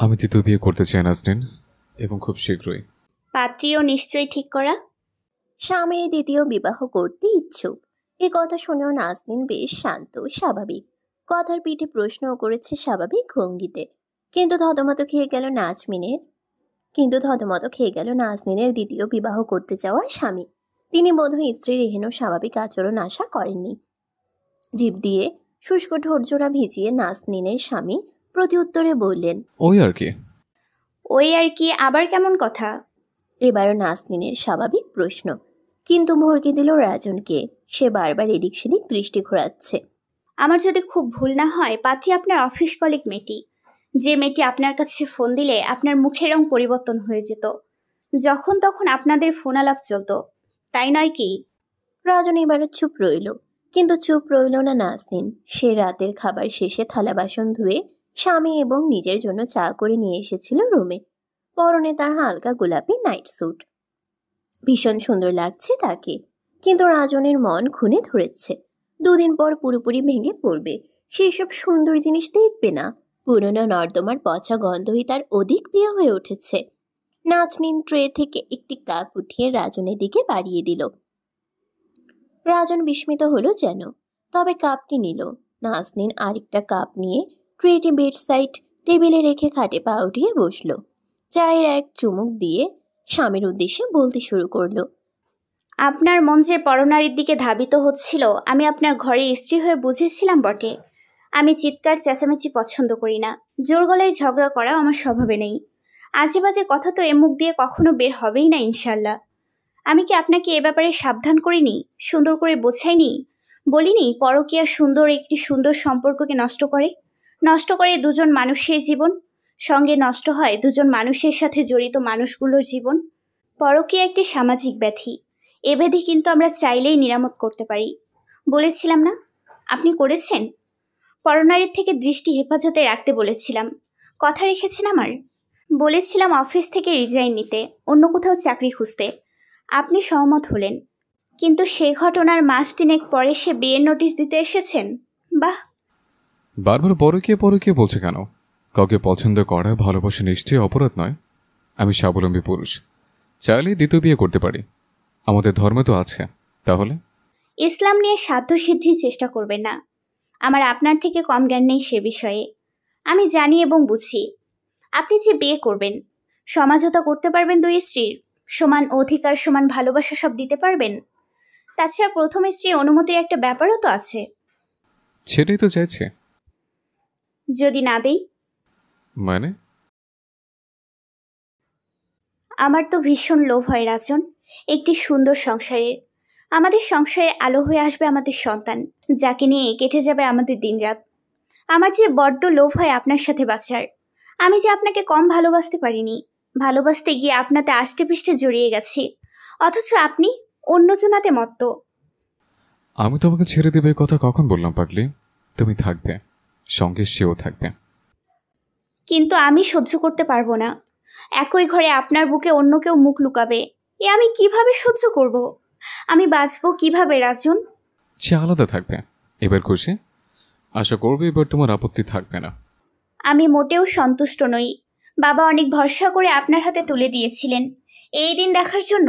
আমি দ্বিতীয় বিয়ে করতে চাই নাজনীন, এবং খুব শীঘ্রই। পাত্রীও নিশ্চয়ই ঠিক করা? স্বামীর দ্বিতীয় বিবাহ করতে ইচ্ছুক। এ কথা শুনেও নাজনীন বেশ শান্ত স্বাভাবিক। কথার পিঠে প্রশ্নও করেছে স্বাভাবিক ভঙ্গিতে। কিন্তু থতমত খেয়ে গেল নাজনীনের দ্বিতীয় বিবাহ করতে চাওয়া স্বামী। তিনি বোধহয় স্ত্রীর এহেন স্বাভাবিক আচরণ আশা করেননি। জিভ দিয়ে শুষ্ক ঠোঁটজোড়া ভিজিয়ে নাজনীনের স্বামী প্রত্যুত্তরে বললেন, ওই আর কি। ওই আর কি আবার কেমন কথা? এবারও নাজনীনের স্বাভাবিক প্রশ্ন, কিন্তু ভড়কে দিল রাজনকে। সে বারবার এদিক সেদিক দৃষ্টি ঘোরাচ্ছে। আমার যদি খুব ভুল না হয়, পাত্রী আপনার অফিস কলিগ মেয়েটি, যে মেয়েটি আপনার কাছে ফোন দিলে আপনার মুখের রং পরিবর্তন হয়ে যেত, যখন তখন আপনাদের ফোন আলাপ চলতো, তাই নয় কি? রাজন এবারও চুপ রইল, কিন্তু চুপ রইল না নাজনীন। সে রাতের খাবার শেষে থালা বাসন ধুয়ে স্বামী এবং নিজের জন্য চা করে নিয়ে এসেছিল রুমে। পরনে তার হালকা গোলাপি নাইট স্যুট। ভীষণ সুন্দর লাগছে তাকে, কিন্তু রাজনের মন খুনে ধরেছে। দুদিন পর পুরোপুরি ভেঙে পড়বে। সেসব সুন্দর জিনিস দেখবে না। পুরনো নর্দমার পচা গন্ধই তার অধিক প্রিয় হয়ে উঠেছে। নাজনীন ট্রে থেকে একটি কাপ উঠিয়ে রাজনের দিকে বাড়িয়ে দিল। রাজন বিস্মিত হলো যেন, তবে কাপটি নিল। নাজনীন আরেকটা কাপ নিয়ে ট্রেটি বেড সাইড টেবিলে রেখে খাটে পা উঠিয়ে বসল। চায়ের এক চুমুক দিয়ে স্বামীর উদ্দেশ্যে বলতে শুরু করলো, আপনার মন যে পরনারীর দিকে ধাবিত হচ্ছিল, আমি আপনার ঘরে স্ত্রী হয়ে বুঝেছিলাম বটে। আমি চিৎকার চেঁচামেচি পছন্দ করি না, জোর গলায় ঝগড়া করা আমার স্বভাবে নেই। আজে বাজে কথা তো এ মুখ দিয়ে কখনো বের হবেই না ইনশাল্লাহ। আমি কি আপনাকে এ ব্যাপারে সাবধান করিনি, সুন্দর করে বোঝাইনি, বলিনি পরকীয়া একটি সুন্দর সম্পর্ককে নষ্ট করে দুজন মানুষের জীবন, সঙ্গে নষ্ট হয় দুজন মানুষের সাথে জড়িত মানুষগুলোর জীবন। পরকীয়া একটি সামাজিক ব্যাধি। এ ব্যাধি কিন্তু আমরা চাইলেই নিরামত করতে পারি। বলেছিলাম না? আপনি করেছেন। পরনারীর থেকে দৃষ্টি হেফাজতে রাখতে বলেছিলাম, কথা রেখেছেন আমার। বলেছিলাম অফিস থেকে রিজাইন নিতে, অন্য কোথাও চাকরি খুঁজতে। আপনি সহমত হলেন, কিন্তু সেই ঘটনার মাস 3 পরে সে বিয়ের নোটিশ দিতে এসেছেন। বাহ, বারবার পরকীয়া বলছে কেন? কাউকে পছন্দ করা ভালোবাসা নিশ্চয়ই অপরাধ নয়। আমি স্বাবলম্বী পুরুষ, চাইলেই দ্বিতীয় বিয়ে করতে পারি। আমাদের ধর্মে তো আছে। তাহলে ইসলাম নিয়ে সাধ্য সিদ্ধির চেষ্টা করবেন না। আমার আপনার থেকে কম জ্ঞান নেই সে বিষয়ে। আমি জানি এবং বুঝি। আপনি যে বিয়ে করবেন, সমাজতা করতে পারবেন দুই স্ত্রীর, সমান অধিকার সমান ভালোবাসা সব দিতে পারবেন। তাছাড়া প্রথম স্ত্রীর অনুমতির একটা ব্যাপারও তো আছে। সেটাই তো চাইছে। যদি না দেই? মানে? আমার তো ভীষণ লোভ হয় রাজন, একটি সুন্দর সংসারের। আমাদের সংসারে আলো হয়ে আসবে আমাদের সন্তান, যাকে নিয়ে কেটে যাবে আমাদের দিনরাত। আমার যে বড্ড লোভ হয় আপনার সাথে বাঁচার। আমি যে আপনাকে কম ভালোবাসতে পারিনি, ভালোবাসতে গিয়ে আপনাতে আষ্টে পৃষ্ঠে জড়িয়ে গেছি, অথচ আপনি অন্যজনাতে মত্ত। আমি তোমাকে ছেড়ে দেবে কথা কখন বললাম পাগলি? তুমি থাকবে, সঙ্গে সেও থাকবে। কিন্তু আমি সহ্য করতে পারবো না। একই ঘরে আপনার বুকে অন্য কেউ মুখ লুকাবে, এ আমি কিভাবে সহ্য করব? আমি বাঁচবো কিভাবে রাজন? সে আলাদা থাকবে। এবার খুশি? আশা করবো এবার তোমার আপত্তি থাকবে না। আমি মোটেও সন্তুষ্ট নই। বাবা অনেক ভরসা করে আপনার হাতে তুলে দিয়েছিলেন এই দিন দেখার জন্য।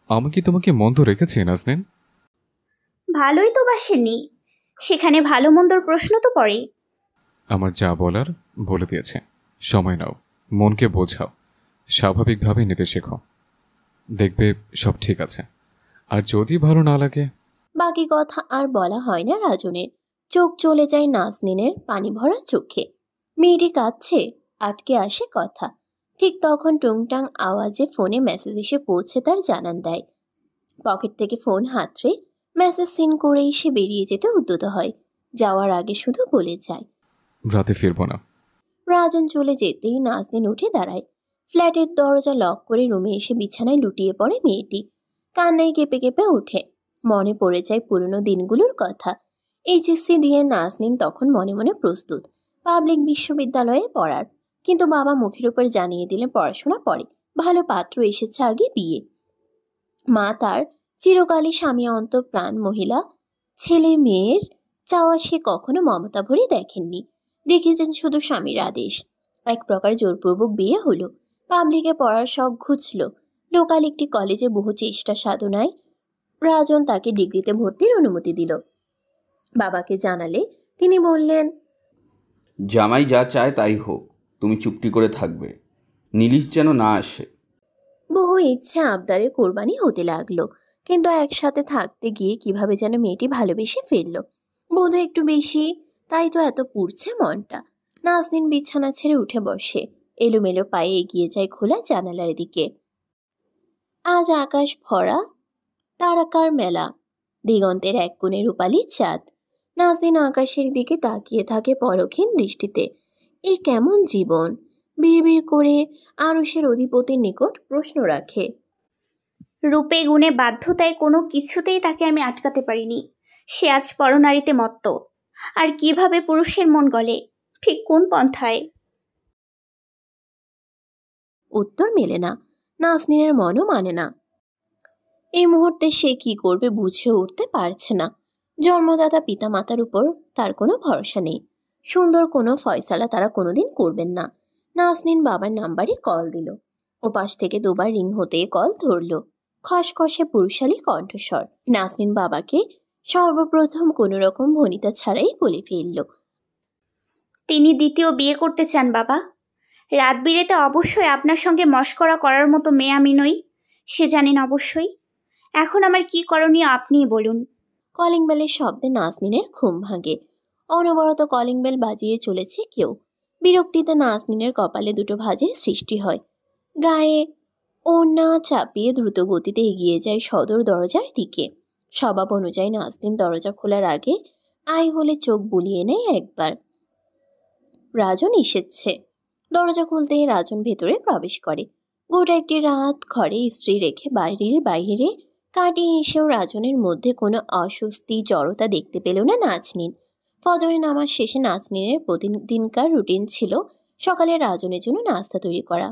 আমি কি তোমাকে মন্দ রেখেছি নাজনীন? ভালোই তো বাসেননি, সেখানে ভালো মন্দর প্রশ্ন তো পড়ে। আমার যা বলার বলে দিয়েছে। সময় নাও, মনকে বোঝাও, স্বাভাবিকভাবে নিতে শেখো। দেখবে সব ঠিক আছে। আর যদি ভালো না লাগে? বাকি কথা আর বলা হয় না রাজনের। চোখ চলে যায় নাজনীনের পানি ভরা চোখে। মেয়েটি কাঁদছে, আটকে আসে কথা। ঠিক তখন টুংটাং আওয়াজে ফোনে মেসেজ এসে পৌঁছে তার জানান দেয়। পকেট থেকে ফোন হাতড়ে মেসেজ সিন করেই সে বেরিয়ে যেতে উদ্যত হয়। যাওয়ার আগে শুধু বলে যায়, রাতে ফিরবো না। রাজন চলে যেতেই নাজনীন উঠে দাঁড়ায়। ফ্ল্যাটের দরজা লক করে রুমে এসে বিছানায় লুটিয়ে পড়ে মেয়েটি। কান্নায় কেঁপে কেঁপে ওঠে। মনে পড়ে যায় পুরনো দিনগুলোর কথা। এইচএসসি দিয়ে নাজনীন তখন মনে মনে প্রস্তুত পাবলিক বিশ্ববিদ্যালয়ে পড়ার, কিন্তু বাবা মুখের উপর জানিয়ে দিলে পড়াশোনা পরে, ভালো পাত্র এসেছে আগে বিয়ে। মা তার চিরকালই স্বামী অন্তঃপ্রাণ মহিলা, ছেলে মেয়ের চাওয়া সে কখনো মমতা ভরে দেখেননি। দেখেছেন শুধু স্বামীর আদেশ। এক প্রকার জোরপূর্বক বিয়ে হলো। পাবলিকে পড়ার শখ ঘুচল। লোকাল একটি কলেজে বহু চেষ্টা সাধনায় রাজন তাকে ডিগ্রিতে ভর্তির অনুমতি দিল। বাবাকে জানালে তিনি বললেন, জামাই যা চায় তাই হোক, তুমি চুপটি করে থাকবে, নীলিশ যেন না আসে। বহু ইচ্ছা আবদারের কোরবানি হতে লাগলো, কিন্তু একসাথে থাকতে গিয়ে কিভাবে যেন মেয়েটি ভালোবেসে ফেললো। বোধহয় একটু বেশি, তাই তো এত পুড়ছে মনটা। নাজনীন বিছানা ছেড়ে উঠে বসে, এলোমেলো পায়ে এগিয়ে যায় খোলা জানালার দিকে। আজ আকাশ ভরা তারাকার মেলা, দিগন্তের এক কোণে রূপালী চাঁদ। নাজনীন আকাশের দিকে তাকিয়ে থাকে পরক্ষীণ দৃষ্টিতে। এই কেমন জীবন! বিড়বিড় করে আরশের অধিপতির নিকট প্রশ্ন রাখে। রূপে গুণে বাধ্যতায় কোনো কিছুতেই তাকে আমি আটকাতে পারিনি। সে আজ পরনারীতে মত্ত। আর কিভাবে পুরুষের মন গলে, ঠিক কোন পন্থায়? উত্তর মেলে না। নাজনীনের মনও মানে না। এই মুহূর্তে সে কি করবে বুঝে উঠতে পারছে না। জন্মদাতা পিতামাতার উপর তার কোনো ভরসা নেই। সুন্দর কোনো ফয়সালা তারা কোনোদিন করবেন না। নাজনীন বাবার নাম্বারে কল দিল। ওপাশ থেকে দুবার রিং হতে কল ধরল। খসখসে পুরুষালী কণ্ঠস্বর। নাজনীন বাবাকে সর্বপ্রথম কোনো রকম ভনিতা ছাড়াই বলে ফেলল, তিনি দ্বিতীয় বিয়ে করতে চান বাবা। রাত বিরেতে অবশ্যই আপনার সঙ্গে মশকরা করার মতো মেয়ে আমি নই, সে জানেন অবশ্যই। এখন আমার কি করণীয় আপনিই বলুন। কলিং বেলের শব্দে নাজনীনের ঘুম ভাঙে। অনবরত কলিং বেল বাজিয়ে চলেছে কেউ। বিরক্তিতে নাজনীনের কপালে দুটো ভাঁজের সৃষ্টি হয়। গায়ে ওড়না চাপিয়ে দ্রুত গতিতে এগিয়ে যায় সদর দরজার দিকে। স্বভাব অনুযায়ী নাজনীন দরজা খোলার আগে আই হলে চোখ বুলিয়ে নেয় একবার। রাজন এসেছে। দরজা খুলতেই রাজন ভেতরে প্রবেশ করে। গোটা একটি রাত ঘরে স্ত্রী রেখে বাড়ির বাইরে কাটিয়ে এসেও রাজনের মধ্যে কোনো অস্বস্তি জড়তা দেখতে পেল না নাজনীন। ফজরের নামাজ শেষে নাজনীনের প্রতিদিনকার রুটিন ছিল সকালে রাজনের জন্য নাস্তা তৈরি করা।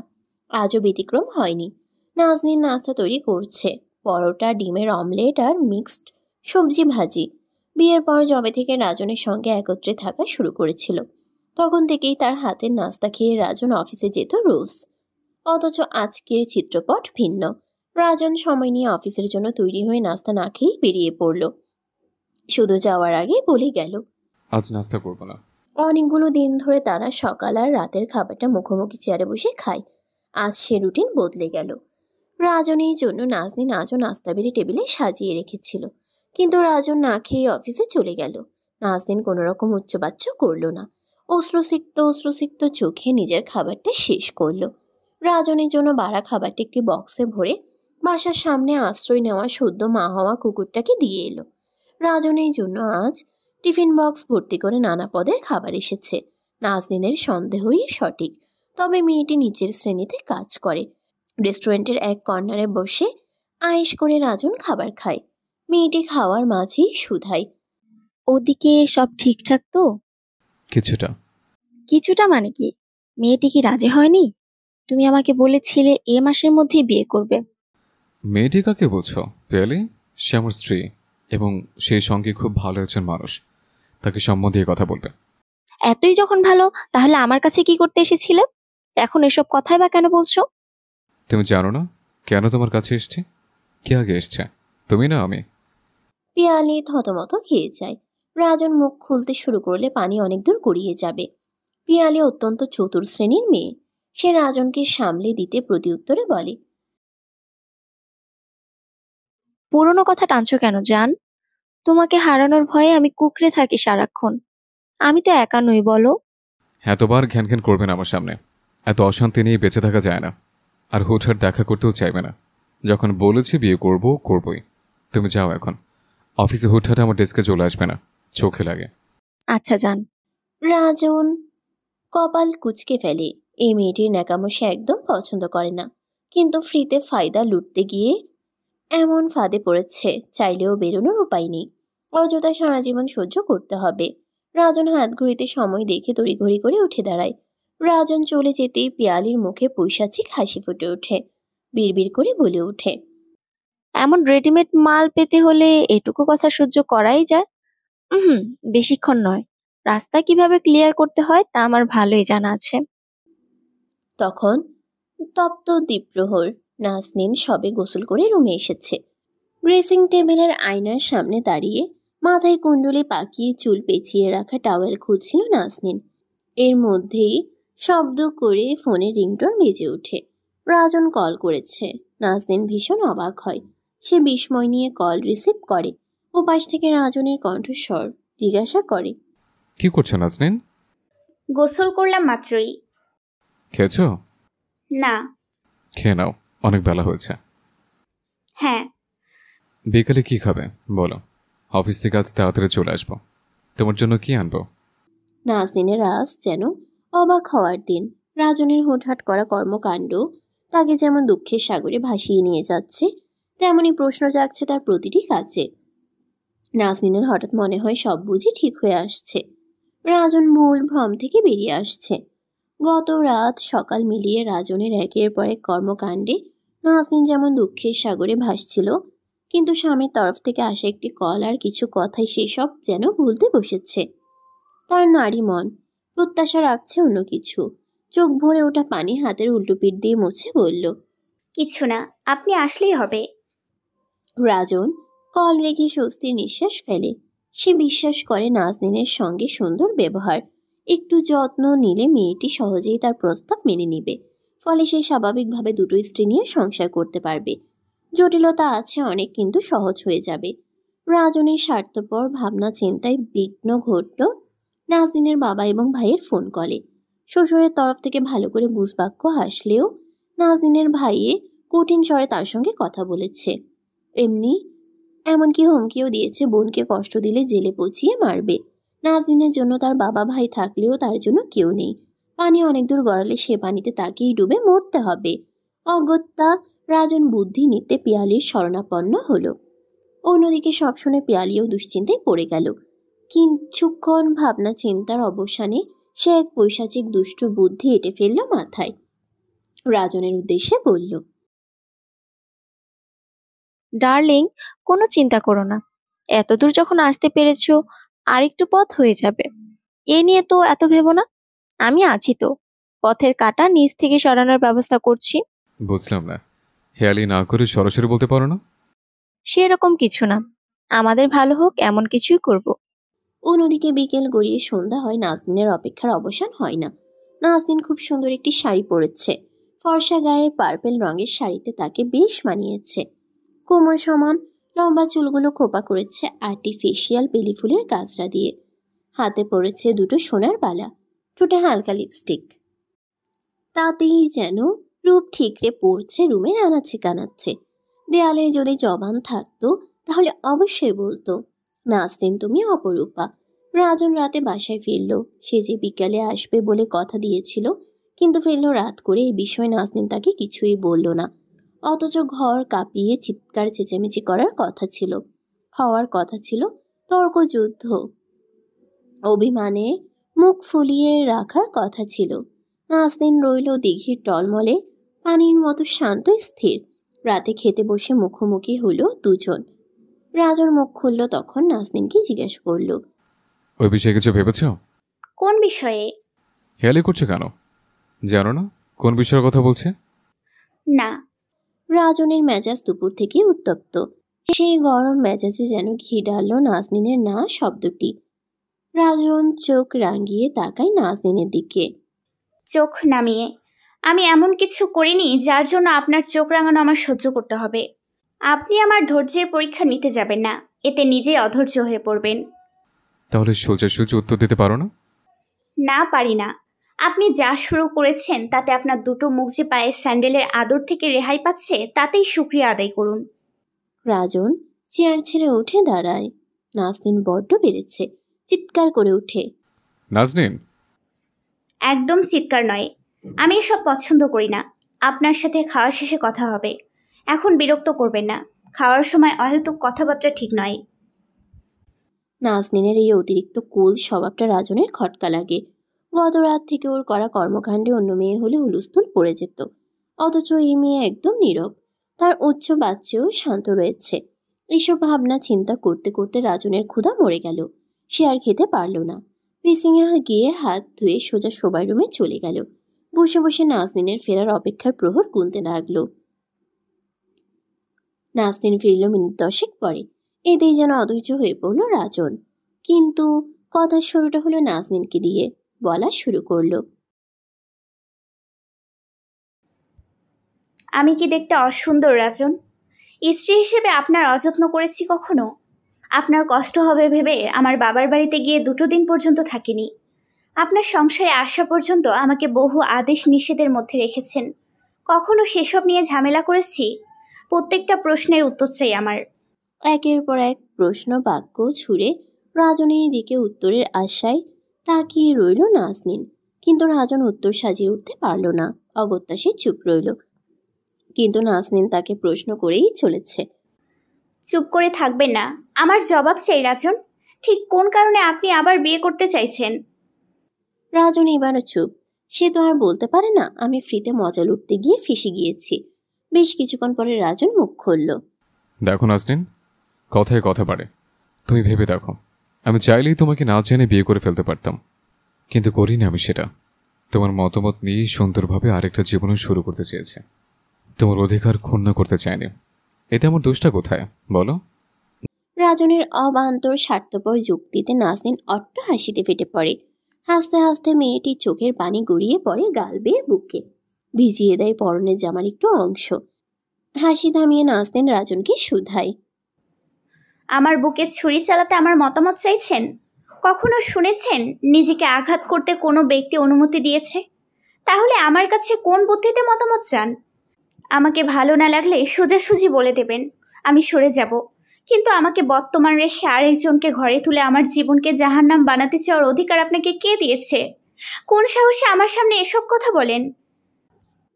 আজও ব্যতিক্রম হয়নি। নাজনীন নাস্তা তৈরি করছে পরোটা, ডিমের অমলেট আর মিক্সড সবজি ভাজি। বিয়ের পর যবে থেকে রাজনের সঙ্গে একত্রে থাকা শুরু করেছিল, তখন থেকেই তার হাতের নাস্তা খেয়ে রাজন অফিসে যেত রোজ। অথচ আজকের চিত্রপট ভিন্ন। রাজন সময় নিয়ে অফিসের জন্য তৈরি হয়ে নাস্তা না খেয়েই বেরিয়ে পড়ল। শুধু যাওয়ার আগে বলে গেল, আজ নাস্তা করবো না। অনেকগুলো দিন ধরে তারা সকাল আর রাতের খাবারটা মুখোমুখি চেয়ারে বসে খায়। আজ সে রুটিন বদলে গেল। রাজনের জন্য নাজনীন আজও নাস্তা বেড়ে টেবিলে সাজিয়ে রেখেছিল, কিন্তু রাজন না খেয়ে অফিসে চলে গেল। নাজনীন কোনো রকম উচ্চবাচ্য করল না। অশ্রুসিক্ত চোখে নিজের খাবারটা শেষ করলো। রাজনের জন্য বাড়া খাবারটি একটি বক্সে ভরে বাসার সামনে আশ্রয় নেওয়া সদ্য মা হওয়া কুকুরটাকে দিয়ে এলো। রাজনের জন্য আজ টিফিন বক্স ভর্তি করে নানা পদের খাবার এসেছে। নাজনীনের সন্দেহই সঠিক। তবে মেয়েটি নিচের শ্রেণীতে কাজ করে। রেস্টুরেন্টের এক কর্নারে বসে আয়েশ করে রাজন খাবার খায়। মেয়েটি খাওয়ার মাঝেই শুধায়, ওদিকে সব ঠিকঠাক তো? কিছুটা। কিছুটা মানে কি? মেয়েটি কি রাজি হয়নি? তুমি আমাকে বলেছিলে এ মাসের মধ্যেই বিয়ে করবে। মেয়েটি কাকে বলছো পিয়ালি? সে আমার স্ত্রী এবং সেই সঙ্গে খুব ভালো একজন মানুষ। তাকে সম্মান দিয়ে কথা বলবে। এতই যখন ভালো, তাহলে আমার কাছে কি করতে এসেছিলে? এখন এসব কথাই বা কেন বলছো? তুমি জানো না কেন তোমার কাছে এসছি? কে আগে এসছে, তুমি না আমি? পিয়ালি থতমত খেয়ে যায়। রাজন মুখ খুলতে শুরু করলে পানি অনেক দূর গড়িয়ে যাবে। পিয়ালি অত্যন্ত চতুর শ্রেণীর মেয়ে। সে রাজনকে সামলে দিতে প্রতিউত্তরে বলে, পুরনো কথা টানছো কেন জান? তোমাকে হারানোর ভয়ে আমি কুকড়ে থাকি সারাক্ষণ। আমি তো একা নই বলো। এতবার ঘ্যান ঘ্যান করবে না আমার সামনে। এত অশান্তি নিয়ে বেঁচে থাকা যায় না। আর হুটহাট দেখা করতেও চাইবে না। যখন বলেছি বিয়ে করবো করবই। তুমি যাও এখন। অফিসে হুটহাট আমার ডেস্কে চলে আসবে না, চোখে লাগে। আচ্ছা যান। রাজন কপাল কুঁচকে ফেলে। এই মেয়েটির ন্যাকামো সে একদম পছন্দ করে না, কিন্তু ফ্রিতে ফায়দা লুটতে গিয়ে এমন ফাঁদে পড়েছে, চাইলেও বেরোনোর উপায় নেই। অযথা সারা জীবন সহ্য করতে হবে। রাজন হাত ঘড়িতে সময় দেখে তড়িঘড়ি করে উঠে দাঁড়ায়। রাজন চলে যেতেই পিয়ালির মুখে পৈশাচিক হাসি ফুটে ওঠে। বিড়বিড় করে বলে ওঠে, এমন রেডিমেড মাল পেতে হলে এটুকু কথা সহ্য করাই যায়। বেশিক্ষণ নয়। রাস্তা কিভাবে ক্লিয়ার করতে হয় তা আমার ভালোই জানা আছে। তখন তপ্ত দ্বীপ্রহর। নাজনীন সবে গোসল করে রুমে এসেছে। ড্রেসিং টেবিলের আয়নার সামনে দাঁড়িয়ে মাথায় কুণ্ডলি পাকিয়ে চুল পেঁচিয়ে রাখা টাওয়েল খুঁজছিল নাজনীন। এর মধ্যেই শব্দ করে ফোনে রিংটোন বেজে ওঠে। রাজন কল করেছে। নাজনীন ভীষণ অবাক হয়। সে বিস্ময় নিয়ে কল রিসিভ করে। ওপাশ থেকে রাজনের কণ্ঠস্বর জিজ্ঞাসা করে, কি করছো নাজনীন? গোসল করলাম মাত্রই। খেয়েছো? না। খেয়ে নাও, অনেক বেলা হয়েছে। হ্যাঁ। বিকালে কি খাবে বলো, অফিস থেকে আজ তাড়াতাড়ি চলে আসবো। তোমার জন্য কি আনবো? নাজনীনের আজ যেন অবাক হওয়ার দিন। রাজনের হুটহাট করা কর্মকাণ্ড তাকে যেমন দুঃখের সাগরে ভাসিয়ে নিয়ে যাচ্ছে, তেমনই প্রশ্ন জাগছে তার প্রতিটি কাজে। নাজনীনের হঠাৎ মনে হয় সব বুঝি ঠিক হয়ে আসছে। রাজন মূল ভ্রম থেকে বেরিয়ে আসছে। গত রাত সকাল মিলিয়ে রাজনের একের পর এক কর্মকাণ্ডে নাজনীন যেমন দুঃখের সাগরে ভাসছিল, কিন্তু স্বামীর তরফ থেকে আসা একটি কল আর কিছু কথাই সেসব যেন ভুলতে বসেছে। তার নারী মন প্রত্যাশা রাখছে অন্য কিছু। চোখ ভরে ওঠা পানি হাতের উল্টো পিঠ দিয়ে মুছে বলল, কিছু না, আপনি আসলেই হবে। রাজন কল রেখে স্বস্তির নিঃশ্বাস ফেলে। সে বিশ্বাস করে নাজনীনের সঙ্গে সুন্দর ব্যবহার, একটু যত্ন নিলে মেয়েটি সহজেই তার প্রস্তাব মেনে নিবে। ফলে সে স্বাভাবিকভাবে দুটো স্ত্রী নিয়ে সংসার করতে পারবে। জটিলতা আছে অনেক, কিন্তু সহজ হয়ে যাবে। রাজনের স্বার্থপর ভাবনা চিন্তায় বিঘ্ন ঘটল নাজনীনের বাবা এবং ভাইয়ের ফোন কলে। শ্বশুরের তরফ থেকে ভালো করে বুঝবাক্য হাসলেও নাজনীনের ভাইয়ে কঠিন স্বরে তার সঙ্গে কথা বলেছে। এমনকি হুমকিও দিয়েছে বোনকে কষ্ট দিলে জেলে পচিয়ে মারবে। নাজনীনের জন্য তার বাবা ভাই থাকলেও তার জন্য কেউ নেই। পানি অনেক দূর গড়ালে সে পানিতে তাকেই ডুবে মরতে হবে। অগত্যা রাজন বুদ্ধি নিতে পিয়ালির শরণাপন্ন হলো। অন্যদিকে সব শুনে পিয়ালিও দুশ্চিন্তায় পড়ে গেল। কিছুক্ষণ ভাবনা চিন্তার অবসানে সে এক পৈশাচিক দুষ্টু বুদ্ধি এঁটে ফেলল মাথায়। রাজনের উদ্দেশ্যে বলল, ডার্লিং, কোনো চিন্তা করো না। এতদূর যখন আসতে পেরেছো, আরেকটু পথ হয়ে যাবে। এ নিয়ে তো এত ভেবো না, আমি আছি তো। পথের কাঁটা নিচ থেকে সরানোর ব্যবস্থা করছি। বুঝলাম না, হেয়ালি না করে সরাসরি বলতে পারো না? সেরকম কিছু না, আমাদের ভালো হোক এমন কিছুই করব। অন্যদিকে বিকেল গড়িয়ে সন্ধ্যা হয়, নাজনীনের অপেক্ষার অবসান হয় না। নাজনীন খুব সুন্দর একটি শাড়ি পরেছে। ফর্সা গায়ে পার্পেল রঙের শাড়িতে তাকে বেশ মানিয়েছে। কোমর সমান লম্বা চুলগুলো খোপা করেছে আর্টিফিশিয়াল বেলি ফুলের গাজরা দিয়ে। হাতে পড়েছে দুটো সোনার বালা, ঠোঁটে হালকা লিপস্টিক। তাতেই যেন রূপ ঠিকরে পড়ছে রুমের আনাচ্ছে কানাচ্ছে। দেয়ালে যদি জবান থাকতো তাহলে অবশ্যই বলতো, নাজনীন তুমি অপরূপা। রাজন রাতে বাসায় ফিরল। সে যে বিকালে আসবে বলে কথা দিয়েছিল, কিন্তু ফিরল রাত করে। এই বিষয়ে নাজনীন তাকে কিছুই বলল না। অথচ ঘর কাঁপিয়ে চিৎকার চেঁচামেচি করার কথা ছিল, হওয়ার কথা ছিল তর্কযুদ্ধ, অভিমানে মুখ ফুলিয়ে রাখার কথা ছিল। নাজনীন রইল দিঘির টলমলে পানির মতো শান্ত স্থির। রাতে খেতে বসে মুখোমুখি হলো দুজন। রাজন মুখ খুলল তখন নাজনীনকে জিজ্ঞেস করল, ওই বিষয়ে কিছু ভেবেছ? কোন বিষয়ে? হেয়ালি করছো কেন? জানো না কোন বিষয়ের কথা বলছে? না। রাজনের মেজাজ দুপুর থেকে উত্তপ্ত। সেই গরম মেজাজে যেন ঘি ডালল নাজনীনের না শব্দটি। রাজন চোখ রাঙিয়ে তাকায় নাজনীনের দিকে। চোখ নামিয়ে, আমি এমন কিছু করিনি যার জন্য আপনার চোখ রাঙানো আমার সহ্য করতে হবে। আপনি আমার ধৈর্যের পরীক্ষা নিতে যাবেন না, এতে নিজেই অধৈর্য হয়ে পড়বেন। তাহলে সোজাসুজি উত্তর দিতে পারো না? না, পারি না। আপনি যা শুরু করেছেন তাতে আপনার দুটো মুখ যে পায়ের স্যান্ডেলের আদর থেকে রেহাই পাচ্ছে, তাতেই শুকরিয়া আদায় করুন। রাজন চেয়ার ছেড়ে উঠে দাঁড়ায়। নাজনীন বড্ড বেড়েছে, চিৎকার করে উঠে, নাজনীন! একদম চিৎকার নয়, আমি এসব পছন্দ করি না। আপনার সাথে খাওয়া শেষে কথা হবে, এখন বিরক্ত করবেন না। খাওয়ার সময় অহেতুক কথাবার্তা ঠিক নয়। নাজনীনের এই অতিরিক্ত কুল স্বভাবটা রাজনের খটকা লাগে। গত রাত থেকে ওর করা কর্মকাণ্ডে অন্য মেয়ে হলে হুলস্থুল পড়ে যেত। অথচ এই মেয়ে একদম নীরব, তার উচ্চ বাচ্চাও শান্ত রয়েছে। এইসব ভাবনা চিন্তা করতে করতে রাজনের ক্ষুধা মরে গেল। সে আর খেতে পারল না। বেসিংয়ে গিয়ে হাত ধুয়ে সোজা শোবার রুমে চলে গেল। বসে বসে নাজনীনের ফেরার অপেক্ষার প্রহর গুনতে লাগলো। নাজনীন ফিরল মিনিট 10 পরে। এতেই যেন অধৈর্য হয়ে পড়ল রাজন। কিন্তু কথার শুরুটা হলো নাজনীনকে দিয়ে। বলা শুরু করলো, আমি কি দেখতে অসুন্দর রাজন? স্ত্রী হিসেবে আপনার অযত্ন করেছি কখনো? আপনার কষ্ট হবে ভেবে আমার বাবার বাড়িতে গিয়ে 2 দিন পর্যন্ত থাকিনি। আপনার সংসারে আসা পর্যন্ত আমাকে বহু আদেশ নিষেধের মধ্যে রেখেছেন। কখনো সেসব নিয়ে ঝামেলা করেছি? প্রত্যেকটা প্রশ্নের উত্তর চাই আমার। একের পর এক প্রশ্ন বাক্য ছুড়ে রাজনের দিকে উত্তরের আশায় তাকিয়ে রইল নাজনীন। কিন্তু রাজন উত্তর সাজিয়ে উঠতে পারল না। অগত্যা সে চুপ রইল। কিন্তু নাজনীন তাকে প্রশ্ন করেই চলেছে। চুপ করে থাকবেন না, আমার জবাব চাই রাজন। ঠিক কোন কারণে আপনি আবার বিয়ে করতে চাইছেন? রাজন এবারও চুপ। সে তো আর বলতে পারে না আমি ফ্রিতে মজা লুটতে গিয়ে ফেঁসে গিয়েছি। বেশ কিছুক্ষণ পরে রাজন মুখ খুলল। দেখো নাজনীন, কথায় কথা বাড়ে। তুমি ভেবে দেখো, আমি চাইলেই তোমাকে না জেনে বিয়ে করে ফেলতে পারতাম, কিন্তু করিনি আমি সেটা। তোমার মতামত নিয়ে সুন্দরভাবে আরেকটা জীবন শুরু করতে চেয়েছে। তোমার অধিকার ক্ষুণ্ণ করতে চাইনি। এতে আমার দোষটা কোথায় বলো? রাজনের অবান্তর স্বার্থপর যুক্তিতে নাজনীন অট্ট হাসিতে ফেটে পড়ে। হাসতে হাসতে মেয়েটির চোখের পানি গড়িয়ে পড়ে গাল বেয়ে বুকে, ভিজিয়ে দেয় পরনের জামার একটু অংশ। হাসি থামিয়ে নাজনীন রাজনকে শুধায়, আমার বুকে ছুরি চালাতে আমার মতামত চাইছেন? কখনো শুনেছেন নিজেকে আঘাত করতে কোনো ব্যক্তি অনুমতি দিয়েছে? তাহলে আমার কাছে কোন বুদ্ধিতে মতামত চান? আমাকে ভালো না লাগলে সোজাসুজি বলে দেবেন, আমি সরে যাব। কিন্তু আমাকে বর্তমান রেখে আরেকজনকে ঘরে তুলে আমার জীবনকে জাহান্নাম বানাতে চাওয়ার অধিকার আপনাকে কে দিয়েছে? কোন সাহসে আমার সামনে এসব কথা বলেন?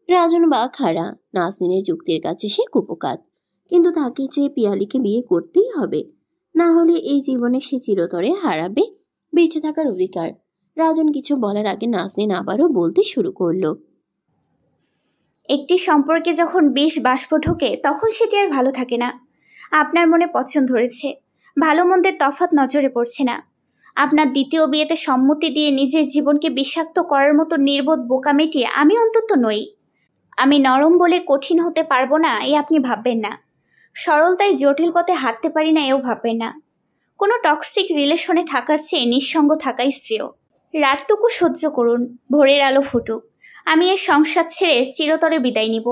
রাজন বা খাড়া। নাজনীনের যুক্তির কাছে সে কুপকাত। কিন্তু তাকে চেয়ে পিয়ালিকে বিয়ে করতেই হবে, না হলে এই জীবনে সে চিরতরে হারাবে বেঁচে থাকার অধিকার। রাজন কিছু বলার আগে নাজনীন আবারও বলতে শুরু করলো, একটি সম্পর্কে যখন বিষ বাষ্প ঢোকে তখন সেটি আর ভালো থাকে না। আপনার মনে পছন্দ ধরেছে, ভালো মন্দের তফাৎ নজরে পড়ছে না। আপনার দ্বিতীয় বিয়েতে সম্মতি দিয়ে নিজের জীবনকে বিষাক্ত করার মতো নির্বোধ বোকামেটি আমি অন্তত নই। আমি নরম বলে কঠিন হতে পারবো না এই আপনি ভাববেন না। সরলতায় জটিল পথে হাঁটতে পারি না এও ভাববেন না। কোনো টক্সিক রিলেশনে থাকার চেয়ে নিঃসঙ্গ থাকাই শ্রেয়। রাতটুকু সহ্য করুন, ভোরের আলো ফুটুক। আমি এই সংসার ছেড়ে চিরতরে বিদায় নিব।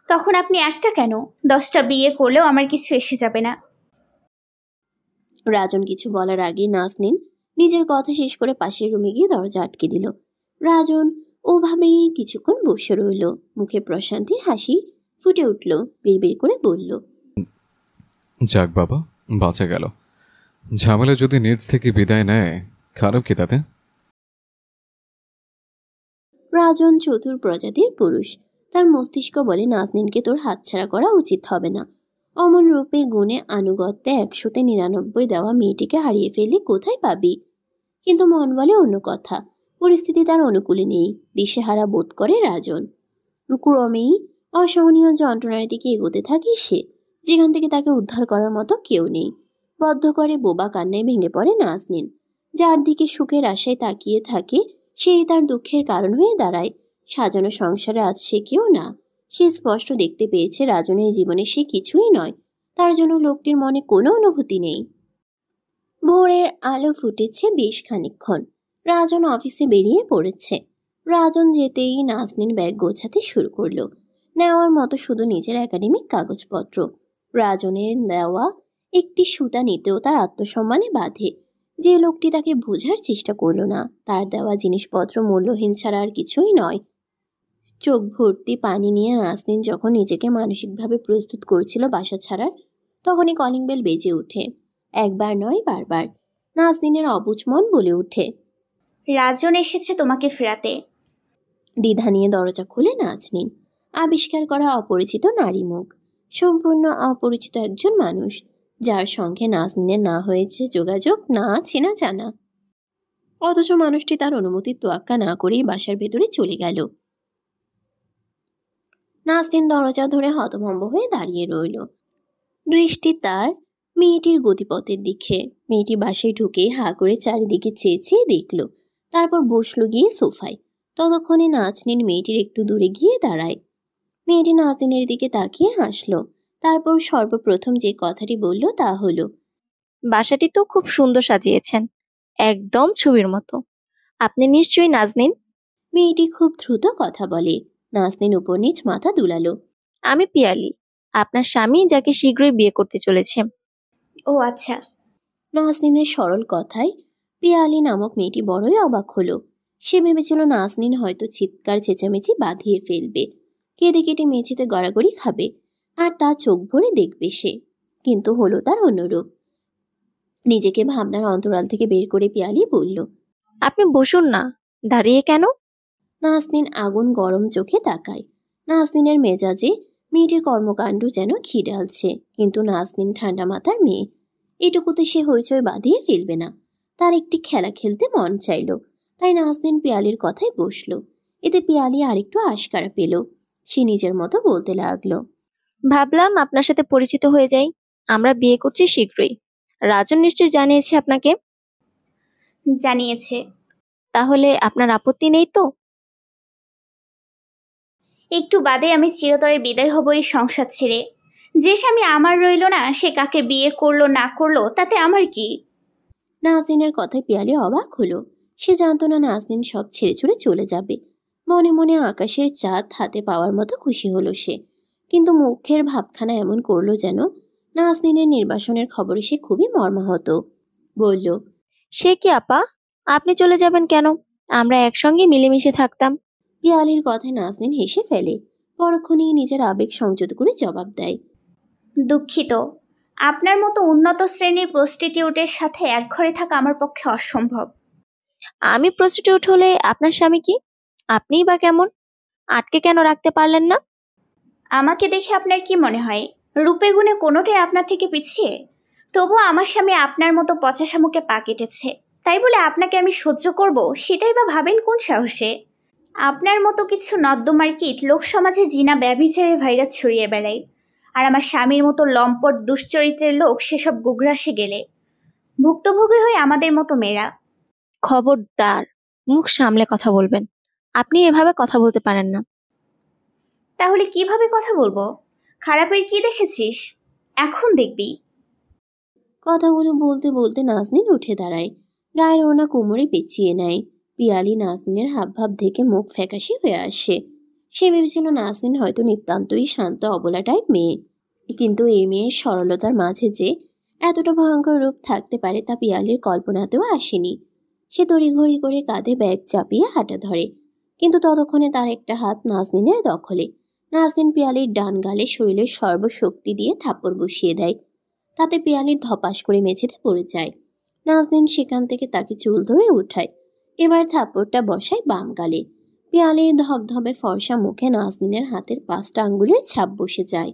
তখন আপনি একটা কেন 10টা বিয়ে করলেও আমার কিছু এসে যাবে না। রাজন কিছু বলার আগে নাজনীন নিজের কথা শেষ করে পাশের রুমে গিয়ে দরজা আটকে দিল। রাজন ওভাবেই কিছুক্ষণ বসে রইল। মুখে প্রশান্তির হাসি ফুটে উঠল। বিড়বিড় করে বলল, যাক বাবা, বাঁচা গেল। ঝামেলা যদি নিজ থেকে বিদায় নেয়, খারাপ কি তাতে? রাজন চতুর প্রজাতির পুরুষ। তার মস্তিষ্ক বলে নাজনীনকে তোর হাতছাড়া করা উচিত হবে না। অমন রূপে গুণে আনুগত্যে 100তে 99 দেওয়া মেয়েটিকে হারিয়ে ফেললে কোথায় পাবি? কিন্তু মন বলে অন্য কথা। পরিস্থিতি তার অনুকূলে নেই। দিশেহারা বোধ করে রাজন। ক্রমেই অসহনীয় যন্ত্রণার দিকে এগোতে থাকে সে, যেখান থেকে তাকে উদ্ধার করার মতো কেউ নেই। বদ্ধ করে বোবা কান্নায় ভেঙে পড়ে নাজনীন। যার দিকে সুখের আশায় তাকিয়ে থাকে সেই তার দুঃখের কারণ হয়ে দাঁড়ায়। সাজানো সংসারে আজ সে কেউ না। সে স্পষ্ট দেখতে পেয়েছে রাজনের জীবনে সে কিছুই নয়। তার জন্য লোকটির মনে কোনো অনুভূতি নেই। ভোরের আলো ফুটেছে বেশ খানিকক্ষণ। রাজন অফিসে বেরিয়ে পড়েছে। রাজন যেতেই নাজনীন ব্যাগ গোছাতে শুরু করলো। নেওয়ার মতো শুধু নিজের একাডেমিক কাগজপত্র। রাজনের দেওয়া একটি সুতা নিতেও তার আত্মসম্মানে বাধে। যে লোকটি তাকে বোঝার চেষ্টা করল না, তার দেওয়া জিনিসপত্র মূল্যহীন ছাড়া আর কিছুই নয়। চোখ ভর্তি পানি নিয়ে নাজনীন যখন নিজেকে মানসিকভাবে প্রস্তুত করছিল বাসা ছাড়ার, তখনই কলিং বেল বেজে ওঠে। একবার নয়, বারবার। নাজনীনের অবুঝ মন বলে ওঠে, রাজন এসেছে তোমাকে ফেরাতে। দ্বিধা নিয়ে দরজা খুলে নাজনীন। আবিষ্কার করা অপরিচিত নারী মুখ। সম্পূর্ণ অপরিচিত একজন মানুষ, যার সঙ্গে নাজনীনের না হয়েছে যোগাযোগ, না চেনা জানা। অথচ মানুষটি তার অনুমতির তোয়াক্কা না করেই বাসার ভেতরে চলে গেল। নাজনীন দরজা ধরে হতভম্ব হয়ে দাঁড়িয়ে রইল। দৃষ্টি তার মেয়েটির গতিপথের দিকে। মেয়েটি বাসায় ঢুকে হা করে চারিদিকে চেয়ে চেয়ে দেখল। তারপর বসল গিয়ে সোফায়। ততক্ষণে নাজনীন মেয়েটির একটু দূরে গিয়ে দাঁড়ায়। মেয়েটি নাজনীনের দিকে তাকিয়ে হাসলো। তারপর সর্বপ্রথম যে কথাটি বলল তা হলো, বাসাটি তো খুব সুন্দর সাজিয়েছেন, একদম ছবির মতো। আপনি নিশ্চয়ই নাজনীন? মেয়েটি খুব দ্রুত কথা বলে। নাজনীন উপর নিচ মাথা দুলালো। আমি পিয়ালি, আপনার স্বামী, যাকে শীঘ্রই বিয়ে করতে চলেছে। ও আচ্ছা। নাজনীনের সরল কথায় পিয়ালি নামক মেয়েটি বড়ই অবাক হলো। সে ভেবেছিল নাজনীন হয়তো চিৎকার চেঁচামেচি বাঁধিয়ে ফেলবে, কেঁদে কেটে মেঝেতে গড়াগড়ি খাবে, আর তা চোখ ভরে দেখবে সে। কিন্তু হলো তার অন্যরূপ। নিজেকে ভাবনার অন্তরাল থেকে বের করে পিয়ালি বলল, আপনি বসুন না, দাঁড়িয়ে কেন? নাজনীন আগুন গরম চোখে তাকায়। নাজনীনের মেজাজে মেয়েটির কর্মকাণ্ড যেন ঘি ঢালছে, কিন্তু নাজনীন ঠান্ডা মাথার মেয়ে, এটুকুতে সে হইচই বাঁধিয়ে ফেলবে না। তার একটি খেলা খেলতে মন চাইল, তাই নাজনীন পিয়ালির কথায় বসল। এতে পিয়ালি আরেকটু আশকারা পেল। সে নিজের মতো বলতে লাগলো, ভাবলাম আপনার সাথে পরিচিত হয়ে যাই। আমরা বিয়ে করছি শীঘ্রই। রাজন নিশ্চয় জানিয়েছে আপনাকে? জানিয়েছে। তাহলে আপনার আপত্তি নেই তো? একটু বাদে আমি চিরতরে বিদায় হব এই সংসার ছেড়ে। যে স্বামী আমার রইল না, সে কাকে বিয়ে করলো না করলো তাতে আমার কি? নাজনীনের কথায় পিয়ালি অবাক হলো। সে জানতো না নাজনীন সব ছেড়ে ছুড়ে চলে যাবে। মনে মনে আকাশের চাঁদ হাতে পাওয়ার মতো খুশি হলো সে, কিন্তু মুখের ভাবখানা এমন করলো যেন নাজনীনের নির্বাসনের খবরে সে খুবই মর্মাহত। বলল, সে কি আপা, আপনি চলে যাবেন কেন? আমরা একসঙ্গে মিলেমিশে থাকতাম। পিয়ালির কথায় নাজনীন হেসে ফেলে। পরক্ষণেই নিজের আবেগ সংযত করে জবাব দেয়, দুঃখিত, আপনার মতো উন্নত শ্রেণীর প্রস্টিটিউটের সাথে এক ঘরে থাকা আমার পক্ষে অসম্ভব। আমি প্রস্টিটিউট হলে আপনার স্বামী কি? আপনিই বা কেমন? আটকে কেন রাখতে পারলেন না? আমাকে দেখে আপনার কি মনে হয় রূপে গুণে কোনোটাই আপনার থেকে পিছিয়ে? তবুও আমার স্বামী আপনার মতো পচা শামুকে পা কেটেছে, তাই বলে আপনাকে আমি সহ্য করব সেটাই বা ভাবেন কোন সাহসে? আপনার মতো কিছু নর্দমার কীট লোক সমাজে জিনা ব্যভিচারের ভাইরাস ছড়িয়ে বেড়ায়, আর আমার স্বামীর মতো লম্পট দুশ্চরিত্রের লোক সেসব গুগ্রাসে গেলে ভুক্তভোগী হয় আমাদের মতো মেয়েরা। খবরদার, মুখ সামলে কথা বলবেন। আপনি এভাবে কথা বলতে পারেন না। তাহলে কিভাবে কথা বলবো? খারাপের কি দেখেছিস? এখন দেখবি। কথাগুলো বলতে বলতে নাজনীন উঠে দাঁড়ায়। গায়ের ওড়না কোমরে পেঁচিয়ে নেয়। পিয়ালি নাজনীনের হাবভাব দেখে মুখ ফ্যাকাশে হয়ে আসে। সে ভেবেছিল নাজনীন হয়তো নিতান্তই শান্ত অবলা টাইপ মেয়ে, কিন্তু এই মেয়ের সরলতার মাঝে যে এতটা ভয়ঙ্কর রূপ থাকতে পারে তা পিয়ালির কল্পনাতেও আসেনি। সে তড়িঘড়ি করে কাঁধে ব্যাগ চাপিয়ে হাঁটা ধরে, কিন্তু ততক্ষণে তার একটা হাত নাজনীনের দখলে। নাজনীন পিয়ালির ডান গালে শরীরের সর্বশক্তি দিয়ে থাপ্পড় বসিয়ে দেয়। তাতে পিয়ালির ধপাস করে মেঝেতে পড়ে যায়। নাজনীন সেখান থেকে তাকে চুল ধরে উঠায়। এবার থাপ্পড়টা বসায় বাম গালে। পিয়ালির ধবধবে ফর্সা মুখে নাজনীনের হাতের 5টা আঙ্গুলের ছাপ বসে যায়।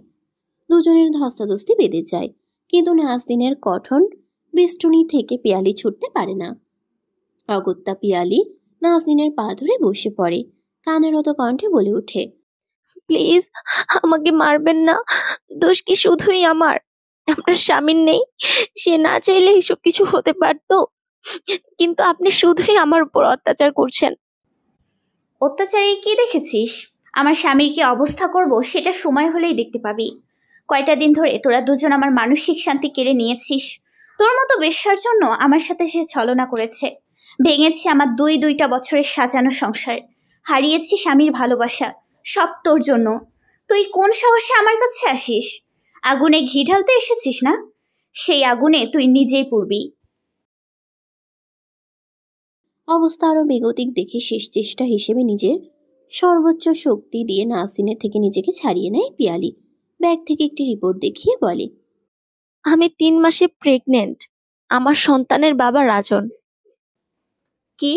দুজনের ধস্তাধস্তি বেঁধে যায়, কিন্তু নাজনীনের কঠোর বেষ্টনী থেকে পিয়ালি ছুটতে পারে না। অগত্যা পিয়ালি নাজনীনের পা ধরে বসে পড়ে। কান্নারত কণ্ঠে বলে ওঠে, প্লিজ আমাকে মারবেন না। দোষ কি শুধুই আমার? আপনার স্বামীর নেই? সে না চাইলে এসব কিছু হতে পারতো, কিন্তু আপনি শুধুই আমার উপর অত্যাচার করছেন। অত্যাচারে কি দেখেছিস? আমার স্বামীর কি অবস্থা করব সেটা সময় হলেই দেখতে পাবি। কয়টা দিন ধরে তোরা দুজন আমার মানসিক শান্তি কেড়ে নিয়েছিস। তোর মতো বেশ্যার জন্য আমার সাথে সে ছলনা করেছে। ভেঙেছি আমার দুইটা বছরের সাজানো সংসার। হারিয়েছি স্বামীর ভালোবাসা, সব তোর জন্য। তুই কোন সাহসে আমার কাছে আসিস? আগুনে ঘি ঢালতে এসেছিস না? সেই আগুনে তুই নিজেই পুড়বি। অবস্থা আরো বেগতিক দেখে শেষ চেষ্টা হিসেবে নিজের সর্বোচ্চ শক্তি দিয়ে নাজনীনের থেকে নিজেকে ছাড়িয়ে নেয় পিয়ালি। ব্যাগ থেকে একটি রিপোর্ট দেখিয়ে বলে, আমি 3 মাসে প্রেগনেন্ট। আমার সন্তানের বাবা রাজন। কি?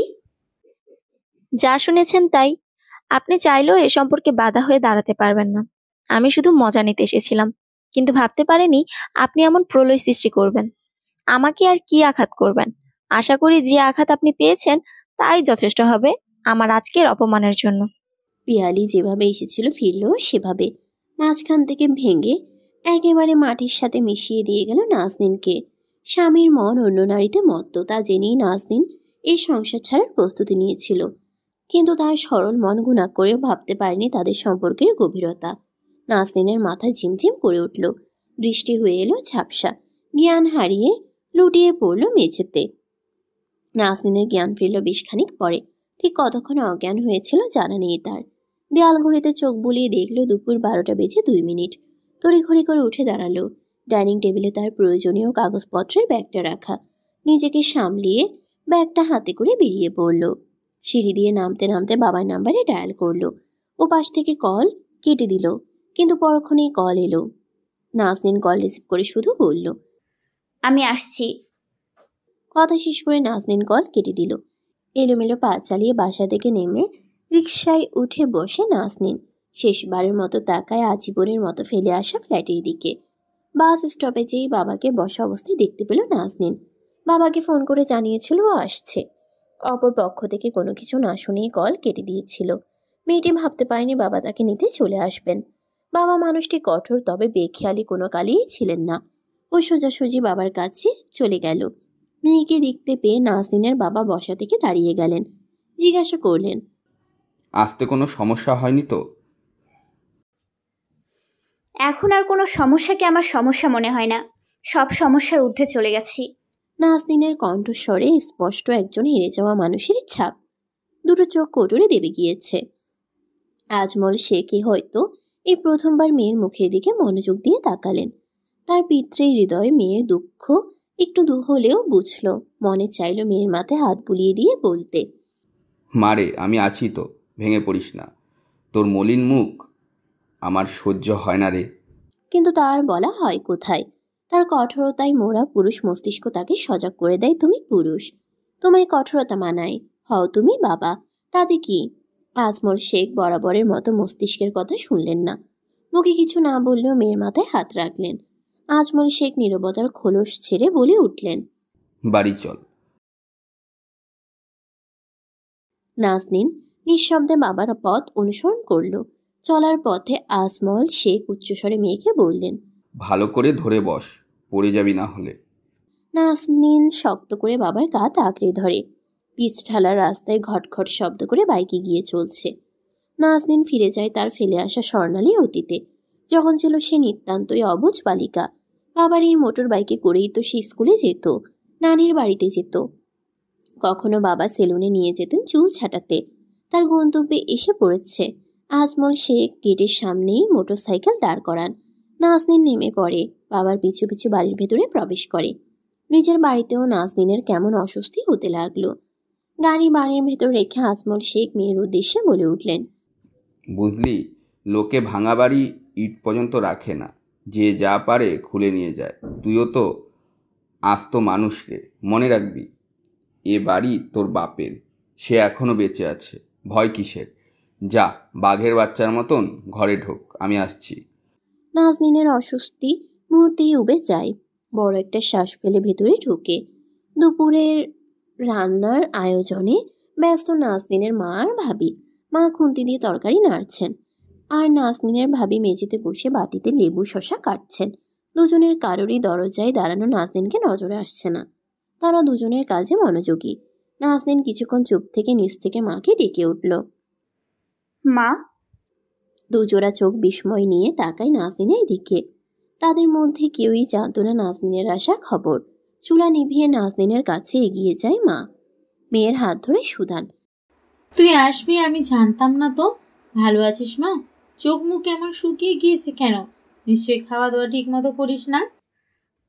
যা শুনেছেন তাই। আপনি চাইলেও এ সম্পর্কে বাধা হয়ে দাঁড়াতে পারবেন না। আমি শুধু মজা নিতে এসেছিলাম, কিন্তু ভাবতে পারিনি আপনি এমন প্রলয় সৃষ্টি করবেন। আমাকে আর কি আঘাত করবেন? আশা করি যে আঘাত আপনি পেয়েছেন তাই যথেষ্ট হবে আমার আজকের অপমানের জন্য। পিয়ালি যেভাবে এসেছিল ফিরল সেভাবে। মাঝখান থেকে ভেঙে একেবারে মাটির সাথে মিশিয়ে দিয়ে গেল নাজনীনকে। স্বামীর মন অন্য নারীতে মত্ত তা জেনেই নাজনীন এই সংসার ছাড়ার প্রস্তুতি নিয়েছিল। কিন্তু তার সরল মন গুণা করেও ভাবতে পারেনি তাদের সম্পর্কের গভীরতা। নাসরিনের মাথা ঝিমঝিম করে উঠল, দৃষ্টি হয়ে এলো ঝাপসা, জ্ঞান হারিয়ে লুটিয়ে পড়ল মেঝেতে। নাসরিনের জ্ঞান ফিরল বেশ খানিক পরে, ঠিক কতক্ষণে অজ্ঞান হয়েছিল জানা নেই তার। দেয়াল ঘড়িতে চোখ বুলিয়ে দেখল দুপুর 12টা বেজে 2 মিনিট। তড়িঘড়ি করে উঠে দাঁড়ালো। ডাইনিং টেবিলে তার প্রয়োজনীয় কাগজপত্রের ব্যাগটা রাখা। নিজেকে সামলিয়ে ব্যাগটা হাতে করে বেরিয়ে পড়ল। সিঁড়ি দিয়ে নামতে নামতে বাবার নাম্বারে ডায়াল করলো। ও পাশ থেকে কল কেটে দিল, কিন্তু পরক্ষণেই কল এলো। নাসরিন কল রিসিভ করে শুধু বলল, আমি আসছি। কথা শেষ করে নাসরিন কল কেটে দিল। এলোমেলো পা চালিয়ে বাসা থেকে নেমে রিকশায় উঠে বসে নাসরিন শেষবারের মতো তাকায় আজীবনের মতো ফেলে আসা ফ্ল্যাটের দিকে। বাস স্টপেজেই বাবাকে বসা অবস্থায় দেখতে পেল নাসরিন। বাবাকে ফোন করে জানিয়েছিল ও আসছে। অপর পক্ষ থেকে কোনো কিছু না শুনেই কল কেটে দিয়েছিল। মেয়েটি ভাবতে পারেনি বাবা তাকে নিতে চলে আসবেন। বাবা মানুষটি কঠোর, তবে বেখেয়ালি কোনো কালেই ছিলেন না। ও সোজাসুজি বাবার কাছে চলে গেল। মেয়েকে দেখতে পেয়ে নাসরিনের বাবা বসা থেকে দাঁড়িয়ে গেলেন। জিজ্ঞাসা করলেন, আসতে কোনো সমস্যা হয়নি তো? এখন আর কোনো সমস্যাকে আমার সমস্যা মনে হয় না। সব সমস্যার ঊর্ধ্বে চলে গেছি। নাসরিনের কণ্ঠস্বরে স্পষ্ট একজন হেরে যাওয়া মানুষের ছাপ। দুটো চোখ কোটরে দেবে গিয়েছে। আজমল শেখই হয়তো এই প্রথমবার মেয়ের মুখের দিকে মনোযোগ দিয়ে তাকালেন। তার পিতৃ হৃদয়ে মেয়ের দুঃখ একটু হলেও বুঝল। মনে চাইল মেয়ের মাথায় হাত বুলিয়ে দিয়ে বলতে, মারে, আমি আছি তো, ভেঙে পড়িস না। তোর মলিন মুখ আমার সহ্য হয় না রে। কিন্তু তার বলা হয় কোথায়? তার কঠোরতায় মোড়া পুরুষ মস্তিষ্ক তাকে সজাগ করে দেয়, তুমি পুরুষ, তোমায় কঠোরতা মানায়, হও তুমি বাবা। তাতে কি? আজমল শেখ বরাবরের মতো মস্তিষ্কের কথা শুনলেন না। মুখে কিছু না বললেও মেয়ের মাথায় হাত রাখলেন। আজমল শেখ নীরবতার খোলস ছেড়ে বলে উঠলেন, বাড়ি চল। নাসরিন নিঃশব্দে বাবার পথ অনুসরণ করল। চলার পথে আজমল শেখ উচ্চস্বরে মেয়েকে বললেন, ভালো করে ধরে বস, পড়ে যাবি না হলে। নাসরিন শক্ত করে বাবার কাঁধ আঁকড়ে ধরে। পিচ ঢালা রাস্তায় ঘটঘট শব্দ করে বাইকে গিয়ে চলছে। নাসরিন ফিরে যায় তার ফেলে আসা স্বর্ণালী অতীতে, যখন ছিল সে নিতান্তই অবুঝ বালিকা। বাবার এই মোটর বাইকে করেই তো সে স্কুলে যেত, নানির বাড়িতে যেত। কখনো বাবা সেলুনে নিয়ে যেতেন চুল ছাটাতে। তার গন্তব্যে এসে পড়েছে। আজমল শেখ গেটের সামনেই মোটরসাইকেল দাঁড় করান। নাসরিন নেমে পড়ে, বাবার পিছু পিছু বাড়ির ভেতরে প্রবেশ করে। নিজের বাড়িতেও নাসরিনের কেমন অস্বস্তি হতে লাগলো। গাড়ি বাড়ির ভেতর রেখে আজমল শেখ মেয়ের উদ্দেশ্যে বলে উঠলেন, বুঝলি, লোকে ভাঙা বাড়ি ইট পর্যন্ত রাখে না, যে যা পারে খুলে নিয়ে যায়। তুইও তো আস্ত মানুষ রে, মনে রাখবি এ বাড়ি তোর বাপের, সে এখনো বেঁচে আছে, ভয় কিসের? যা, বাঘের বাচ্চার মতন ঘরে ঢোক, আমি আসছি। নাজনীনের অস্বস্তি মুহূর্তেই উবে যায়। বড় একটা শ্বাস ফেলে ভেতরে ঢুকে। দুপুরের রান্নার আয়োজনে ব্যস্ত নাজনীনের মা আর ভাবি। মা খুন্তি দিয়ে তরকারি নাড়ছেন, আর নাজনীনের ভাবি মেঝেতে বসে বাটিতে লেবু শসা কাটছেন। দুজনের কারোরই দরজায় দাঁড়ানো নাজনীনকে নজরে আসছে না। তারা দুজনের কাজে মনোযোগী। নাজনীন কিছুক্ষণ চুপ থেকে নিচ থেকে মাকে ডেকে উঠল। মা। দুজোড়া চোখ বিস্ময় নিয়ে তাকায় নাজনীনের দিকে। তাদের মধ্যে কেউই জানত না নাজনীনের আসার খবর। চুলা নিভিয়ে নাজনীনের কাছে এগিয়ে যায় মা। মেয়ের হাত ধরে সুদান, তুই আসবি আমি জানতাম না তো। ভালো আছিস মা? চোখ মুখ কেমন শুকিয়ে গিয়েছে কেন? নিশ্চয়ই খাওয়া দাওয়া ঠিক মতো করিস না।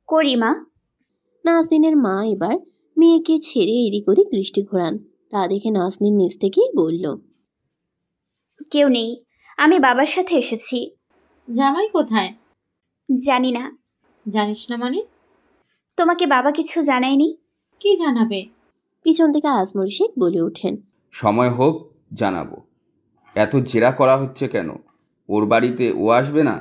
করি মা। নাজনীনের মা এবার মেয়েকে ছেড়ে এদিক ওদিক দৃষ্টি ঘোরান। তা দেখে নাজনীন নিচ থেকেই বলল, কেউ নেই, আমি বাবার সাথে এসেছি। জামাই কোথায়? জানি না। জানিস না মানে? তোমাকে বাবা কিছু জানায়নি? কি জানাবে? পিছন থেকে আজমল শেখ বলে ওঠেন, সময় হোক জানাবো। এত জেরা করা হচ্ছে কেন? ওর বাড়িতে ও আসবে না?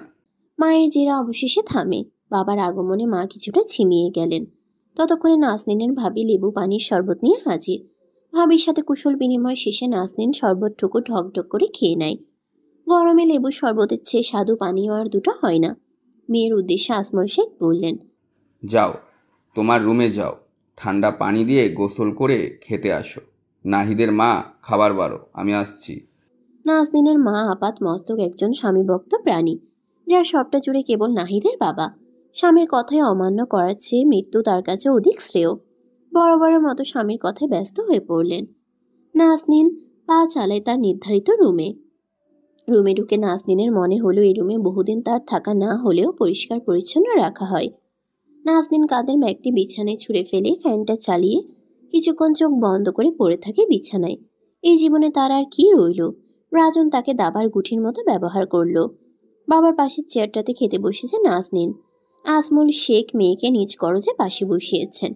মায়ের জেরা অবশেষে থামে। বাবার আগমনে মা কিছুটা ছিমিয়ে গেলেন। ততক্ষণে নাজনীনের ভাবি লেবু পানির শরবত নিয়ে হাজির। ভাবির সাথে কুশল বিনিময় শেষে নাজনীন শরবতটুকু ঢকঢক করে খেয়ে নেয়। গরমে লেবু শরবতের চেয়ে স্বাদু পানীয় আর দুটো হয় না। মেয়ের উদ্দেশ্যে আজমল শেখ বললেন, যাও, তোমার রুমে যাও, ঠান্ডা পানি দিয়ে গোসল করে খেতে আসো। নাহিদের মা, খাবার বারো, আমি আসছি। নাজনীনের মা আপাত মস্তক একজন স্বামীভক্ত প্রাণী, যার সবটা জুড়ে কেবল নাহিদের বাবা। স্বামীর কথায় অমান্য করার চেয়ে মৃত্যু তার কাছে অধিক শ্রেয়। বরাবরের মতো স্বামীর কথায় ব্যস্ত হয়ে পড়লেন। নাজনীন পা চালায় তার নির্ধারিত রুমে ঢুকে নাজনীনের মনে হলো এই রুমে বহুদিন তার থাকা না হলেও পরিষ্কার পরিচ্ছন্ন রাখা হয়। নাজনীন কাঁধের ব্যাগটি বিছানায় ছুঁড়ে ফেলে ফ্যানটা চালিয়ে কিছুক্ষণ চোখ বন্ধ করে পড়ে থাকে বিছানায়। এই জীবনে তার আর কি রইল? রাজন তাকে দাবার গুঠির মতো ব্যবহার করলো। বাবার পাশের চেয়ারটাতে খেতে বসেছে নাজনীন। আজমল শেখ মেয়েকে নিজ খরচে পাশে বসিয়েছেন।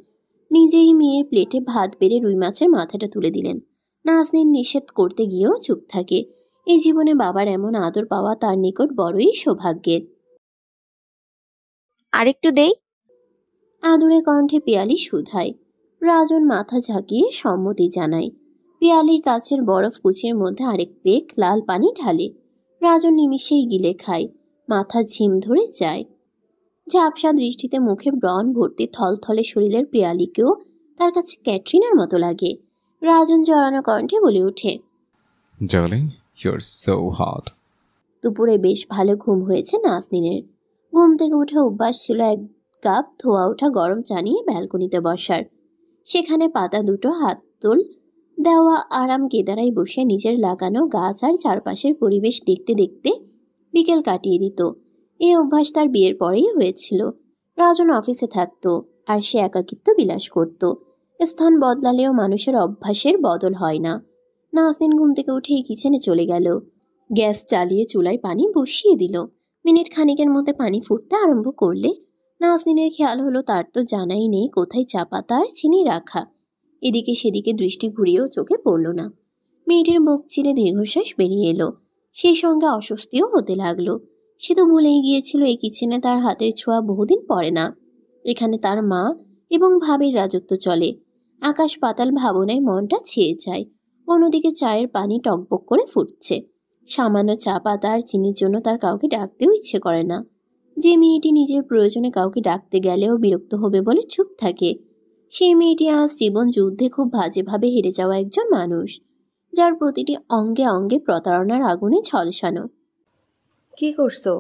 নিজেই মেয়ের প্লেটে ভাত বেড়ে রুই মাছের মাথাটা তুলে দিলেন। নাজনীন নিষেধ করতে গিয়েও চুপ থাকে। এই জীবনে বাবার এমন আদর পাওয়া তার নিকট বড়ই সৌভাগ্যের। আরেকটু দেই? আদুরে কণ্ঠে পিয়ালি শুধায়। রাজন মাথা ঝাঁকিয়ে সম্মতি জানায়। পিয়ালি কাচের বরফ কুচির মধ্যে আরেক পেক লাল পানি ঢালে। রাজন নিমিষেই গিলে খায়, মাথা ঝিম ধরে যায়। ঝাপসা দৃষ্টিতে মুখে ব্রণ ভর্তি থলথলে শরীরের পিয়ালিকেও তার কাছে ক্যাটরিনার মতো লাগে। রাজন জড়ানো কণ্ঠে বলে ওঠে, ডার্লিং, ইউর সো হট। দুপুরে বেশ ভালো ঘুম হয়েছে নাজনীনের। ঘুম থেকে উঠে অভ্যাস ছিল এক কাপ ধোয়া ওঠা গরম চা নিয়ে ব্যালকনিতে বসার। সেখানে পাতা দুটো হাতল দেওয়া আরাম কেদারায় বসে নিজের লাগানো গাছ আর চারপাশের পরিবেশ দেখতে দেখতে বিকেল কাটিয়ে দিত। এই অভ্যাস তার বিয়ের পরেই হয়েছিল। রাজন অফিসে থাকতো আর সে একাকিত্ব বিলাস করত। স্থান বদলালেও মানুষের অভ্যাসের বদল হয় না। নাজনীন ঘুম থেকে উঠেই কিচেনে চলে গেল। গ্যাস চালিয়ে চুলায় পানি বসিয়ে দিল। মিনিট খানিকের মধ্যে পানি ফুটতে আরম্ভ করলে নাজনীনের খেয়াল হলো তার তো জানাই নেই কোথায় চা পাতা আর চিনি রাখা। এদিকে সেদিকে দৃষ্টি ঘুরিয়েও চোখে পড়ল না। মেয়েটির মুখ চিরে দীর্ঘশ্বাস বেরিয়ে এলো। সেই সঙ্গে অস্বস্তিও হতে লাগলো। সে তো ভুলেই গিয়েছিল এই কিচেনে তার হাতের ছোঁয়া বহুদিন পড়ে না। এখানে তার মা এবং ভাবির রাজত্ব চলে। আকাশ পাতাল ভাবনায় মনটা ছেয়ে যায়। অন্যদিকে চায়ের পানি টকবক করে ফুটছে। সামান্য চা পাতা আর চিনির জন্য তার কাউকে ডাকতেও ইচ্ছে করে না। যে মেয়েটি নিজের প্রয়োজনে কাউকে ডাকতে গেলেও বিরক্ত হবে বলে চুপ থাকে, সেই মেয়েটি আজ জীবন যুদ্ধে খুব বাজেভাবে হেরে যাওয়া একজন মানুষ, যার প্রতিটি অঙ্গে অঙ্গে প্রতারণার আগুনে ঝলসানো। কি করছো?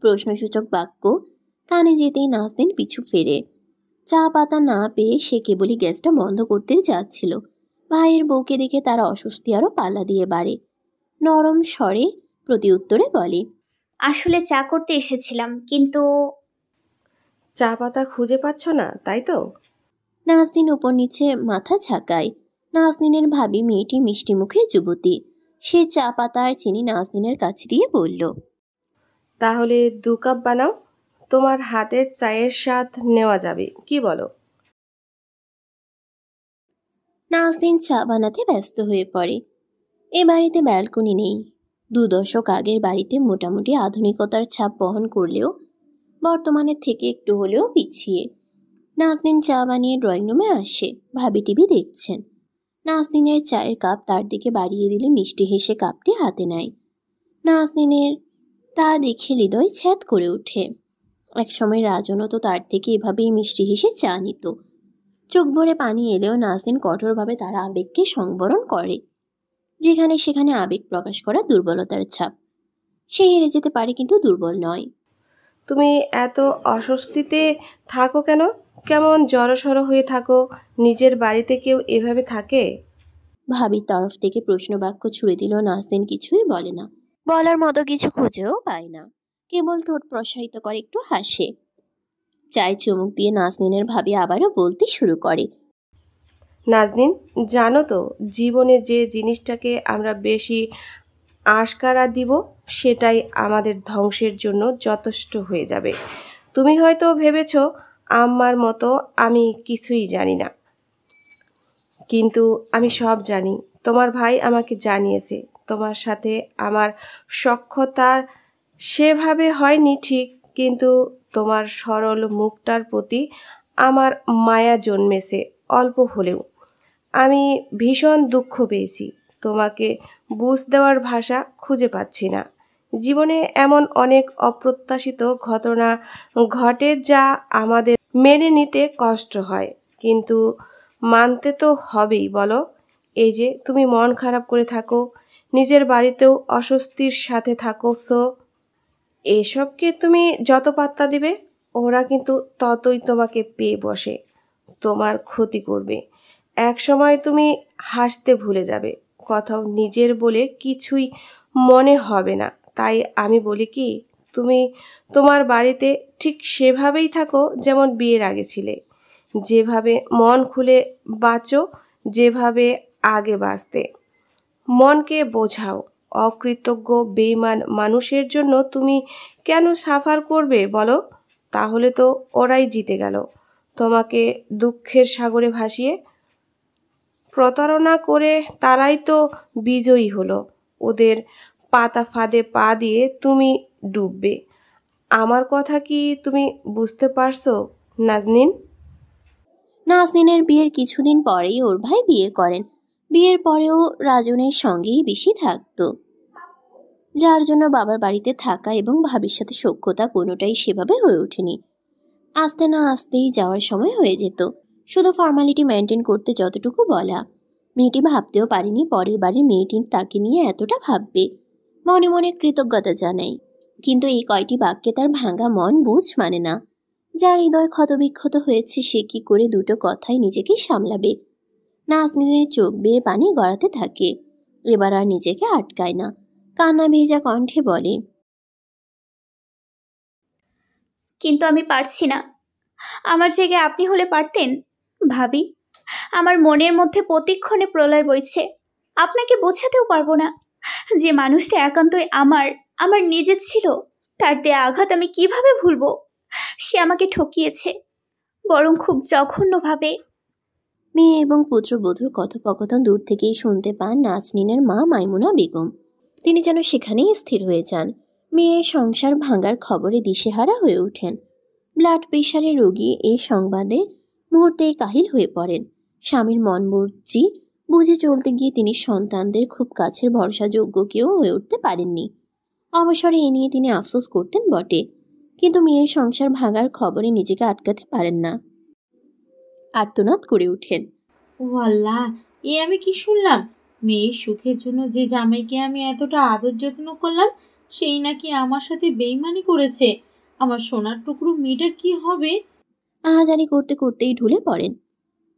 প্রশ্নসূচক বাক্য কানে যেতেই নাজনীন পিছু ফেরে। চা পাতা না পেয়ে সে কেবলই গ্যাসটা বন্ধ করতে যাচ্ছিল। ভাইয়ের বউকে দেখে তার অস্বস্তি আরো পাল্লা দিয়ে বাড়ে। নরম স্বরে প্রতি উত্তরে বলে, আসলে চা করতে এসেছিলাম, কিন্তু চা পাতা খুঁজে পাচ্ছ না, তাই তো? নাজনীন উপর নিচে মাথা ঝাঁকায়। নাজনীনের ভাবি মেয়েটি মিষ্টি মুখের যুবতী। সে চা পাতা আর চিনি নাজনীনের কাছে দিয়ে বলল, তাহলে 2 কাপ বানাও, তোমার হাতের চায়ের স্বাদ নেওয়া যাবে, কি বলো? নাজনীন চা বানাতে ব্যস্ত হয়ে পড়ে। এ বাড়িতে ব্যালকনি নেই। 2 দশক আগের বাড়িতে মোটামুটি আধুনিকতার ছাপ বহন করলেও বর্তমানের থেকে একটু হলেও পিছিয়ে। নাজনীন চা বানিয়ে ড্রয়িং রুমে আসে। ভাবি টিভি দেখছেন। নাজনীনের চায়ের কাপ তার দিকে বাড়িয়ে দিলে মিষ্টি হেসে কাপটি হাতে নেয়। নাজনীনের তা দেখে হৃদয় ছ্যাদ করে ওঠে। একসময় রাজনও তো তার থেকে এভাবেই মিষ্টি হেসে চা নিত। চোখ ভরে পানি এলেও নাজনীন কঠোরভাবে তার আবেগকে সংবরণ করে। যেখানে সেখানে আবেগ প্রকাশ করা দুর্বলতার ছাপ। সে হেরে যেতে পারে কিন্তু দুর্বল নয়। তুমি এত অস্বস্তিতে থাকো কেন? কেমন জড়সড় হয়ে থাকো? নিজের বাড়িতে কেউ এভাবে থাকে? ভাবির তরফ থেকে প্রশ্ন বাক্য ছুড়ে দিল। নাজনীন কিছুই বলে না, বলার মতো কিছু খুঁজেও পায় না। কেবল ঠোঁট প্রসারিত করে একটু হাসে। চায় চুমুক দিয়ে নাজনীনের ভাবি আবারও বলতে শুরু করে, নাজনীন, জানো তো, জীবনে যে জিনিসটাকে আমরা বেশি আশকারা দিব সেটাই আমাদের ধ্বংসের জন্য যথেষ্ট হয়ে যাবে। তুমি হয়তো ভেবেছো আমার মতো আমি কিছুই জানি না, কিন্তু আমি সব জানি। তোমার ভাই আমাকে জানিয়েছে তোমার সাথে আমার সখ্যতা সেভাবে হয়নি ঠিক, কিন্তু তোমার সরল মুখটার প্রতি আমার মায়া জন্মেছে অল্প হলেও। আমি ভীষণ দুঃখ পেয়েছি। তোমাকে বুঝ দেওয়ার ভাষা খুঁজে পাচ্ছি না। জীবনে এমন অনেক অপ্রত্যাশিত ঘটনা ঘটে যা আমাদের মেনে নিতে কষ্ট হয়, কিন্তু মানতে তো হবেই, বলো? এই যে তুমি মন খারাপ করে থাকো, নিজের বাড়িতেও অস্বস্তির সাথে থাকো, সো এসবকে তুমি যত পাত্তা দিবে ওরা কিন্তু ততই তোমাকে পেয়ে বসে, তোমার ক্ষতি করবে। এক সময় তুমি হাসতে ভুলে যাবে, কথাও নিজের বলে কিছুই মনে হবে না। তাই আমি বলি কি, তুমি তোমার বাড়িতে ঠিক সেভাবেই থাকো যেমন বিয়ের আগে ছিলে, যেভাবে মন খুলে বাঁচো, যেভাবে আগে বাঁচতে। মনকে বোঝাও, অকৃতজ্ঞ বেঈমান মানুষের জন্য তুমি কেন সাফার করবে বলো? তাহলে তো ওরাই জিতে গেল, তোমাকে দুঃখের সাগরে ভাসিয়ে। প্রতারণা করে তারাই তো বিজয়ী হলো, ওদের পাতা ফাঁদে পা দিয়ে তুমি ডুববে। আমার কথা কি তুমি বুঝতে পারছো নাজনীন? নাজনীনের বিয়ের কিছুদিন পরেই ওর ভাই বিয়ে করেন। বিয়ের পরেও রাজনের সঙ্গেই বেশি থাকতো, যার জন্য বাবার বাড়িতে থাকা এবং ভাবির সাথে সখ্যতা কোনোটাই সেভাবে হয়ে ওঠেনি। আসতে না আসতেই যাওয়ার সময় হয়ে যেত, শুধু ফর্মালিটি মেনটেন করতে যতটুকু বলা। মেয়েটি ভাবতেও পারেনি পরের বাড়ির মেয়েটি তাকে নিয়ে এতটা ভাববে। মনে মনে কৃতজ্ঞতা জানাই, কিন্তু এই কয়টি বাক্যে তার ভাঙা মন বুঝ মানে না। যার হৃদয় ক্ষতবিক্ষত হয়েছে সে কি করে দুটো কথায় নিজেকে সামলাবে? নাজনীনের চোখ বেয়ে পানি গড়াতে থাকে। এবার আর নিজেকে আটকায় না, কান্না ভেজা কণ্ঠে বলে, কিন্তু আমি পারছি না। আমার জায়গায় আপনি হলে পারতেন ভাবি। আমার মনের মধ্যে প্রতিক্ষণে প্রলয় বইছে। আপনাকে বোঝাতেও পারবো না যে মানুষটা একান্তই আমার নিজের ছিল। তার দেয়া আঘাত আমি কিভাবে ভুলবো? সে আমাকে ঠকিয়েছে, বরং খুব জঘন্যভাবে। মেয়ে এবং পুত্রবধূর কথোপকথন দূর থেকেই শুনতে পান নাজনীনের মা মাইমুনা বেগম। তিনি যেন সেখানেই স্থির হয়ে যান। মেয়ের সংসার ভাঙার খবরে দিশেহারা হয়ে ওঠেন। ব্লাড প্রেশারের রোগী এই সংবাদে মুহূর্তেই কাহিল হয়ে পড়েন। স্বামীর মন মর্জি বুঝে চলতে গিয়ে তিনি সন্তানদের খুব কাছের ভরসাযোগ্য কেউ হয়ে উঠতে পারেননি। অবসরে এ নিয়ে তিনি আফসোস করতেন বটে, কিন্তু মেয়ের সংসার ভাঙার খবরে নিজেকে আটকাতে পারেন না। আর্তনাদ করে ওঠেন, ও আল্লাহ, এ আমি কি শুনলাম? মেয়ের সুখের জন্য যে জামাইকে আমি এতটা আদর যত্ন করলাম সেই নাকি আমার সাথে বেইমানি করেছে। আমার সোনার টুকরো মেয়েটার কি হবে? আহাজারি করতে করতেই ঢুলে পড়েন।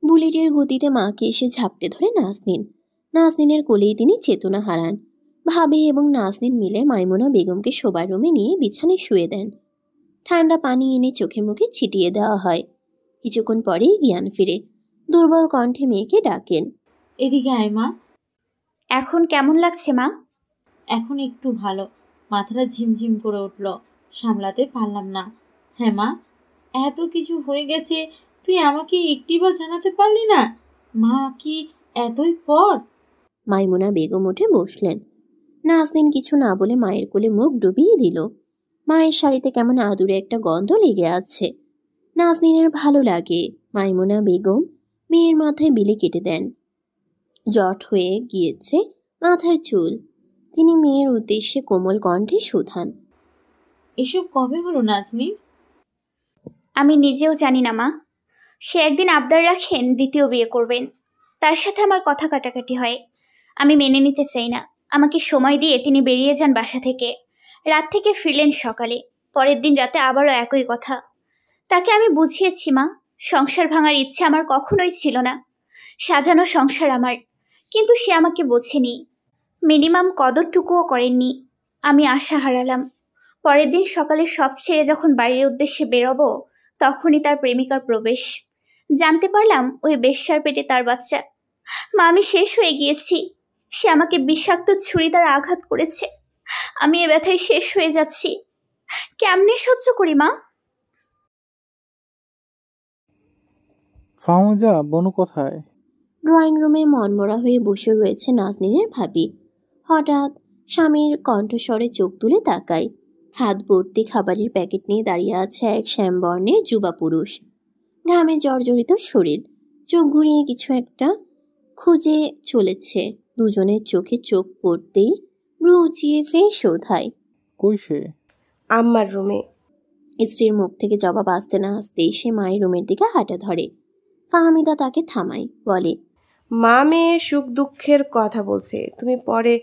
বুলেটের গতিতে মাকে এসে ঝাপটে ধরে নাজনীন। নাজনীনের কোলেই তিনি চেতনা হারান। ভাবি এবং নাজনীন মিলে মাইমুনা বেগমকে শোবার রুমে নিয়ে বিছানায় শুয়ে দেন। ঠান্ডা পানি এনে চোখে মুখে ছিটিয়ে দেওয়া হয়। কিছুক্ষণ পরেই জ্ঞান ফিরে। দুর্বল কণ্ঠে মেয়েকে ডাকেন, এদিকে আয় মা। এখন কেমন লাগছে মা? এখন একটু ভালো। মাথাটা ঝিমঝিম করে উঠল, সামলাতে পারলাম না। হ্যাঁ মা, এত কিছু হয়ে গেছে, তুই আমাকে একটিবার জানাতে পারলি না? মা কি এতই পর? মাইমুনা বেগম উঠে বসলেন। নাজনীন কিছু না বলে মায়ের কোলে মুখ ডুবিয়ে দিল। মায়ের শাড়িতে কেমন আদুরে একটা গন্ধ লেগে আছে। নাজনীনের ভালো লাগে। মাইমুনা বেগম মেয়ের মাথায় বিলি কেটে দেন। জট হয়ে গিয়েছে মাথার চুল। তিনি মেয়ের উদ্দেশ্যে কোমল কণ্ঠে শুধান, এসব কবে হলো নাজনীন? আমি নিজেও জানি না মা। সে একদিন আবদার রাখেন দ্বিতীয় বিয়ে করবেন, তার সাথে আমার কথা কাটাকাটি হয়। আমি মেনে নিতে চাই না। আমাকে সময় দিয়ে তিনি বেরিয়ে যান বাসা থেকে। রাত থেকে ফিরলেন সকালে, পরের দিন রাতে আবারও একই কথা। তাকে আমি বুঝিয়েছি মা, সংসার ভাঙার ইচ্ছে আমার কখনোই ছিল না, সাজানো সংসার আমার। কিন্তু সে আমাকে বোঝেনি, মিনিমাম কদরটুকুও করেননি। আমি আশা হারালাম। পরের দিন সকালে সব ছেড়ে যখন বাড়ির উদ্দেশ্যে বেরোবো, তখনই তার প্রেমিকার প্রবেশ। জানতে পারলাম ওই বেশ্যার পেটে তার বাচ্চা। মা, আমি শেষ হয়ে গিয়েছি। সে আমাকে বিষাক্ত ছুরি দ্বারা আঘাত করেছে। আমি এ ব্যথায় শেষ হয়ে যাচ্ছি। কেমনে সহ্য করি মা? ফাহমুজা, বনু কোথায়? ড্রয়িং রুমে মনমরা হয়ে বসে রয়েছে নাজনীনের ভাবি। হঠাৎ স্বামীর কণ্ঠস্বরে চোখ তুলে তাকায়। হাত ভর্তি খাবারের প্যাকেট নিয়ে দাঁড়িয়ে আছে এক শ্যামবর্ণের যুবা পুরুষ। ঘামে জর্জরিত শরীর, চোখ ঘুরিয়ে কিছু একটা খুঁজে চলেছে। দুজনের চোখে চোখ পড়তেই ভ্রু উঁচিয়ে ফের শোধায়, কই সে? আম্মার রুমে। স্ত্রীর মুখ থেকে জবাব আসতে না আসতেই সে মায়ের রুমের দিকে হাঁটা ধরে। ফাহমিদা তাকে থামায়, বলে, মা মেয়ে সুখ দুঃখের কথা বলছে, তুমি পরে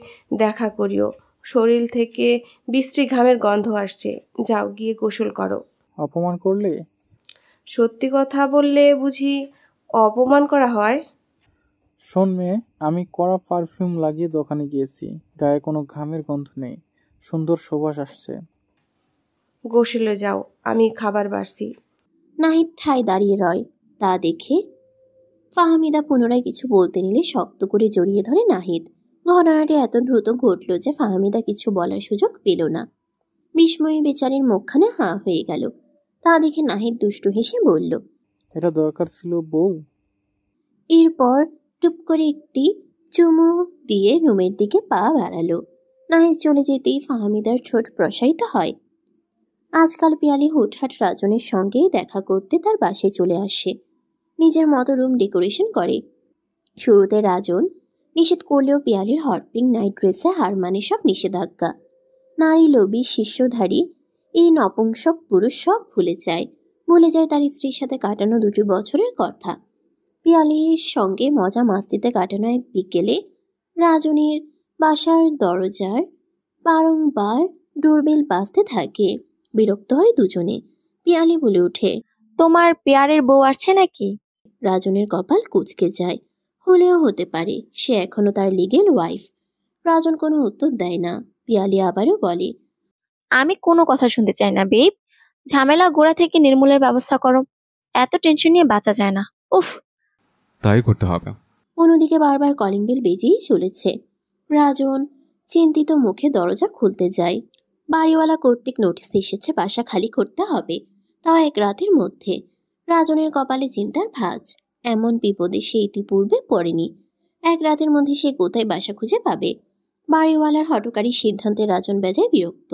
দেখা করিও। শরীর থেকে বিশ্রী ঘামের গন্ধ আসছে, যাও গিয়ে গোসল করো। অপমান করলে? সত্যি কথা বললে বুঝি অপমান করা হয়? শোন মেয়ে, আমি কড়া পারফিউম লাগিয়ে দোকানে গিয়েছি, গায়ে কোনো ঘামের গন্ধ নেই, সুন্দর সুবাস আসছে। গোসলে যাও, আমি খাবার বাড়ছি। নাহিদ ঠায় দাঁড়িয়ে রয়। তা দেখে ফাহমিদা পুনরায় কিছু বলতে নিলে শক্ত করে জড়িয়ে ধরে নাহিদ। ঘটনাটি এত দ্রুত ঘটল যে ফাহমিদা কিছু বলার সুযোগ পেল না। বিস্ময়ে বেচারির মুখখানে হাঁ হয়ে গেল। তা দেখে নাহিদ দুষ্টু হেসে বলল, এটা দরকার ছিল বউ? এরপর টুপ করে একটি চুমু দিয়ে রুমের দিকে পা বাড়ালো। নাহিদ চলে যেতেই ফাহমিদার ঠোঁট প্রসারিত হয়। আজকাল পিয়ালি হুটহাট রাজনের সঙ্গেই দেখা করতে তার বাসায় চলে আসে। নিজের মতো রুম ডেকোরেশন করে। শুরুতে রাজন নিষেধ করলেও পিয়ালির হট পিঙ্ক নাইট ড্রেসে হার মানে সব নিষেধাজ্ঞা। নারী লোভী শিষ্যধারী এই নপুংসক পুরুষ সব ভুলে যায় তার স্ত্রীর সাথে কাটানো 2 বছরের কথা। পিয়ালির সঙ্গে মজা মাস্তিতে কাটানো এক বিকেলে রাজনের বাসার দরজার বারংবার ডোরবেল বাজতে থাকে। বিরক্ত হয় দুজনে। পিয়ালি বলে ওঠে, তোমার পেয়ারের বউ আসছে নাকি? রাজনের কপাল কুঁচকে যায়। হলেও হতে পারে, সে এখনো তার লিগেল ওয়াইফ। রাজন কোনো উত্তর দেয় না। পিয়ালি আবারও বলে, আমি কোনো কথা শুনতে চাই না বেব। ঝামেলা গোড়া থেকে নির্মূলের ব্যবস্থা করো। এত টেনশন নিয়ে বাঁচা যায় না। উফ। তাই করতে হবে। অন্যদিকে বারবার কলিং বেল বেজেই চলেছে। রাজন চিন্তিত মুখে দরজা খুলতে যায়। বাড়িওয়ালা কর্তৃক নোটিশ এসেছে বাসা খালি করতে হবে, তাও 1 রাতের মধ্যে। রাজনের কপালে চিন্তার ভাঁজ। এমন বিপদে সে ইতিপূর্বে পড়েনি। 1 রাতের মধ্যে সে কোথায় বাসা খুঁজে পাবে? বাড়িওয়ালার হঠকারী সিদ্ধান্তে রাজন বেজায় বিরক্ত।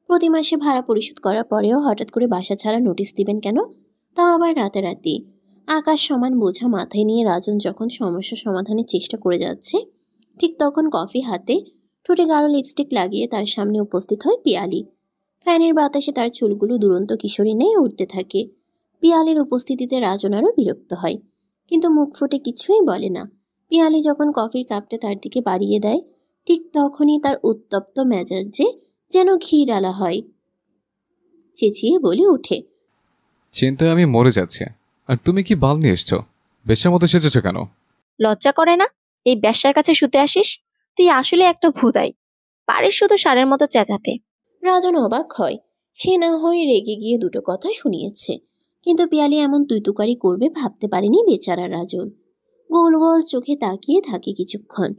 প্রতি মাসে ভাড়া পরিশোধ করার পরেও হঠাৎ করে বাসা ছাড়া নোটিশ দিবেন কেন? তাও আবার রাতারাতি। আকাশ সমান বোঝা মাথায় নিয়ে রাজন যখন সমস্যা সমাধানের চেষ্টা করে যাচ্ছে, ঠিক তখন কফি হাতে ঠোঁটে গাঢ় লিপস্টিক লাগিয়ে তার সামনে উপস্থিত হয় পিয়ালি। ফ্যানের বাতাসে তার চুলগুলো দুরন্ত কিশোরী নেই উঠতে থাকে। পিয়ালির উপস্থিতিতে রাজন আরও বিরক্ত হয়, কিন্তু মুখ ফুটে কিছুই বলে না। পিয়ালি যখন কফির কাপটা তার দিকে বাড়িয়ে দেয়, ঠিক তখনই তার উত্তপ্ত মেজাজে যেন ঘি ডালা হয়। চেঁচিয়ে বলে ওঠে, চিন্তায় আমি মরে যাচ্ছি, আর তুমি কি বাল নিয়ে এসছো? বেশার মতো সেজেছো কেন? লজ্জা করে না এই বেশ্যার কাছে শুতে আসিস? তুই আসলে একটা ভুদাই। পারিস শুধু ষাঁড়ের মতো চেঁচাতে। রাজন অবাক হয়। সে না হয় রেগে গিয়ে 2 কথা শুনিয়েছে, কিন্তু পিয়ালি এমন তুইতুকারি করবে ভাবতে পারেনি বেচারা রাজন। গোল গোল চোখে তাকিয়ে থাকে কিছুক্ষণ।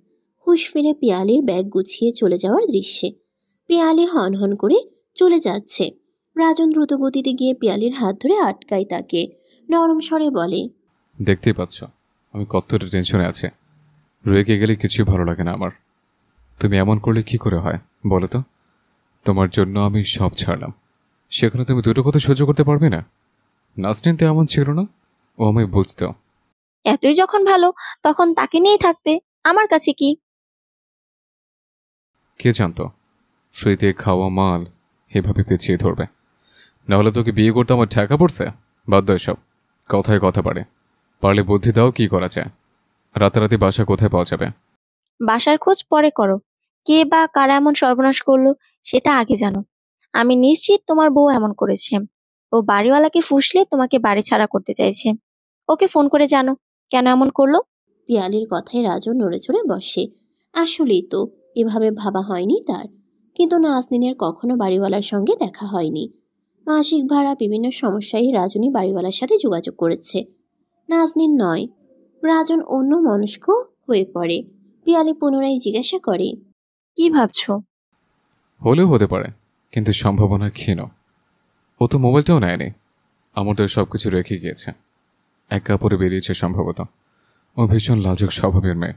হুঁশ ফিরে পিয়ালির ব্যাগ গুছিয়ে চলে যাওয়ার দৃশ্যে। পিয়ালি হন হন করে চলে যাচ্ছে। রাজন দ্রুতগতিতে গিয়ে পিয়ালির হাত ধরে আটকায় তাকে। নরম স্বরে বলে, দেখতেই পাচ্ছ আমি কতটা টেনশনে আছি। রেগে গেলে কিছুই ভালো লাগে না আমার। তুমি এমন করলে কি করে হয় বলো তো? তোমার জন্য আমি সব ছাড়লাম, সেখানে তুমি 2টো কথা সহ্য করতে পারবে না? নাসরিন তো এমন ছিল না, ও আমায় বুঝতো। এতই যখন ভালো তখন তাকে নিয়েই থাকতে, আমার কাছে কি? কে জানতো ফ্রিতে খাওয়া মাল এভাবে পেঁচিয়ে ধরবে। নাহলে তোকে বিয়ে করতে আমার ঠেকা পড়ছে। বাধ্য এসব কথায় কথা পারলে বুদ্ধি দাও কি করা যায়। রাতারাতি বাসা কোথায় পাওয়া যাবে? বাসার খোঁজ পরে করো। কে বা কারা এমন সর্বনাশ করলো সেটা আগে জানো। আমি নিশ্চিত তোমার বউ এমন করেছে। ও বাড়িওয়ালাকে ফুসলে তোমাকে বাড়ি ছাড়া করতে চাইছে। ওকে ফোন করে জানো কেন এমন করলো। পিয়ালির কথায় রাজন নড়ে চড়ে বসে। আসলেই তো এভাবে ভাবা হয়নি তার। কিন্তু নাজনীনের কখনো বাড়িওয়ালার সঙ্গে দেখা হয়নি। মাসিক ভাড়া বিভিন্ন সমস্যায় রাজনী বাড়িওয়ালার সাথে যোগাযোগ করেছে। নাজনীন নয়, রাজন অন্য মনস্ক হয়ে পড়ে। পিয়ালি পুনরায় জিজ্ঞাসা করে, কি ভাবছো? হলেও হতে পারে, কিন্তু সম্ভাবনা ক্ষীণ। ও তো মোবাইলটাও নেয়নি, আমার তো সব কিছু রেখে গিয়েছে। এক কাপড়ে বেরিয়েছে সম্ভবত। ও ভীষণ লাজুক স্বভাবের মেয়ে,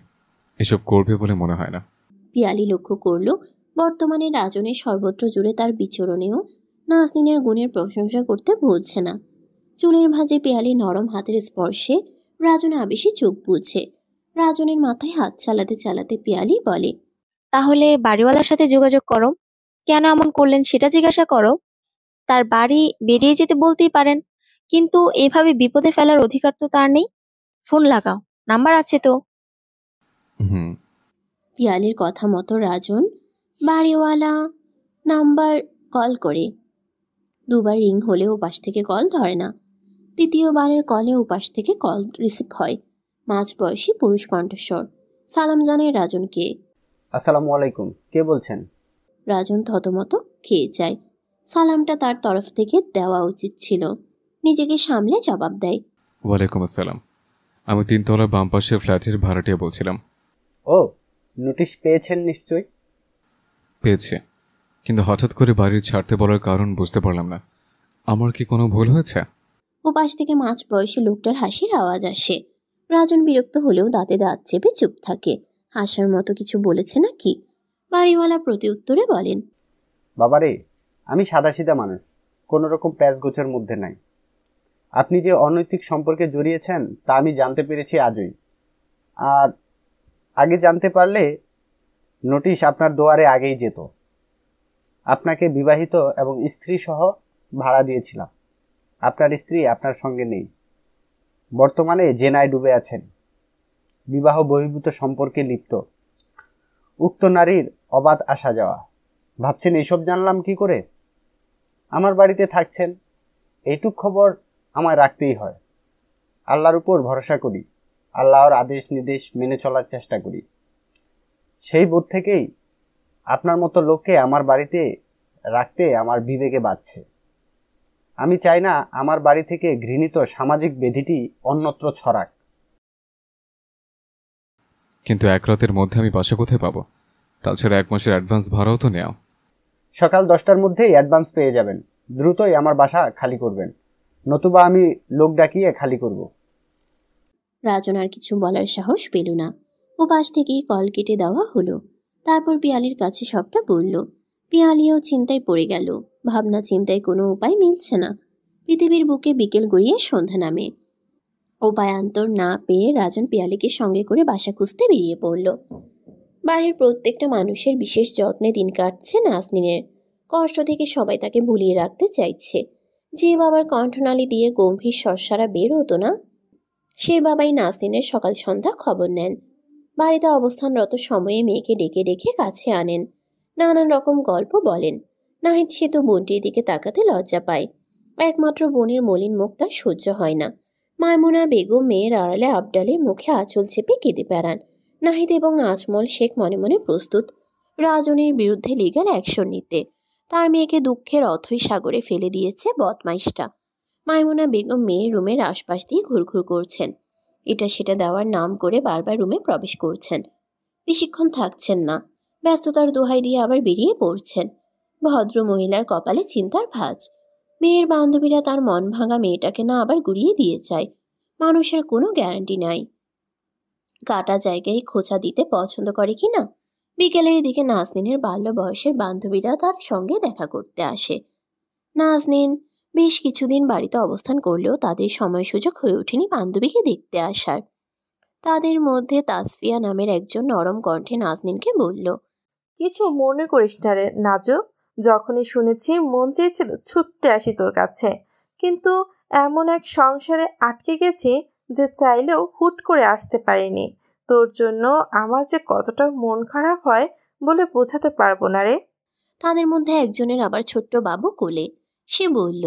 এসব করবে বলে মনে হয় না। পিয়ালি লক্ষ্য করল বর্তমানে রাজনের সর্বত্র জুড়ে তার বিচরণেও নাজনীনের গুণের প্রশংসা করতে ভুলছে না। চুলের ভাঁজে পিয়ালি নরম হাতের স্পর্শে রাজন আবেশে চোখ বুঝে। রাজনের মাথায় হাত চালাতে চালাতে পিয়ালি বলে, তাহলে বাড়িওয়ালার সাথে যোগাযোগ করো। কেন এমন করলেন সেটা জিজ্ঞাসা করো। তার বাড়ি বেরিয়ে যেতে বলতেই পারেন, কিন্তু এভাবে বিপদে ফেলার অধিকার তো তার নেই। ফোন লাগাও, নাম্বার আছে তো। হুম। পিয়ালির কথা মতো রাজন বাড়িওয়ালা নাম্বার কল করে। দুবার রিং হলেও ওপাশ থেকে কল ধরে না। তৃতীয়বারের কলে ওপাশ থেকে কল রিসিভ হয়। মাঝবয়সী পুরুষ কণ্ঠস্বর। সালাম জানায় রাজনকে। আসসালামু আলাইকুম, কে বলছেন? রাজন থতমত খেয়ে যায়। সালামটা তার তরফ থেকে দেওয়া উচিত ছিল। নিজেকে সামলে জবাব দেয়। ওয়ালাইকুম আসসালাম। আমি 3 তলার বাম পাশে ফ্ল্যাটের ভাড়াটিয়া বলছিলাম। ও, নোটিশ পেয়েছেন নিশ্চয়ই। পেয়েছে, কিন্তু হঠাৎ করে বাড়ি ছাড়তে বলার কারণ বুঝতে পারলাম না। আমার কি কোনো ভুল হয়েছে? ওপাশ থেকে মাঝবয়সী লোকটার হাসির আওয়াজ আসে। রাজন বিরক্ত হলেও দাঁতে দাঁত চেপে চুপ থাকে। হাসার মতো কিছু বলেছে নাকি? বাড়িওয়ালা প্রতি উত্তরে বলেন, বাবারে, আমি সাদাসিধা মানুষ, কোনো রকম প্যাচগোছের মধ্যে নাই। আপনি যে অনৈতিক সম্পর্কে জড়িয়েছেন তা আমি জানতে পেরেছি আজই। আর আগে জানতে পারলে নোটিশ আপনার দুয়ারে আগেই যেত। আপনাকে বিবাহিত এবং স্ত্রী সহ ভাড়া দিয়েছিলাম। আপনার স্ত্রী আপনার সঙ্গে নেই, বর্তমানে জেনায় ডুবে আছেন, বিবাহ বহির্ভূত সম্পর্কে লিপ্ত। উক্ত নারীর অবাধ আসা যাওয়া। ভাবছেন এসব জানলাম কি করে? আমার বাড়িতে থাকছেন, এইটুক খবর আমায় রাখতেই হয়। আল্লাহর উপর ভরসা করি, আল্লাহর আদেশ নির্দেশ মেনে চলার চেষ্টা করি। সেই বোধ থেকেই আপনার মতো লোককে আমার বাড়িতে রাখতে আমার বিবেকে বাজছে। আমি চাই না আমার বাড়ি থেকে ঘৃণিত সামাজিক ব্যাধিটি অন্যত্র ছড়াক। কিন্তু 1 রাতের মধ্যে আমি বাসা কোথায় পাবো? তাছাড়া 1 মাসের অ্যাডভান্স ভাড়াও তো নেও। সকাল 10টার মধ্যেই অ্যাডভান্স পেয়ে যাবেন। দ্রুতই আমার বাসা খালি করবেন, নতুবা আমি লোক ডাকিয়ে খালি করব। রাজন আর কিছু বলার সাহস পেল না। ও পাশ থেকেই কল কেটে দেওয়া হলো। তারপর পিয়ালির কাছে সবটা বলল। পিয়ালিও চিন্তায় পড়ে গেল। ভাবনা চিন্তায় কোনো উপায় মিলছে না। পৃথিবীর বুকে বিকেল গড়িয়ে সন্ধ্যা নামে। উপায়ান্তর না পেয়ে রাজন পিয়ালিকে সঙ্গে করে বাসা খুঁজতে বেরিয়ে পড়ল। বাড়ির প্রত্যেকটা মানুষের বিশেষ যত্নে দিন কাটছে নাজনীনের। কষ্ট থেকে সবাই তাকে ভুলিয়ে রাখতে চাইছে। যে বাবার কণ্ঠনালী দিয়ে গম্ভীর স্বরসারা বের হতো না, সে বাবাই নাজনীনের সকাল সন্ধ্যা খবর নেন। বাড়িতে অবস্থানরত সময়ে মেয়েকে ডেকে ডেকে কাছে আনেন, নানান রকম গল্প বলেন। নাহিদ সে তো বোনটির দিকে তাকাতে লজ্জা পায়। একমাত্র বোনের মলিন মুখ তার সহ্য হয় না। মায়মুনা বেগম মেয়ের আড়ালে আবডালে মুখে আঁচল চেপে কেঁদে বেড়ান। নাহিদ এবং আজমল শেখ মনে মনে প্রস্তুত রাজনের বিরুদ্ধে লিগ্যাল অ্যাকশন নিতে। তার মেয়েকে দুঃখের অথৈ সাগরে ফেলে দিয়েছে বদমাইশটা। মায়মুনা বেগম মেয়ের রুমের আশপাশ দিয়ে ঘুরঘুর করছেন। এটা সেটা দেওয়ার নাম করে বারবার রুমে প্রবেশ করছেন। বেশিক্ষণ থাকছেন না, ব্যস্ততার দোহাই দিয়ে আবার বেরিয়ে পড়ছেন। ভদ্র মহিলার কপালে চিন্তার ভাঁজ। মেয়ের বান্ধবীরা তার মন ভাঙা মেয়েটাকে না আবার গুড়িয়ে দিয়ে যায়। মানুষের কোনো গ্যারান্টি নাই কাটা জায়গায় খোঁচা দিতে পছন্দ করে কিনা। বিকেলের দিকে নাজনীনের বাল্য বয়সের বান্ধবীরা তার সঙ্গে দেখা করতে আসে। নাজনীন বেশ কিছুদিন বাড়িতে অবস্থান করলেও তাদের সময় সুযোগ হয়ে ওঠেনি বান্ধবীকে দেখতে আসার। তাদের মধ্যে তাসফিয়া নামের একজন নরম কণ্ঠে নাজনীনকে বলল, কিছু মনে করিস না রে নাজু, যখনই শুনেছি মন চেয়েছিল ছুটতে আসি তোর কাছে, কিন্তু এমন এক সংসারে আটকে গেছি যে চাইলেও হুট করে আসতে পারিনি। তোর জন্য আমার যে কতটা মন খারাপ হয় বলে বোঝাতে পারবো না রে। তাদের মধ্যে একজনের আবার ছোট্ট বাবু কোলে। সে বলল,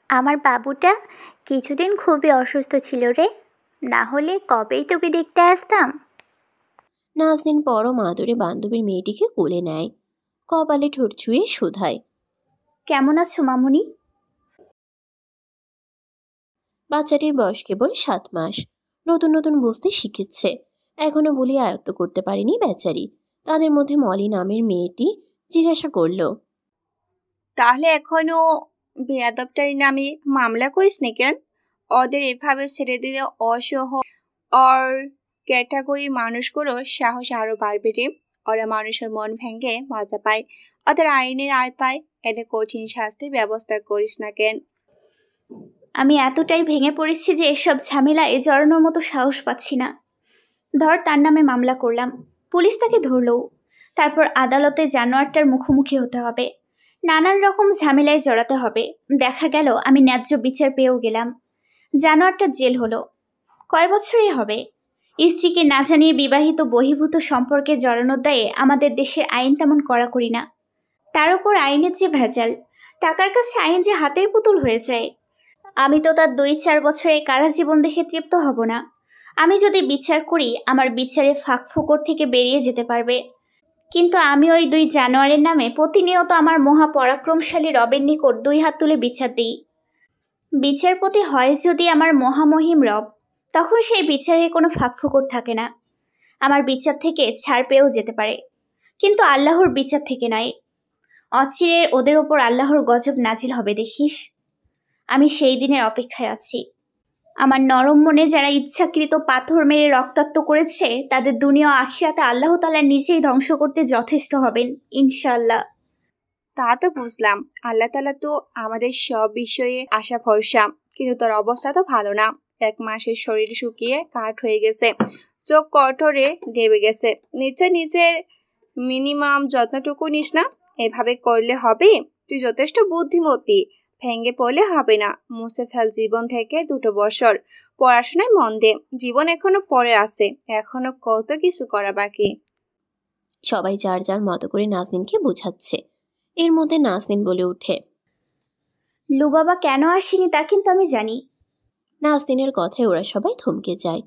আমার বাবুটা কিছুদিন খুবই অসুস্থ ছিল রে, না হলে কবেই তোকে দেখতে আসতাম। নাজনীন পরম আদরে বান্ধবীর মেয়েটিকে কোলে নেয়, কপালে ঠোঁট ছুঁয়ে শোধায়, কেমন আছো মামুনি? বাচ্চাটির বয়স কেবল 7 মাস। নতুন নতুন বুঝতে শিখেছে, এখনো বলি আয়ত্ত করতে পারেনি বেচারি। তাদের মধ্যে মলি নামের মেয়েটি জিজ্ঞাসা করল, তাহলে এখনো বেয়াদবটার নামে মামলা করিস নি কেন? ওদের এভাবে ছেড়ে দিলে অসহ আর ক্যাটাগরি মানুষগুলোর সাহস আরো বাড়বে রে। ওরা মানুষের মন ভেঙে মজা পায়। ওদের আইনের আয়তায় এনে কঠিন শাস্তির ব্যবস্থা করিস না কেন? আমি এতটাই ভেঙে পড়েছি যে এসব ঝামেলায় জড়ানোর মতো সাহস পাচ্ছি না। ধর তার নামে মামলা করলাম, পুলিশ তাকে ধরলো, তারপর আদালতে জানোয়ারটার মুখোমুখি হতে হবে, নানান রকম ঝামেলায় জড়াতে হবে। দেখা গেল আমি ন্যায্য বিচার পেয়েও গেলাম, জানোয়ারটা জেল হলো, কয় বছরই হবে। স্ত্রীকে না জানিয়ে বিবাহিত বহির্ভূত সম্পর্কে জড়ানোর দায়ে আমাদের দেশের আইন তেমন কড়াকড়ি না। তার উপর আইনের যে ভেজাল, টাকার কাছে আইন যে হাতের পুতুল হয়ে যায়। আমি তো তার 2-4 বছরের কারা জীবন দেখে তৃপ্ত হব না। আমি যদি বিচার করি, আমার বিচারে ফাঁক ফোকর থেকে বেরিয়ে যেতে পারবে। কিন্তু আমি ওই 2 জানোয়ারের নামে প্রতিনিয়ত আমার মহাপরাক্রমশালী রবের নিকট 2 হাত তুলে বিচার দিই। বিচারপতি হয় যদি আমার মহামহিম রব, তখন সেই বিচারে কোনো ফাঁক ফোকর থাকে না। আমার বিচার থেকে ছাড় পেয়েও যেতে পারে, কিন্তু আল্লাহর বিচার থেকে নয়। অচিরে ওদের ওপর আল্লাহর গজব নাজিল হবে দেখিস। আমি সেই দিনের অপেক্ষায় আছি। আমার নরম মনে যারা ইচ্ছাকৃত পাথর মেরে রক্তাক্ত করেছে, তাদের দুনিয়া ও আখিরাতে আল্লাহ তাআলা নিজেই ধ্বংস করতে যথেষ্ট হবেন ইনশাআল্লাহ। তা তো বুঝলাম, আল্লাহ তাআলা তো আমাদের সব বিষয়ে আশা ভরসা। কিন্তু তোর অবস্থা তো ভালো না। 1 মাসের শরীর শুকিয়ে কাঠ হয়ে গেছে, চোখ কঠোরে ডেবে গেছে। নিশ্চয় নিজের মিনিমাম যত্নটুকু নিস না। এভাবে করলে হবে? তুই যথেষ্ট বুদ্ধিমতী, ভেঙে পড়লে হবে না। মুছে ফেল জীবন থেকে 2 বছর। পড়াশোনায় মন দে, জীবন এখনো পড়ে আছে, এখনো কত কিছু করা বাকি। সবাই যার যার মতো করে নাজনীনকে বোঝাচ্ছে। এর মধ্যে নাজনীন বলে ওঠে, লুবাবা কেন আসেনি তা কিন্তু আমি জানি। নাজনীনের কথায় ওরা সবাই থমকে যায়।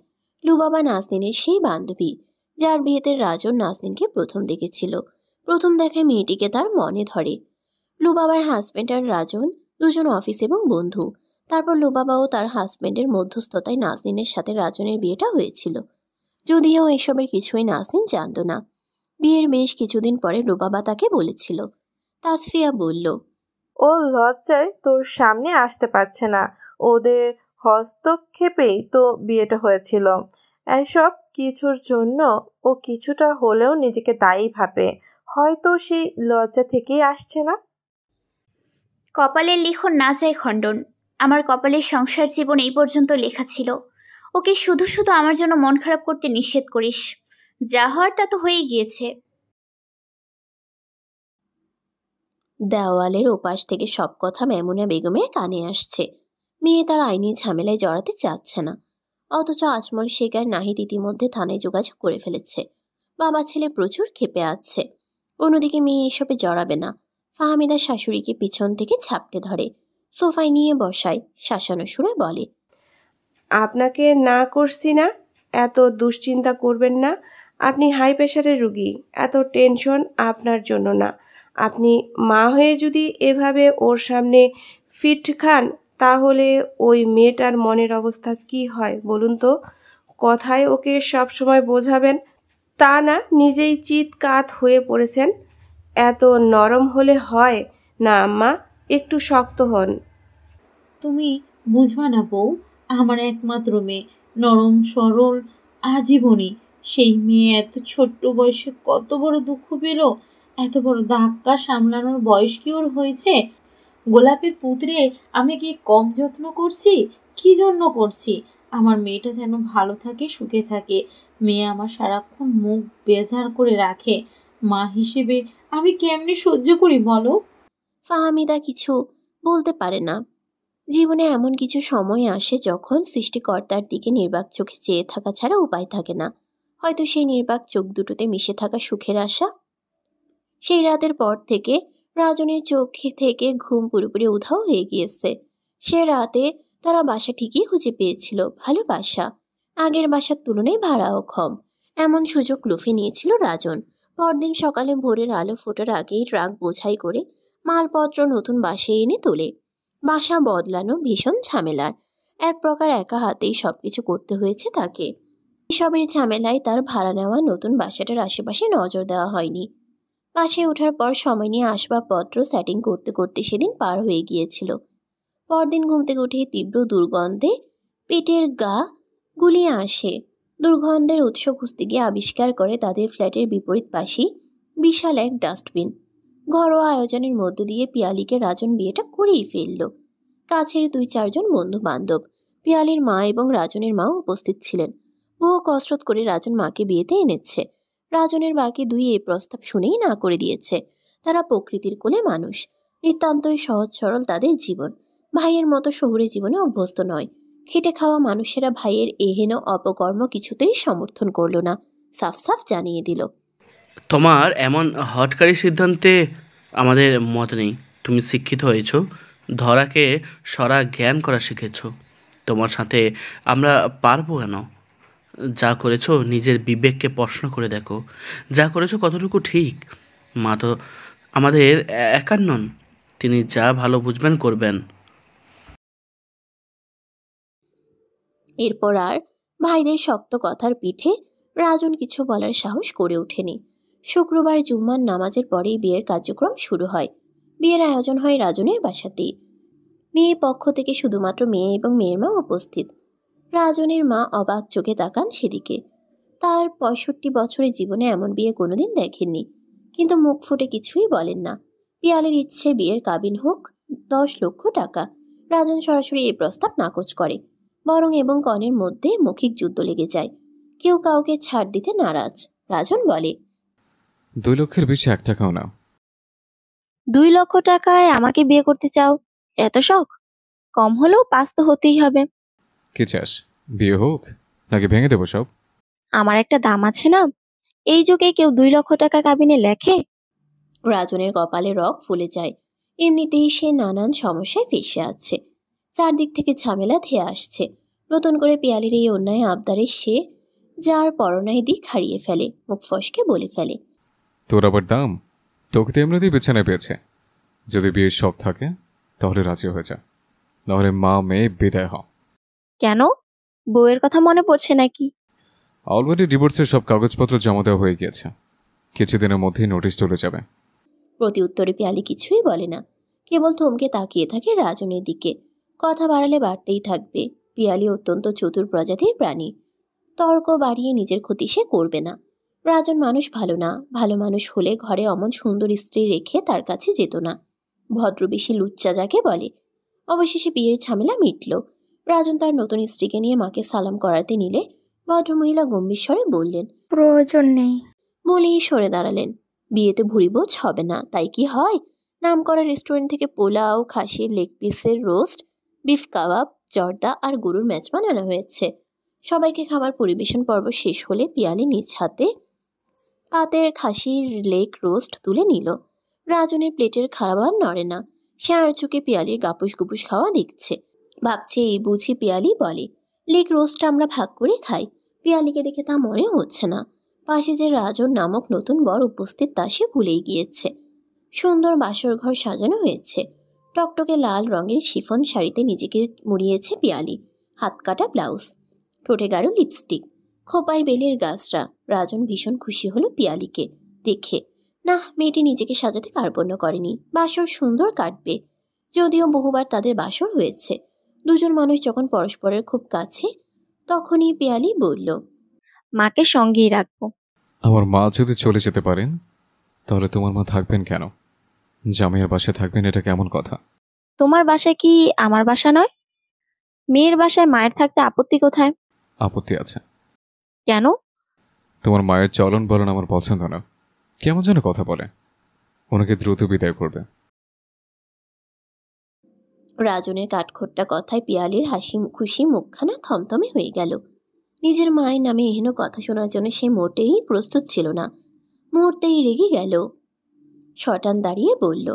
লুবাবা নাজনীনের সেই বান্ধবী, যার বিয়েতে রাজন নাজনীনকে প্রথম দেখেছিল। প্রথম দেখায় মেয়েটিকে তার মনে ধরে। লুবাবার হাজবেন্ড আর রাজন দুজন অফিস এবং বন্ধু। তারপর লুবাবা ও তার হাজবেন্ডের মধ্যস্থতায় নাজনীনের সাথে রাজনের বিয়েটা হয়েছিল। যদিও এসবের কিছুই নাজনীন জানত না। বিয়ের বেশ কিছুদিন পরে লুবাবা তাকে বলেছিল। তাসফিয়া বলল, ও লজ্জায় তোর সামনে আসতে পারছে না। ওদের হস্তক্ষেপেই তো বিয়েটা হয়েছিল। এসব কিছুর জন্য ও কিছুটা হলেও নিজেকে দায়ী ভাবে। হয়তো সেই লজ্জা থেকেই আসছে না। কপালের লিখন না যায় খণ্ডন। আমার কপালের সংসার জীবন এই পর্যন্ত লেখা ছিল। ওকে শুধু শুধু আমার জন্য মন খারাপ করতে নিষেধ করিস। যা হওয়ার তা তো হয়েই গিয়েছে। দেওয়ালের ওপাশ থেকে সব কথা মেমুনা বেগমের কানে আসছে। মেয়ে তার আইনি ঝামেলায় জড়াতে চাচ্ছে না, অথচ আজমল শেখ আর নাহিদ ইতিমধ্যে থানায় যোগাযোগ করে ফেলেছে। বাবা ছেলে প্রচুর ক্ষেপে আছে। অন্যদিকে মেয়ে এসবে জড়াবে না। ফাহমিদা শাশুড়িকে পিছন থেকে ঝাপটে ধরে, সোফায় নিয়ে বসায়, শাসানো সুরে বলে, আপনাকে না করছি না, এত দুশ্চিন্তা করবেন না। আপনি হাই প্রেশারের রুগী, এত টেনশন আপনার জন্য না। আপনি মা হয়ে যদি এভাবে ওর সামনে ফিট খান, তাহলে ওই মেয়েটার মনের অবস্থা কি হয় বলুন তো? কথায় ওকে সব সময় বোঝাবেন, তা না নিজেই চিৎকাত হয়ে পড়েছেন। এত নরম হলে হয় না আম্মা, একটু শক্ত হন। তুমি বুঝবা না বউ, আমার একমাত্র মেয়ে, নরম সরল আজীবনী। সেই মেয়ে এত ছোট্ট বয়সে কত বড় দুঃখ পেল। এত বড় ধাক্কা সামলানোর বয়স কি ওর হয়েছে? গোলাপের পুত্রে আমি কি কম যত্ন করছি? কি জন্য করছি? আমার মেয়েটা যেন ভালো থাকে, সুখে থাকে। মেয়ে আমার সারাক্ষণ মুখ বেজার করে রাখে। মা হিসেবে আমি কেমনে সহ্য করি বলো? ফাহমিদা কিছু বলতে পারে না। জীবনে এমন কিছু সময় আসে যখন সৃষ্টিকর্তার দিকে নির্বাক চোখে চেয়ে থাকা ছাড়া উপায় থাকে না। হয়তো সেই নির্বাক চোখ দুটোতে মিশে থাকা সুখের আশা। সেই রাতের পর থেকে রাজনের চোখ থেকে ঘুম পুরোপুরি উধাও হয়ে গিয়েছে। সে রাতে তারা বাসা ঠিকই খুঁজে পেয়েছিল, ভালো বাসা, আগের বাসার তুলনায় ভাড়াও কম। এমন সুযোগ লুফে নিয়েছিল রাজন। পরদিন সকালে ভোরের আলো ফোটার আগেই ট্রাক বোঝাই করে মালপত্র নতুন বাসায় এনে তোলে। বাসা বদলানো ভীষণ ঝামেলার। এক প্রকার একা হাতেই সবকিছু করতে হয়েছে তাকে। এসবের ঝামেলায় তার ভাড়া নেওয়া নতুন বাসাটার আশেপাশে নজর দেওয়া হয়নি। বাসায় ওঠার পর সময় নিয়ে আসবাবপত্র সেটিং করতে করতে সেদিন পার হয়ে গিয়েছিল। পরদিন ঘুম থেকে উঠে তীব্র দুর্গন্ধে পেটের গা গুলিয়ে আসে। দুর্গন্ধের উৎস খুঁজতে গিয়ে আবিষ্কার করে তাদের ফ্ল্যাটের বিপরীত পাশেই বিশাল এক ডাস্টবিন। ঘরোয়া আয়োজনের মধ্য দিয়ে পিয়ালিকে রাজন বিয়েটা করেই ফেলল। কাছের 2-4 জন বন্ধু বান্ধব, পিয়ালির মা এবং রাজনের মাও উপস্থিত ছিলেন। বহু কসরত করে রাজন মাকে বিয়েতে এনেছে। রাজনের বাকি 2 এই প্রস্তাব শুনেই না করে দিয়েছে। তারা প্রকৃতির কোলে মানুষ, নিতান্তই সহজ সরল তাদের জীবন। ভাইয়ের মতো শহুরে জীবনে অভ্যস্ত নয়, খেটে খাওয়া মানুষেরা ভাইয়ের এহেন অপকর্ম কিছুতেই সমর্থন করল না, সাফ সাফ জানিয়ে দিল। তোমার এমন হঠকারী সিদ্ধান্তে আমাদের মত নেই। তুমি শিক্ষিত হয়েছ, ধরাকে সরা জ্ঞান করা শিখেছ। তোমার সাথে আমরা পারবো কেন? যা করেছো নিজের বিবেককে প্রশ্ন করে দেখো। যা করেছো কতটুকু ঠিক? মা তো আমাদের একার নন, তিনি যা ভালো বুঝবেন করবেন। এরপর আর ভাইদের শক্ত কথার পিঠে রাজন কিছু বলার সাহস করে ওঠেনি। শুক্রবার জুম্মার নামাজের পরেই বিয়ের কার্যক্রম শুরু হয়। বিয়ের আয়োজন হয় রাজনের বাসাতেই। মেয়ে পক্ষ থেকে শুধুমাত্র মেয়ে এবং মেয়ের মা উপস্থিত। রাজনের মা অবাক চোখে তাকান সেদিকে। তার ৬৫ বছরের জীবনে এমন বিয়ে কোনোদিন দেখেননি, কিন্তু মুখ ফুটে কিছুই বলেন না। পিয়ালের ইচ্ছে বিয়ের কাবিন হোক ১০ লক্ষ টাকা। রাজন সরাসরি এই প্রস্তাব নাকচ করে, বরং এবং কনের মধ্যে মৌখিক যুদ্ধ লেগে যায়। কেউ কাউকে ছাড় দিতে নারাজ। রাজন বলে, 2 লক্ষের বেশি 1 টাকাও না। 2 লক্ষ টাকায় আমাকে বিয়ে করতে চাও? এত শখ? কম হলেও 5 তো হতেই হবে। কি চাস, বিয়ে হোক নাকি ভেঙে দেবো সব? আমার একটা দাম আছে না? এই যুগে কেউ 2 লক্ষ টাকা কাবিনে লেখে? রাজনের কপালে রগ ফুলে যায়। এমনিতেই সে নানান সমস্যায় ফেঁসে আছে। চারদিক থেকে ঝামেলা ধেয়ে আসছে। নতুন করে পিয়ালির এই অন্যায় আবদারে সে যার পরনায় দিক হারিয়ে ফেলে, মুখ ফসকে বলে ফেলে, তোর আবার দাম? তোকে তো এমনিতেই বিছানায় পেয়েছে। যদি বিয়ের শখ থাকে তাহলে রাজি হয়ে যা, নাহলে মা মেয়ে বিদায় হ। কেন? বউয়ের কথা মনে পড়ছে নাকি? অলরেডি ডিভোর্সের সব কাগজপত্র জমা দেওয়া হয়ে গিয়েছে। কিছুদিনের মধ্যেই নোটিশ চলে যাবে। প্রতি উত্তরে পিয়ালি কিছুই বলে না, কেবল থমকে তাকিয়ে থাকে রাজনের দিকে। কথা বাড়ালে বাড়তেই থাকবে। পিয়ালি অত্যন্ত চতুর প্রজাতির প্রাণী। তর্ক বাড়িয়ে নিজের ক্ষতি সে করবে না। রাজন মানুষ ভালো না। ভালো মানুষ হলে ঘরে অমন সুন্দর স্ত্রী রেখে তার কাছে যেত না। ভদ্রবেশী লুচ্চা যাকে বলে। অবশেষে বিয়ের ঝামেলা মিটল। রাজন তার নতুন স্ত্রীকে নিয়ে মাকে সালাম করাতে নিলে ভদ্রমহিলা গম্ভীর স্বরে বললেন, প্রয়োজন নেই বলেই সরে দাঁড়ালেন। বিয়েতে ভুরি ভোজ হবে না, তাই কি হয়? নামকরা রেস্টুরেন্ট থেকে পোলাও, খাসির লেগ পিসের রোস্ট, বিফ কাবাব, জর্দা আর গরুর মেজবান আনা হয়েছে। সবাইকে খাবার পরিবেশন পর্ব শেষ হলে পিয়ালি নিজ হাতে পাতের খাসির লেগ রোস্ট তুলে নিল। রাজনের প্লেটের খাবার নড়ে না। সে আর চোখে পিয়ালির গাপুস গুপুস খাওয়া দেখছে। ভাবছে এই বুঝি পিয়ালি বলে, লেগ রোস্টটা আমরা ভাগ করে খাই। পিয়ালিকে দেখে তা মনে হচ্ছে না। পাশে যে রাজন নামক নতুন বর উপস্থিত তা সে ভুলেই গিয়েছে। সুন্দর বাসর ঘর সাজানো হয়েছে। টকটকে লাল রঙের শিফন শাড়িতে নিজেকে মুড়িয়েছে পিয়ালি। হাত কাটা ব্লাউজ, ঠোঁটে গাঢ় লিপস্টিক, খোপায় বেলের গাছরা। রাজন ভীষণ খুশি হলো পিয়ালিকে দেখে। না, মেয়েটি নিজেকে সাজাতে কার্পণ্য করেনি। বাসর সুন্দর কাটবে। যদিও বহুবার তাদের বাসর হয়েছে। দুজন মানুষ যখন পরস্পরের খুব কাছে, তখনই পিয়ালি বলল, মাকে সঙ্গেই রাখবো। আমার মা যদি চলে যেতে পারেন তাহলে তোমার মা থাকবেন কেন? জামাইয়ের বাসায় থাকবেন, এটা কেমন কথা? তোমার বাসা কি আমার বাসা নয়? মেয়ের বাসায় মায়ের থাকতে আপত্তি কোথায়? আপত্তি আছে। কেন? তোমার মায়ের চলন বলন আমার পছন্দ না। কেমন যেন কথা বলে। ওনাকে দ্রুত বিদায় করবে। রাজনের কাঠখোট্টা কথায় পিয়ালির হাসি খুশি মুখখানা থমথমে হয়ে গেল। নিজের মায়ের নামে এহেন কথা শোনার জন্য সে মোটেই প্রস্তুত ছিল না। মুহূর্তেই রেগে গেল। শটান দাঁড়িয়ে বলল,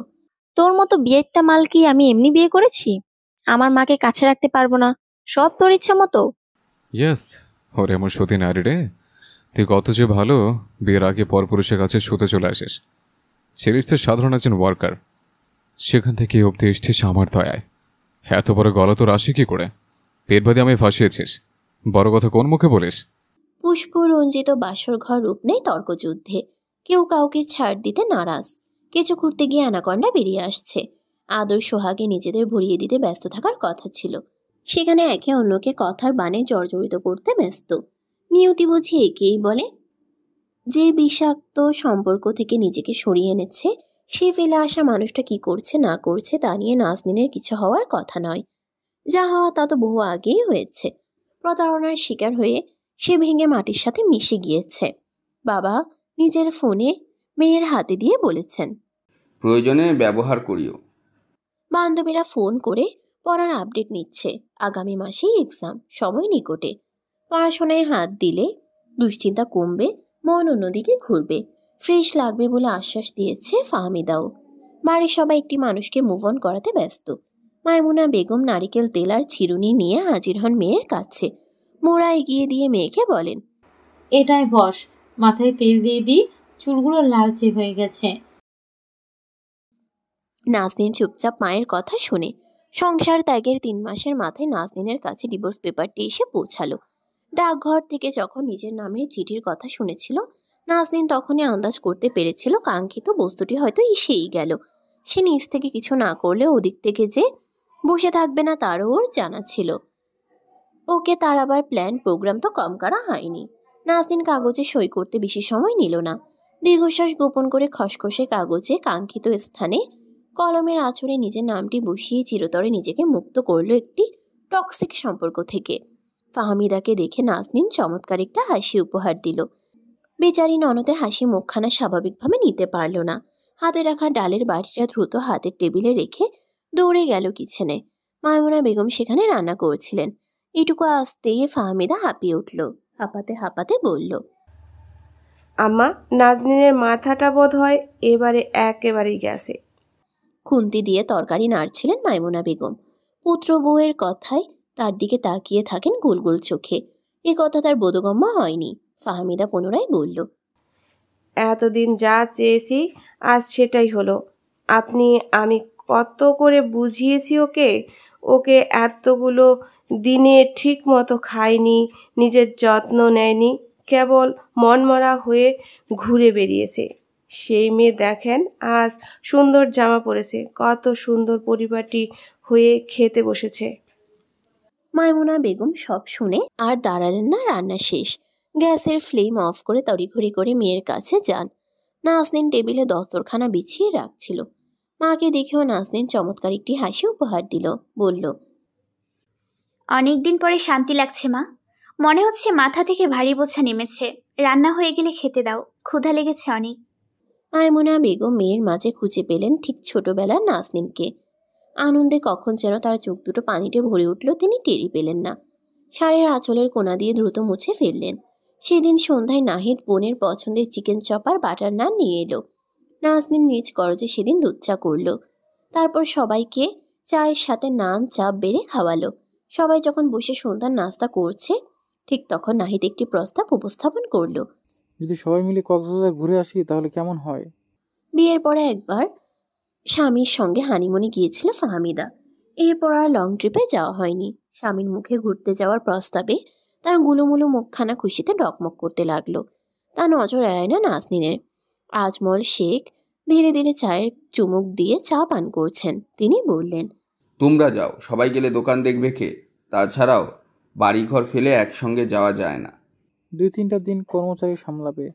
তোর মতো বিয়েটা মাল কি আমি এমনি বিয়ে করেছি? আমার মাকে কাছে রাখতে পারবো না, সব তোর ইচ্ছা মতো? ইয়েস, ওরে আমার সতী নারী রে। তুই কত যে ভালো, বিয়ের আগে পরপুরুষের কাছে শুতে চলে আসিস। ছেড়িস তো সাধারণ একজন ওয়ার্কার, সেখান থেকে অব্দি এসছিস আমার দয়ায়। এত বড় গলা তোর আসে কি করে? পেট বাদে আমি ফাঁসিয়েছিস, বড় কথা কোন মুখে বলিস? পুষ্পরঞ্জিত বাসর ঘর রূপ নেই তর্কযুদ্ধে। কেউ কাউকে ছাড় দিতে নারাজ। কিছু ঘুরতে গিয়ে অ্যানাকন্ডা বেরিয়ে আসছে। আদর সোহাগে নিজেদের ভরিয়ে দিতে ব্যস্ত থাকার কথা ছিল, সেখানে একে অন্যকে কথার বানে জর্জরিত করতে ব্যস্ত। নিয়তি বুঝি একেই বলে। যে বিষাক্ত সম্পর্ক থেকে নিজেকে সরিয়ে এনেছে, সে ফেলে আসা মানুষটা কি করছে না করছে তা নিয়ে নাজনীনের কিছু হওয়ার কথা নয়। যা হওয়া তা তো বহু আগেই হয়েছে। প্রতারণার শিকার হয়ে সে ভেঙে মাটির সাথে মিশে গিয়েছে। বাবা নিজের ফোনে মেয়ের হাতে দিয়ে বলেছেন, প্রয়োজনে ব্যবহার করিও। বান্ধবীরা ফোন করে পড়ার আপডেট নিচ্ছে। আগামী মাসেই এক্সাম, সময় নিকটে। পড়াশোনায় হাত দিলে দুশ্চিন্তা কমবে, মন অন্যদিকে ঘুরবে, ফ্রেশ লাগবে বলে আশ্বাস দিয়েছে ফাহমিদাও। বাড়ির সবাই একটি মানুষকে মুভ অন করাতে ব্যস্ত। মাইমুনা বেগম নারিকেল তেল আর চিরুনি নিয়ে হাজির হন মেয়ের কাছে। মোড়া এগিয়ে দিয়ে মেয়েকে বলেন, এটাই বস, মাথায় তেল দিয়ে দিই, চুলগুলো লালচে হয়ে গেছে। নাজনীন চুপচাপ মায়ের কথা শুনে। সংসার ত্যাগের 3 মাসের মাথায় নাজনীনের কাছে ডিভোর্স পেপারটি এসে পৌঁছালো। ডাকঘর থেকে যখন নিজের নামের চিঠির কথা শুনেছিল, নাজনীন তখনই আন্দাজ করতে পেরেছিল কাঙ্ক্ষিত বস্তুটি হয়তো এসেই গেল। সে নিজ থেকে কিছু না করলে ওদিক থেকে যে বসে থাকবে না তারও ওর জানা ছিল। ওকে তার আবার প্ল্যান প্রোগ্রাম তো কম করা হয়নি। নাজনীন কাগজে সই করতে বেশি সময় নিল না। দীর্ঘশ্বাস গোপন করে খসখসে কাগজে কাঙ্ক্ষিত স্থানে কলমের আঁচড়ে নিজের নামটি বসিয়ে চিরতরে নিজেকে মুক্ত করল একটি টক্সিক সম্পর্ক থেকে। ফাহমিদাকে দেখে নাজনীন চমৎকার একটা হাসি উপহার দিল। বেচারি ননদের হাসি মুখখানা স্বাভাবিকভাবে নিতে পারল না। হাতে রাখা ডালের বাটিটা দ্রুত হাতের টেবিলে রেখে দৌড়ে গেল কিচেনে। মাইমুনা বেগম সেখানে রান্না করছিলেন। এটুকু আসতেই ফাহমিদা হাঁপিয়ে উঠল। হাঁপাতে হাঁপাতে বলল, আম্মা, নাজনীনের মাথাটা বোধ হয় এবারে একেবারেই গেছে। খুন্তি দিয়ে তরকারি নাড়ছিলেন মাইমুনা বেগম। পুত্র বউয়ের কথায় তার দিকে তাকিয়ে থাকেন গোল গোল চোখে। এ কথা তার বোধগম্য হয়নি। ফাহমিদা পুনরায় বলল, এতদিন যা চেয়েছি আজ সেটাই হলো। আমি কত করে বুঝিয়েছি ওকে। ওকে এতগুলো দিনে ঠিক মতো খায়নি, নিজের যত্ন নেয়নি, কেবল মনমরা হয়ে ঘুরে বেরিয়েছে। সেই মেয়ে দেখেন আজ সুন্দর জামা পরেছে, কত সুন্দর পরিপাটি হয়ে খেতে বসেছে। মাইমুনা বেগম সব শুনে আর দাঁড়ালেন না। রান্না শেষ। গ্যাসের ফ্লেম অফ করে তড়িঘড়ি করে মেয়ের কাছে যান। নাজনীন টেবিলে দস্তরখানা বিছিয়ে রাখছিল। মাকে দেখেও নাজনীন চমৎকার একটি হাসি উপহার দিল। বলল, অনেকদিন পরে শান্তি লাগছে মা। মনে হচ্ছে মাথা থেকে ভারী বোঝা নেমেছে। রান্না হয়ে গেলে খেতে দাও, ক্ষুধা লেগেছে অনেক। মাইমুনা বেগম মেয়ের মাঝে খুঁজে পেলেন ঠিক ছোটবেলার নাজনীনকে। আনন্দে কখন যেন তার চোখ দুটো পানিতে ভরে উঠল, তিনি টেরি পেলেন না। শাড়ির আঁচলের কোনা দিয়ে দ্রুত মুছে ফেললেন। সেদিন সন্ধ্যায় নাহিদ বোনের পছন্দের চিকেন চপার বাটার নান নিয়ে এলো। নাজনীন নিজ খরচে সেদিন দুধ চা করল। তারপর সবাইকে চায়ের সাথে নান চাপ বেড়ে খাওয়ালো। সবাই যখন বসে সন্ধ্যার নাস্তা করছে, ঠিক তখন নাহিদ একটি প্রস্তাব উপস্থাপন করল। যদি সবাই মিলে কক্সবাজার ঘুরে আসি তাহলে কেমন হয়? বিয়ের পরে একবার স্বামীর সঙ্গে হানিমুনে গিয়েছিল ফাহমিদা। এরপর আর লং ট্রিপে যাওয়া হয়নি। স্বামীর মুখে ঘুরতে যাওয়ার প্রস্তাবে তার গুলোমুলো মুখখানা খুশিতে ডকমক করতে লাগলো। তা নজর এড়ায় না নাজনীনের। আজমল শেখ ধীরে ধীরে চায়ের চুমুক দিয়ে চা পান করছেন। তিনি বললেন, তোমরা যাও, সবাই গেলে দোকান দেখবে কে? তাছাড়াও বাড়িঘর ফেলে একসঙ্গে যাওয়া যায় না। 2-3টা দিন কর্মচারী সামলাবে।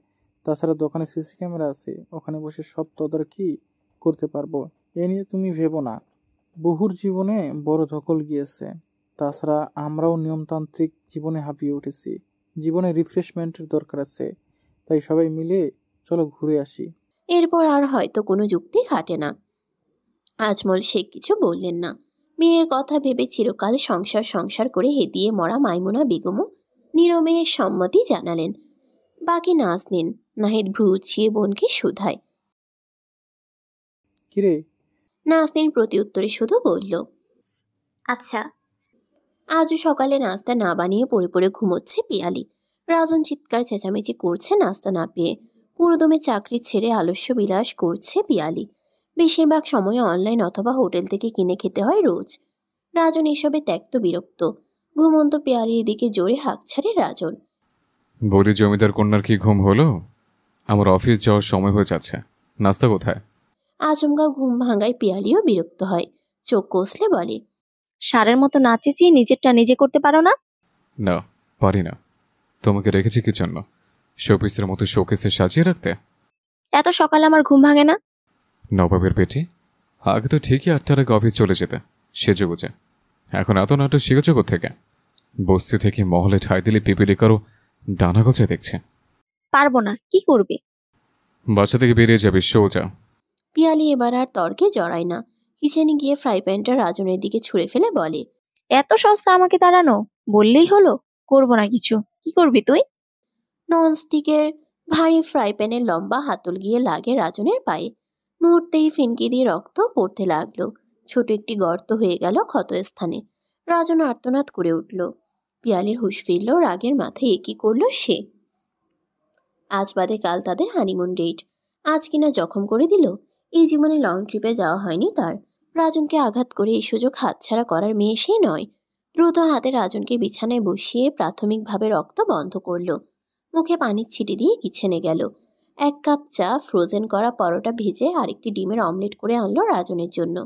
তাছাড়া দোকানে সিসি ক্যামেরা আছে, ওখানে বসে সব তদারকি করতে পারবো। এ নিয়ে তুমি ভেবো না। বহুর জীবনে বড় ধকল গিয়েছে। তাছাড়া আমরাও নিয়মতান্ত্রিক জীবনে হাঁপিয়ে উঠেছি। জীবনে রিফ্রেশমেন্টের দরকার আছে। তাই সবাই মিলে চলো ঘুরে আসি। এরপর আর হয়তো কোনো যুক্তি খাটে না। আজমল শেখ কিছু বললেন না। মেয়ের কথা ভেবে চিরকাল সংসার সংসার করে হেদিয়ে মরা মাইমুনা বেগমও নীরবে সম্মতি জানালেন। বাকি নাজনীন। নাহিদ ভ্রু উঁচিয়ে বোনকে শুধায়। কিরে? নাজনীন প্রতি উত্তরে শুধু বলল, আচ্ছা। আজও সকালে নাস্তা না বানিয়ে পড়ে পড়ে ঘুমোচ্ছে পিয়ালি। রাজন চিৎকার চেঁচামেচি করছে নাস্তা না পেয়ে। পুরোদমে চাকরি ছেড়ে আলস্য বিলাস করছে পিয়ালি। বেশিরভাগ সময় অনলাইন অথবা হোটেল থেকে কিনে খেতে হয় রোজ। রাজন এসবে ত্যক্ত বিরক্ত। ঘুমন্ত পিয়ালির দিকে জোরে হাঁক ছাড়ে রাজন। বলি, জমিদার কন্যার কি ঘুম হলো? আমার অফিস যাওয়ার সময় হয়ে যাচ্ছে। নাস্তা কোথায়? আচমকা ঘুম ভাঙায় পিয়ালিও বিরক্ত হয়। চোখ কষলে বলে, সারের মতো না চেঁচিয়ে নিজেরটা নিজে করতে পারো না? না, পারি না। তোমাকে রেখেছি কি জন্য? শোপিসের মতো শোকেসে সাজিয়ে রাখতে? এত সকালে আমার ঘুম ভাঙে না। নবাবের পেটি আগে তো ঠিকই 8টার আগে অফিস চলে যেতে, সেজে গুজে। এখন এত নাটক শিখেছ থেকে? বস্তি থেকে মহলে ঠাই দিলে পিপিলিকারও ডানা গজায় দেখছে। পারবো না, কি করবে? বাচ্চা থেকে বেরিয়ে যাবে, সোজা। পিয়ালি এবার আর তর্কে জড়ায় না। কিচেনে গিয়ে ফ্রাই প্যানটা রাজনের দিকে ছুঁড়ে ফেলে বলে, এত সস্তা আমাকে তাড়ানো? বললেই হলো, করবো না কিছু। কি করবি তুই? ননস্টিকের ভারী ফ্রাই প্যানের লম্বা হাতল গিয়ে লাগে রাজনের পায়ে। মুহূর্তেই ফিনকি দিয়ে রক্ত পড়তে লাগলো। ছোট একটি গর্ত হয়ে গেল ক্ষতস্থানে। রাজন আর্তনাদ করে উঠল। পিয়ালির হুঁশ ফিরল। রাগের মাথায় একই করলো সে। আজ বাদে কাল তাদের হানিমুন ডেট। আজ কিনা জখম করে দিল। এই জীবনে লং ট্রিপে যাওয়া হয়নি তার। রাজনকে আঘাত করে এই সুযোগ হাতছাড়া করার মেয়ে সে নয়। দ্রুত হাতে রাজনকে বিছানায় বসিয়ে প্রাথমিকভাবে রক্ত বন্ধ করল। মুখে পানির ছিটি দিয়ে কিচেনে গেল। 1 কাপ চা, ফ্রোজেন করা পরোটা ভেজে আরেকটি ডিমের অমলেট করে আনলো রাজনের জন্য।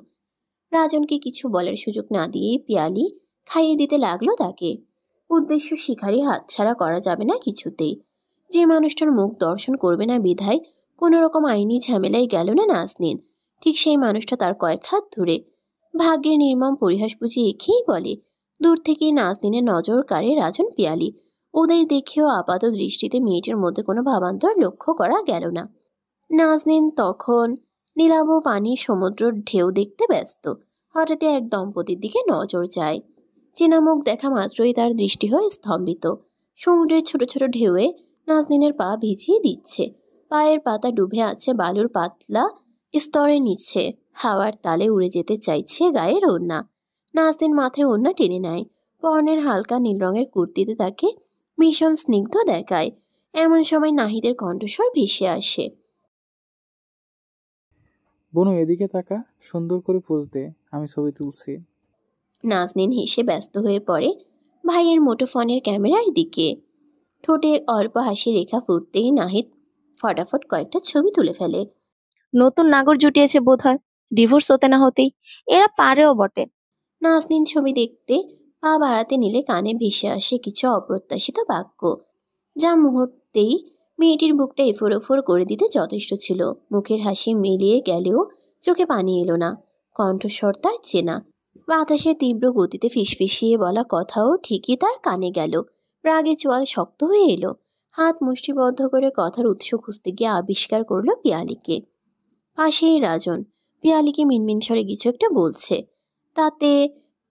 রাজনকে কিছু বলার সুযোগ না দিয়েই পিয়ালি খাইয়ে দিতে লাগলো তাকে। উদ্দেশ্য শিকারী হাতছাড়া করা যাবে না কিছুতেই। যে মানুষটার মুখ দর্শন করবে না বিধায় কোনো রকম আইনি ঝামেলায় গেল না নাজনীন। ঠিক সেই মানুষটা তার কয়েক হাত ধরে। ভাগ্যের নির্মম পরিহাস বুঝি এখেই বলে। দূর থেকেই নাজনীনের নজর কাড়ে রাজন পিয়ালি। ওদের দেখেও আপাত দৃষ্টিতে মেয়েটির মধ্যে কোনো ভাবান্তর লক্ষ্য করা গেল না। নাজনীন তখন নীলাভ পানি সমুদ্রের ঢেউ দেখতে ব্যস্ত। হঠাৎ এক দম্পতির দিকে নজর যায়। চেনা মুখ দেখা মাত্রই তার দৃষ্টি হয় স্তম্ভিত। সমুদ্রের ছোট ছোট ঢেউয়ে নাজনীনের পা ভিজিয়ে দিচ্ছে। পায়ের পাতা ডুবে আছে বালুর পাতলা স্তরে নিচ্ছে। হাওয়ার তালে উড়ে যেতে চাইছে গায়ের ওড়না। নাজনীন মাথায় ওড়না টেনে নেয়। পরনের হালকা নীল রঙের কুর্তিতে তাকে ভীষণ স্নিগ্ধ দেখায়। এমন সময় নাহিদের কণ্ঠস্বর ভেসে আসে। বনু এদিকে তাকা, সুন্দর করে পোজ দে, আমি ছবি তুলছি। নাজনীন হেসে ব্যস্ত হয়ে পড়ে ভাইয়ের মুঠোফোনের ক্যামেরার দিকে। ঠোঁটে অল্প হাসি রেখা ফুটতেই নাহিদ ফটাফট কয়েকটা ছবি তুলে ফেলে। নতুন নাগর জুটিয়েছে বোধ হয়, ডিভোর্স হতে না হতেই। এরা পারেও বটে। নাজনীন ছবি দেখতে পা বাড়াতে নিলে কানে ভেসে আসে কিছু অপ্রত্যাশিত বাক্য, যা মুহূর্তেই মেয়েটির বুকটা এফোর ওফোর করে দিতে যথেষ্ট ছিল। মুখের হাসি মিলিয়ে গেলেও চোখে পানি এলো না। কণ্ঠস্বর তার চেনা। বাতাসে তীব্র গতিতে ফিসফিসিয়ে বলা কথাও ঠিকই তার কানে গেল। রাগে চোয়াল শক্ত হয়ে এলো। হাত মুষ্টিবদ্ধ করে কথার উৎস খুঁজতে গিয়ে আবিষ্কার করলো পিয়ালিকে। পাশেই রাজন পিয়ালিকে মিনমিন স্বরে কিছু একটা বলছে। তাতে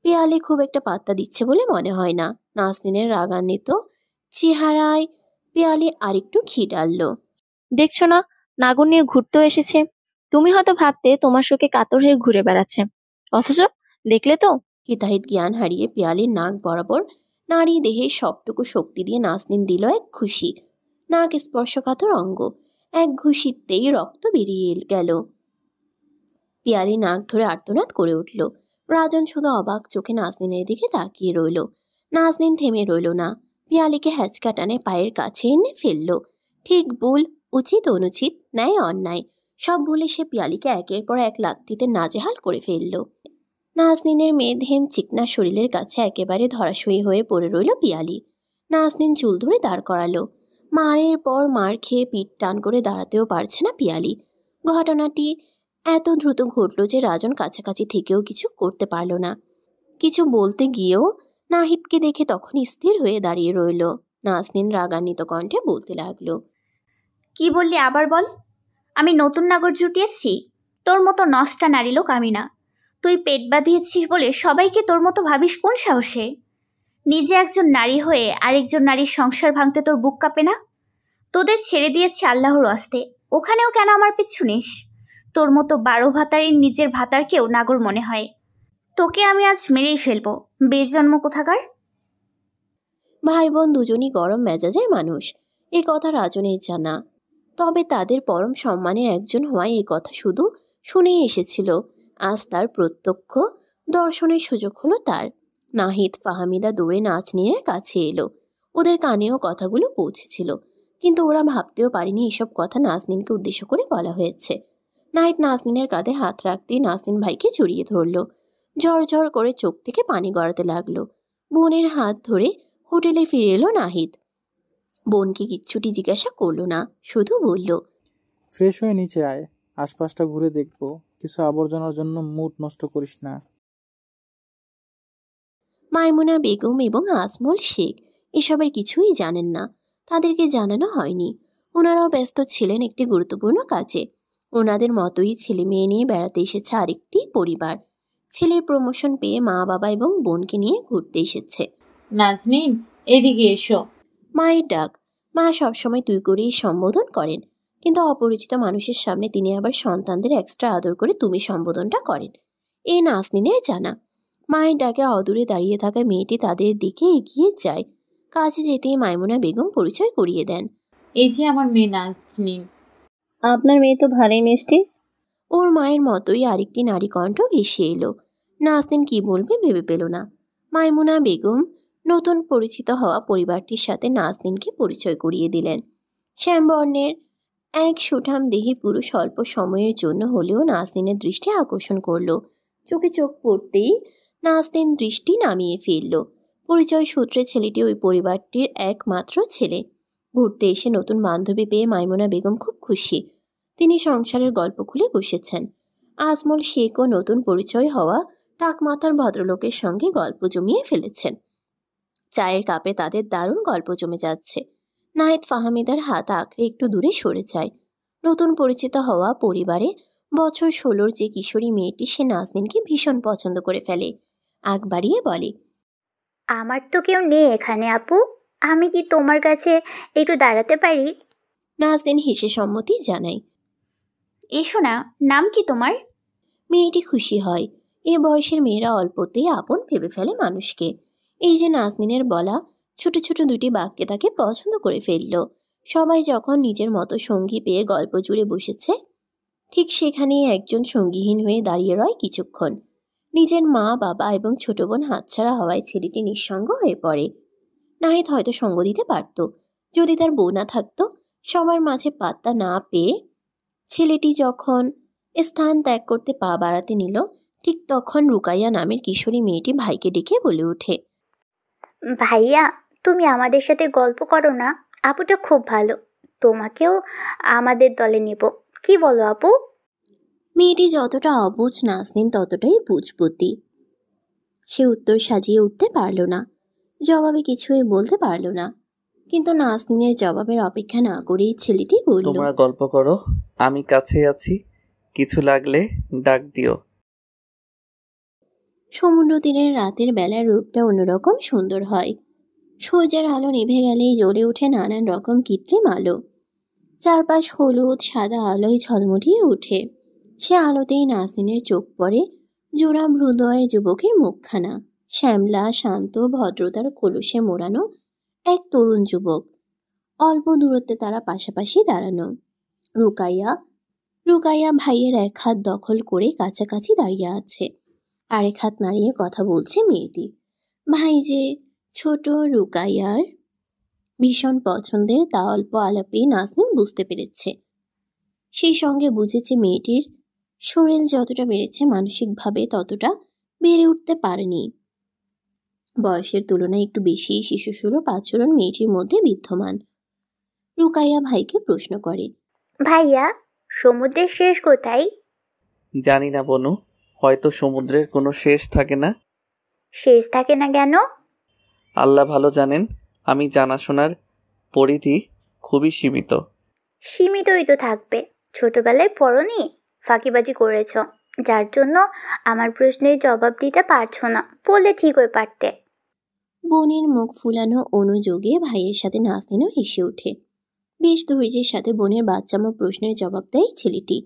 পিয়ালি খুব একটা পাত্তা দিচ্ছে বলে মনে হয় না। নাজনীনের রাগান্বিত চেহারায় পিয়ালি আরেকটু ঘি ডালল। দেখছো না, নাগর নিয়ে ঘুরতেও এসেছে। তুমি হয়তো ভাবতে তোমার শোকে কাতর হয়ে ঘুরে বেড়াচ্ছে, অথচ দেখলে তো। হিতাহিত জ্ঞান হারিয়ে পিয়ালির নাক বরাবর নারী দেহের সবটুকু শক্তি দিয়ে নাজনীন দিল এক ঘুষি। নাক স্পর্শকাতর অঙ্গ। এক ঘুষিতেই রক্ত বেরিয়ে গেল। পিয়ালি নাক ধরে আর্তনাদ করে উঠল। রাজন শুধু অবাক চোখে নাজনীনের দিকে তাকিয়ে রইল। নাজনীন থেমে রইল না। পিয়ালিকে হ্যাচকা টানে পায়ের কাছে এনে ফেলল। ঠিক ভুল, উচিত অনুচিত, ন্যায় অন্যায়, সব ভুলে সে পিয়ালিকে একের পর এক লাত্তিতে নাজেহাল করে ফেলল। নাজনীনের মেদহীন চিকনা শরীরের কাছে একেবারে ধরাশয়ী হয়ে পড়ে রইল পিয়ালি। নাজনীন চুল ধরে দাঁড় করালো। মারের পর মার খেয়ে পিঠ টান করে দাঁড়াতেও পারছে না পিয়ালি। ঘটনাটি এত দ্রুত ঘটল যে রাজন কাছাকাছি থেকেও কিছু করতে পারল না। কিছু বলতে গিয়েও নাহিদকে দেখে তখন স্থির হয়ে দাঁড়িয়ে রইল। নাজনীন রাগান্বিত কণ্ঠে বলতে লাগলো, কি বললি আবার বল? আমি নতুন নাগর জুটিয়েছি? তোর মতো নষ্টা নারী লোক আমি না। তুই পেট বাঁধিয়েছিস বলে সবাইকে তোর মতো ভাবিস কোন সাহসে? নিজে একজন নারী হয়ে আরেকজন নারীর সংসার ভাঙতে তোর বুক কাঁপে না? তোদের ছেড়ে দিয়েছি আল্লাহর আস্তে, ওখানেও কেন আমার পিছু নিস? তোর মতো 12 ভাতারের নিজের ভাতারকেও নাগর মনে হয়। তোকে আমি আজ মেরেই ফেলবো, বেজন্ম কোথাকার। ভাই বোন দুজনই গরম মেজাজের মানুষ, এ কথা রাজনের জানা। তবে তাদের পরম সম্মানের একজন হওয়ায় এ কথা শুধু শুনেই এসেছিল। আজ তার প্রত্যক্ষ দর্শনের সুযোগ হলো তার। নাহিদ ফাহামিদা দৌড়ে নাজনীনের কাছে এলো। ওদের কানেও কথাগুলো পৌঁছেছিল, কিন্তু ওরা ভাবতেও পারেনি এসব কথা নাজনীনকে উদ্দেশ্য করে বলা হয়েছে। নাহিদ নাজনীনের কাঁধে হাত রাখতেই নাজনীন ভাইকে জড়িয়ে ধরল। ঝরঝর করে চোখ থেকে পানি গড়াতে লাগলো। বোনের হাত ধরে হোটেলে ফিরে এলো নাহিদ। বোনকে কিচ্ছুটি জিজ্ঞাসা করলো না, শুধু বলল, ফ্রেশ হয়ে নিচে আয়, আশপাশটা ঘুরে দেখবো, কিছু আবর্জনার জন্য মুড নষ্ট করিস না। মাইমুনা বেগম এবং আজমল শেখ এসবের কিছুই জানেন না, তাদেরকে জানানো হয়নি। ওনারাও ব্যস্ত ছিলেন একটি গুরুত্বপূর্ণ কাজে। ওনাদের মতোই ছেলে মেয়ে নিয়ে বেড়াতে এসেছে আরেকটি পরিবার। ছেলের প্রমোশন পেয়ে মা বাবা এবং বোনকে নিয়ে ঘুরতে এসেছে। নাজনীন, এদিকে এসো। মায়ের ডাক। মা সবসময় তুই করেই সম্বোধন করেন, কিন্তু অপরিচিত মানুষের সামনে তিনি আবার সন্তানদের এক্সট্রা আদর করে তুমি সম্বোধনটা করেন। এ নাজনীনের জানা। মায়ের ডাকে অদূরে দাঁড়িয়ে থাকা মেয়েটি তাদের দিকে এগিয়ে যায়। কাছে যেতেই মাইমুনা বেগম পরিচয় করিয়ে দেন। এই যে আমার মেয়ে নাজনীন। আপনার মেয়ে তো ভালোই মিষ্টি। ওর মায়ের মতোই আরেকটি নারী কণ্ঠ ভেসে এলো। নাজনীন কি বলবে ভেবে পেল না। মাইমুনা বেগম নতুন পরিচিত হওয়া পরিবারটির সাথে নাজনীনকে পরিচয় করিয়ে দিলেন। শ্যামবর্ণের এক সুঠাম দেহী পুরুষ অল্প সময়ের জন্য হলেও নাজনীনের দৃষ্টি আকর্ষণ করলো। চোখে চোখ পড়তেই নাজনীন দৃষ্টি নামিয়ে ফেলল। পরিচয় সূত্রে ছেলেটি ওই পরিবারটির একমাত্র ছেলে। ঘুরতে এসে নতুন বান্ধবী পেয়ে মাইমুনা বেগম খুব খুশি। তিনি সংসারের গল্প খুলে বসেছেন। আজমল শেখও নতুন পরিচয় হওয়া টাকমাথার ভদ্রলোকের সঙ্গে গল্প জমিয়ে ফেলেছেন। চায়ের কাপে তাদের দারুণ গল্প জমে যাচ্ছে। নাহিদ ফাহমিদার হাত আঁকড়ে একটু দূরে সরে যায়। নতুন পরিচিত হওয়া পরিবারে বছর 16-র যে কিশোরী মেয়েটি, সে নাজনীনকে ভীষণ পছন্দ করে ফেলে। আগ বাড়িয়ে বলে, আমার তো কেউ নেই এখানে আপু, আমি কি তোমার কাছে একটু দাঁড়াতে পারি? নাজনীন হেসে সম্মতি জানায়। এসো না, নাম কি তোমার? মেয়েটি খুশি হয়। এ বয়সের মেয়েরা অল্পতেই আপন ভেবে ফেলে মানুষকে। এই যে নাজনীনের বলা ছোট ছোট দুটি বাক্যে তাকে পছন্দ করে ফেলল। সবাই যখন নিজের মতো সঙ্গী পেয়ে গল্প জুড়ে বসেছে, ঠিক সেখানেই একজন সঙ্গীহীন হয়ে দাঁড়িয়ে রয় কিছুক্ষণ। নিজের মা বাবা এবং ছোট বোন হাতছাড়া হওয়ায় ছেলেটি নিঃসঙ্গ হয়ে পড়ে। নাহিদ হয়তো সঙ্গ দিতে পারত যদি তার বউ না থাকতো। সবার মাঝে পাত্তা না পেয়ে ছেলেটি যখন স্থান ত্যাগ করতে পা বাড়াতে নিল, ঠিক তখন রুকাইয়া নামের কিশোরী মেয়েটি ভাইকে ডেকে বলে ওঠে, ভাইয়া, তুমি আমাদের সাথে গল্প করো না? আপুটা খুব ভালো, তোমাকেও আমাদের দলে নেব, কি বলো আপু? মেয়েটি যতটা অবুঝ নাজনীন ততটাই বুঝবতী। সে উত্তর সাজিয়ে উঠতে পারল না, জবাবে কিছুই বলতে পারল না। কিন্তু নাজনীনের জবাবের অপেক্ষা না করেই ছেলেটি বলল, তোমরা গল্প করো, আমি কাছে আছি, কিছু লাগলে ডাক দিও। সমুদ্র তীরের রাতের বেলার রূপটা অন্যরকম সুন্দর হয়। সূর্যের আলো নিভে গেলেই জ্বলে ওঠে নানান রকম কৃত্রিম আলো। চারপাশ হলুদ সাদা আলোয় ঝলমটিয়ে ওঠে। সে আলোতেই নাজনীনের চোখ পড়ে জোড়া হৃদয়ের যুবকের মুখখানা। শ্যামলা, শান্ত, ভদ্রতার কলসে মোড়ানো এক তরুণ যুবক। অল্প দূরত্বে তারা পাশাপাশি দাঁড়ানো। রুকাইয়া ভাইয়ের এক হাত দখল করে কাছাকাছি দাঁড়িয়ে আছে, আরেক হাত নাড়িয়ে কথা বলছে মেয়েটি। ভাই যে ছোট রুকাইয়ার ভীষণ পছন্দের, তা অল্প আলাপে নাজনীন বুঝতে পেরেছে। সেই সঙ্গে বুঝেছে মেয়েটির শরীর যতটা বেড়েছে মানসিকভাবে ততটা বেড়ে উঠতে পারেনি। বয়সের তুলনায় একটু বেশি শিশুসুলভ আচরণ মেয়েটির মধ্যে বিদ্যমান। রুকাইয়া ভাইকে প্রশ্ন করে, ভাইয়া, সমুদ্রের শেষ কোথায়? জানি না বনু, হয়তো সমুদ্রের কোনো শেষ থাকে না। শেষ থাকে না কেন? আল্লাহ ভালো জানেন, আমি জানাশোনার পরিধি খুবই সীমিত। সীমিতই তো থাকবে, ছোটবেলায় পড়নি, ফাঁকিবাজি করেছ, যার জন্য আমার প্রশ্নের জবাব দিতে পারছো না, বললে ঠিক হয়ে পারতে। বোনের মুখ ফুলানো অনুযোগে ভাইয়ের সাথে নাজনীনও হেসে ওঠে। বেশ ধৈর্যের সাথে বোনের বাচ্চামো প্রশ্নের জবাব দেয় ছেলেটি।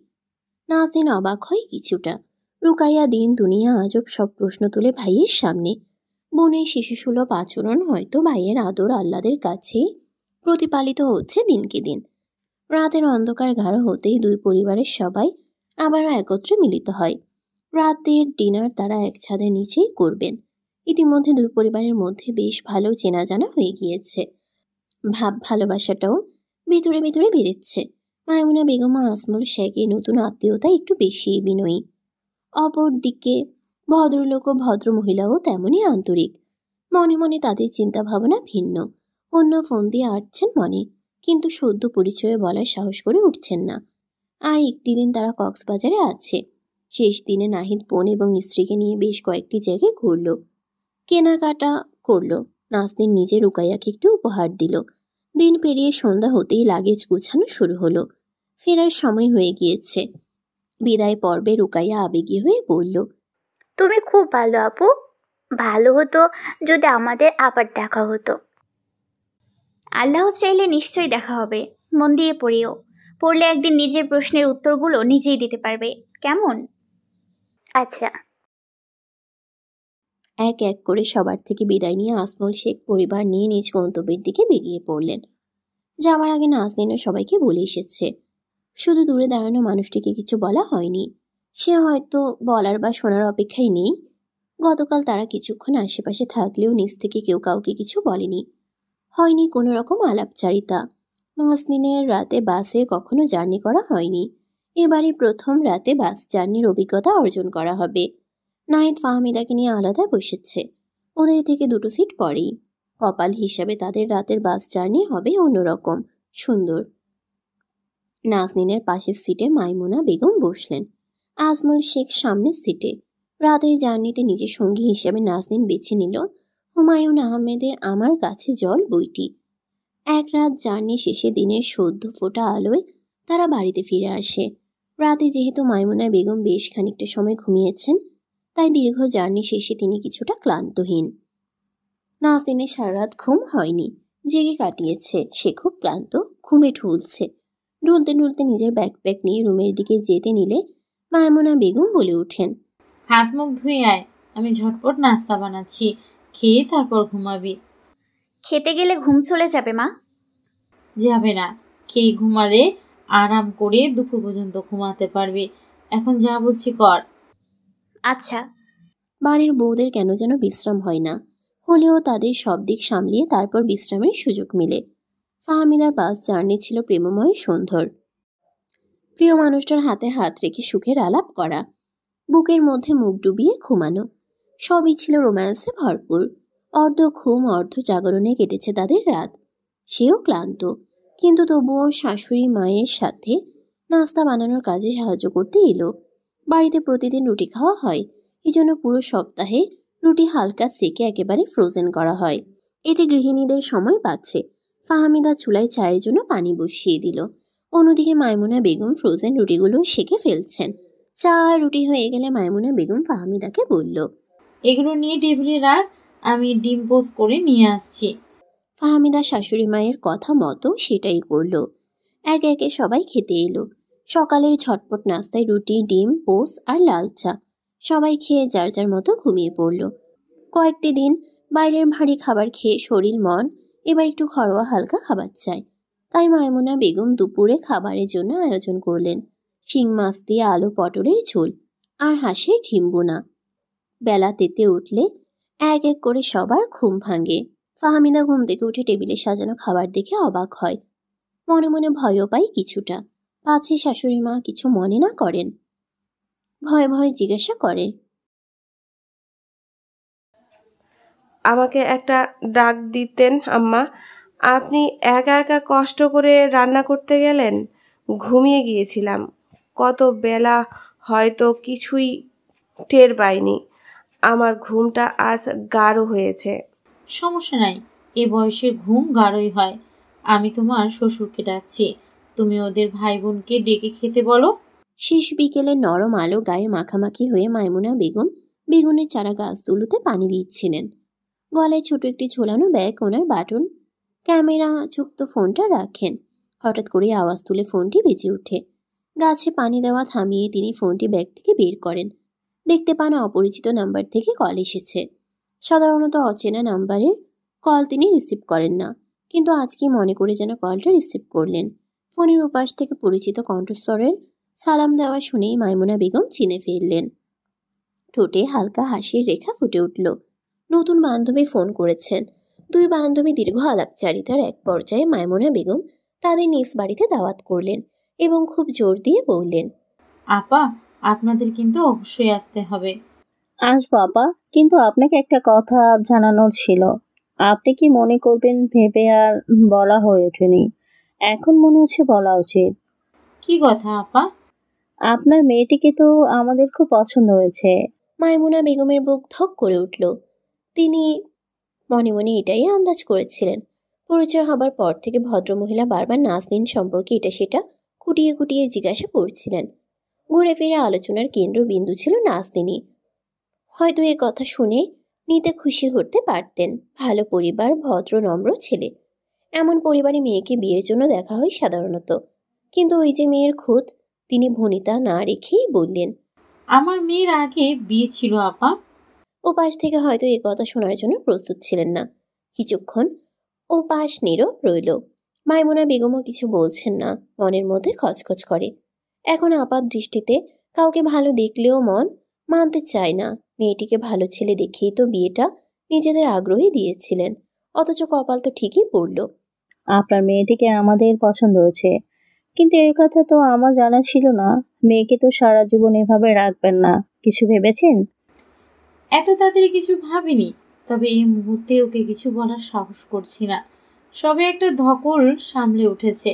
নাজনীন অবাক হয় কিছুটা। রুকাইয়া দিন দুনিয়া আজব সব প্রশ্ন তুলে ভাইয়ের সামনে। বোনের শিশুসুলভ আচরণ হয়তো ভাইয়ের আদর আহ্লাদের কাছে প্রতিপালিত হচ্ছে দিনকে দিন। রাতের অন্ধকার গাঢ় হতেই দুই পরিবারের সবাই আবারও একত্রে মিলিত হয়। রাতের ডিনার তারা এক ছাদের নিচেই করবেন। ইতিমধ্যে দুই পরিবারের মধ্যে বেশ ভালো চেনা জানা হয়ে গিয়েছে। ভাব ভালোবাসাটাও ভেতরে ভেতরে বেড়েছে। মাইমুনা বেগম ও আজমল শেখের নতুন আত্মীয়তা একটু বেশি বিনয়ী। অপরদিকে ভদ্রলোক ও ভদ্র মহিলাও তেমনই আন্তরিক। মনে মনে তাদের চিন্তা ভাবনা ভিন্ন। অন্য ফোন দিয়ে আটছেন মনে, কিন্তু সদ্য পরিচয়ে বলার সাহস করে উঠছেন না। আর একটি দিন তারা কক্সবাজারে আছে। শেষ দিনে নাহিদ বোন এবং স্ত্রীকে নিয়ে বেশ কয়েকটি জায়গায় ঘুরল, কেনাকাটা করল। নাজনীন নিজে রুকাইয়াকে একটু উপহার দিল। দিন পেরিয়ে সন্ধ্যা হতেই লাগেজ গুছানো শুরু হলো। ফেরার সময় হয়ে গিয়েছে। বিদায় পর্বে রুকাইয়া আবেগী হয়ে বলল, তুমি খুব ভালো আপু। ভালো হতো যদি আমাদের আবার দেখা হতো। আল্লাহ চাইলে নিশ্চয়ই দেখা হবে। মন দিয়ে পড়িও। পড়লে একদিন নিজের প্রশ্নের উত্তরগুলো নিজেই দিতে পারবে। কেমন? আচ্ছা। এক এক করে সবার থেকে বিদায় নিয়ে আজমল শেখ পরিবার নিয়ে নিজ গন্তব্যের দিকে বেরিয়ে পড়লেন। যাওয়ার আগে নাজনীনও সবাইকে বলে এসেছে। শুধু দূরে দাঁড়ানো মানুষটিকে কিছু বলা হয়নি। সে হয়তো বলার বা শোনার অপেক্ষায় নেই। গতকাল তারা কিছুক্ষণ আশেপাশে থাকলেও নিজ থেকে কেউ কাউকে কিছু বলেনি। হয়নি কোনো রকম আলাপচারিতা। নাজনীনের রাতে বাসে কখনো জার্নি করা হয়নি। এবারে প্রথম রাতে বাস জার্নির অভিজ্ঞতা অর্জন করা হবে। নাহিদ ফাহমিদাকে নিয়ে আলাদা বসেছে। ওদের থেকে দুটো সিট পরেই। কপাল হিসাবে তাদের রাতের বাস জার্নি হবে অন্যরকম সুন্দর। নাজনীনের পাশের সিটে মাইমুনা বেগম বসলেন। আজমল শেখ সামনের সিটে। রাতের জার্নিতে নিজের সঙ্গী হিসেবে নাজনীন বেছে নিল হুমায়ুন আহমেদের আমার কাছে জল বইটি। এক রাত জার্নি শেষে দিনের সদ্য ফোটা আলোয় তারা বাড়িতে ফিরে আসে। রাতে যেহেতু মাইমুনা বেগম বেশ খানিকটা সময় ঘুমিয়েছেন, তাই দীর্ঘ জার্নি শেষে তিনি কিছুটা ক্লান্তহীন। নাজনীনের সারা রাত ঘুম হয়নি, জেগে কাটিয়েছে। সে খুব ক্লান্ত, ঘুমে ঢুলছে। ঢুলতে ঢুলতে নিজের ব্যাকপ্যাক নিয়ে রুমের দিকে যেতে নিলে মাইমুনা বেগম বলে ওঠেন, হাত মুখ ধুয়ে আয়, আমি ঝটপট নাস্তা বানাচ্ছি, খেয়ে তারপর ঘুমাবি। খেতে গেলে ঘুম চলে যাবে মা। যাবে না, খেয়ে ঘুমালে আরাম করে দুপুর পর্যন্ত ঘুমাতে পারবি। এখন যা বলছি কর। আচ্ছা। বাড়ির বউদের কেন যেন বিশ্রাম হয় না, হলেও তাদের সব দিক সামলিয়ে তারপর বিশ্রামের সুযোগ মিলে। ফাহমিদার বাস জার্নি ছিল প্রেমময় সুন্দর। প্রিয় মানুষটার হাতে হাত রেখে সুখের আলাপ করা, বুকের মধ্যে মুখ ডুবিয়ে ঘুমানো, সবই ছিল রোম্যান্সে ভরপুর। অর্ধ ঘুম অর্ধ জাগরণে কেটেছে তাদের রাত। সেও ক্লান্ত, কিন্তু তবুও শাশুড়ি মায়ের সাথে নাস্তা বানানোর কাজে সাহায্য করতে এলো। বাড়িতে প্রতিদিন রুটি খাওয়া হয়, এজন্য পুরো সপ্তাহে রুটি হালকা সেকে একেবারে ফ্রোজেন করা হয়। এতে গৃহিণীদের সময় পাচ্ছে। ফাহমিদা চুলায় চায়ের জন্য পানি বসিয়ে দিল। অন্যদিকে মাইমুনা বেগম ফ্রোজেন রুটিগুলো সেকে ফেলছেন। চা আর রুটি হয়ে গেলে মাইমুনা বেগম ফাহমিদাকে বলল, এগুলো নিয়ে টেবিলে রাখ, আমি ডিম পোস্ট করে নিয়ে আসছি। ফাহমিদা শাশুড়ি মায়ের কথা মতো সেটাই করলো। একে একে সবাই খেতে এলো। সকালের ঝটপট নাস্তায় রুটি, ডিম পোস্ট আর লাল চা। সবাই খেয়ে যার যার মতো ঘুমিয়ে পড়ল। কয়েকটি দিন বাইরের ভারী খাবার খেয়ে শরীর মন এবার একটু ঘরোয়া হালকা খাবার চায়। তাই মাইমুনা বেগম দুপুরে খাবারের জন্য আয়োজন করলেন শিং মাছ দিয়ে আলু পটলের ঝোল আর হাঁসের ডিম বোনা। বেলা তেতে উঠলে এক এক করে সবার ঘুম ভাঙে। ফাহমিদা ঘুম থেকে উঠে টেবিলে সাজানো খাবার দেখে অবাক হয়। মনে মনে ভয়ও পাই কিছুটা, পাছে শাশুড়ি মা কিছু মনে না করেন। ভয়ে ভয়ে জিজ্ঞাসা করে, আমাকে একটা ডাক দিতেন আম্মা? আপনি একা একা কষ্ট করে রান্না করতে গেলেন। ঘুমিয়ে গিয়েছিলাম। কত বেলা হয়তো কিছুই টের পাইনি। আমার ঘুমটা আজ গাঢ় হয়েছে। সমস্যা নাই, এ বয়সে ঘুম গাঢ়ই হয়। আমি তোমার শ্বশুরকে ডাকছি, তুমি ওদের ভাই বোনকে ডেকে খেতে বলো। শেষ বিকেলে নরম আলো গায়ে মাখামাখি হয়ে মাইমুনা বেগম বেগুনের চারা গাছগুলোতে পানি দিচ্ছিলেন। গলায় ছোট একটি ঝোলানো ব্যাগ, ওনার বাটন ক্যামেরা যুক্ত ফোনটা রাখেন। হঠাৎ করে আওয়াজ তুলে ফোনটি বেজে ওঠে। গাছে পানি দেওয়া থামিয়ে তিনি ফোনটি ব্যাগ থেকে বের করেন। দেখতে পান অপরিচিত নাম্বার থেকে কল এসেছে। সাধারণত অচেনা নাম্বারের কল তিনি রিসিভ করেন না, কিন্তু আজকে মনে করে যেন কলটা রিসিভ করলেন। ফোনের উপাস থেকে পরিচিত কণ্ঠস্বরের সালাম দেওয়া শুনেই মাইমুনা বেগম চিনে ফেললেন। ঠোঁটে হালকা হাসির রেখা ফুটে উঠল। নতুন বান্ধবী ফোন করেছেন। দুই বান্ধবী দীর্ঘ আলাপচারিতার এক পর্যায়ে মাইমুনা বেগম তাদের নিজ বাড়িতে দাওয়াত করলেন এবং খুব জোর দিয়ে বললেন, আপা, আপনাদের কিন্তু অবশ্যই আসতে হবে। আসবো আপা, কিন্তু আপনাকে একটা কথা জানানোর ছিল। আপনি কি মনে করবেন ভেবে আর বলা হয়ে ওঠেনি, এখন মনে হচ্ছে বলা উচিত। কি কথা আপা? আপনার মেয়েটিকে তো আমাদের খুব পছন্দ হয়েছে। মাইমুনা বেগমের বুক ধক করে উঠল। তিনি মনে মনে এটাই আন্দাজ করেছিলেন। পরিচয় হবার পর থেকে ভদ্রমহিলা বারবার নাজনীন সম্পর্কে এটা সেটা খুঁটিয়ে খুঁটিয়ে জিজ্ঞাসা করছিলেন। ঘুরে ফিরে আলোচনার কেন্দ্রবিন্দু ছিল নাজনীনি। হয়তো এ কথা শুনে নিতে খুশি হতে পারতেন। ভালো পরিবার, ভদ্র নম্র ছেলে, এমন পরিবারে মেয়েকে বিয়ের জন্য দেখা হয় সাধারণত। কিন্তু ওই যে মেয়ের খোদ, তিনি ভনিতা না রেখেই বললেন, আমার মেয়ের আগে বিয়ে ছিল আপা। ও পাশ থেকে হয়তো এ কথা শোনার জন্য প্রস্তুত ছিলেন না। কিছুক্ষণ ও পাশ নীরব রইল। মাইমুনা বেগমও কিছু বলছেন না, মনের মধ্যে খচখচ করে। এখন আপাত দৃষ্টিতে কাউকে ভালো দেখলেও মন মানতে চায় না। মেয়েটিকে ভালো ছেলে দেখেই তো বিয়েটা নিজেদের আগ্রহে দিয়েছিলেন, অথচ কপাল তো ঠিকই পড়ল। আপনার মেয়েটিকে আমাদের পছন্দ হয়েছে, কিন্তু এই কথা তো আমার জানা ছিল না। মেয়েকে তো সারা জীবন এভাবে রাখবেন না, কিছু ভেবেছেন? এত তাড়াতাড়ি কিছু ভাবিনি, তবে এই মুহূর্তে ওকে কিছু বলার সাহস করছি না। সবে একটা ধকল সামলে উঠেছে।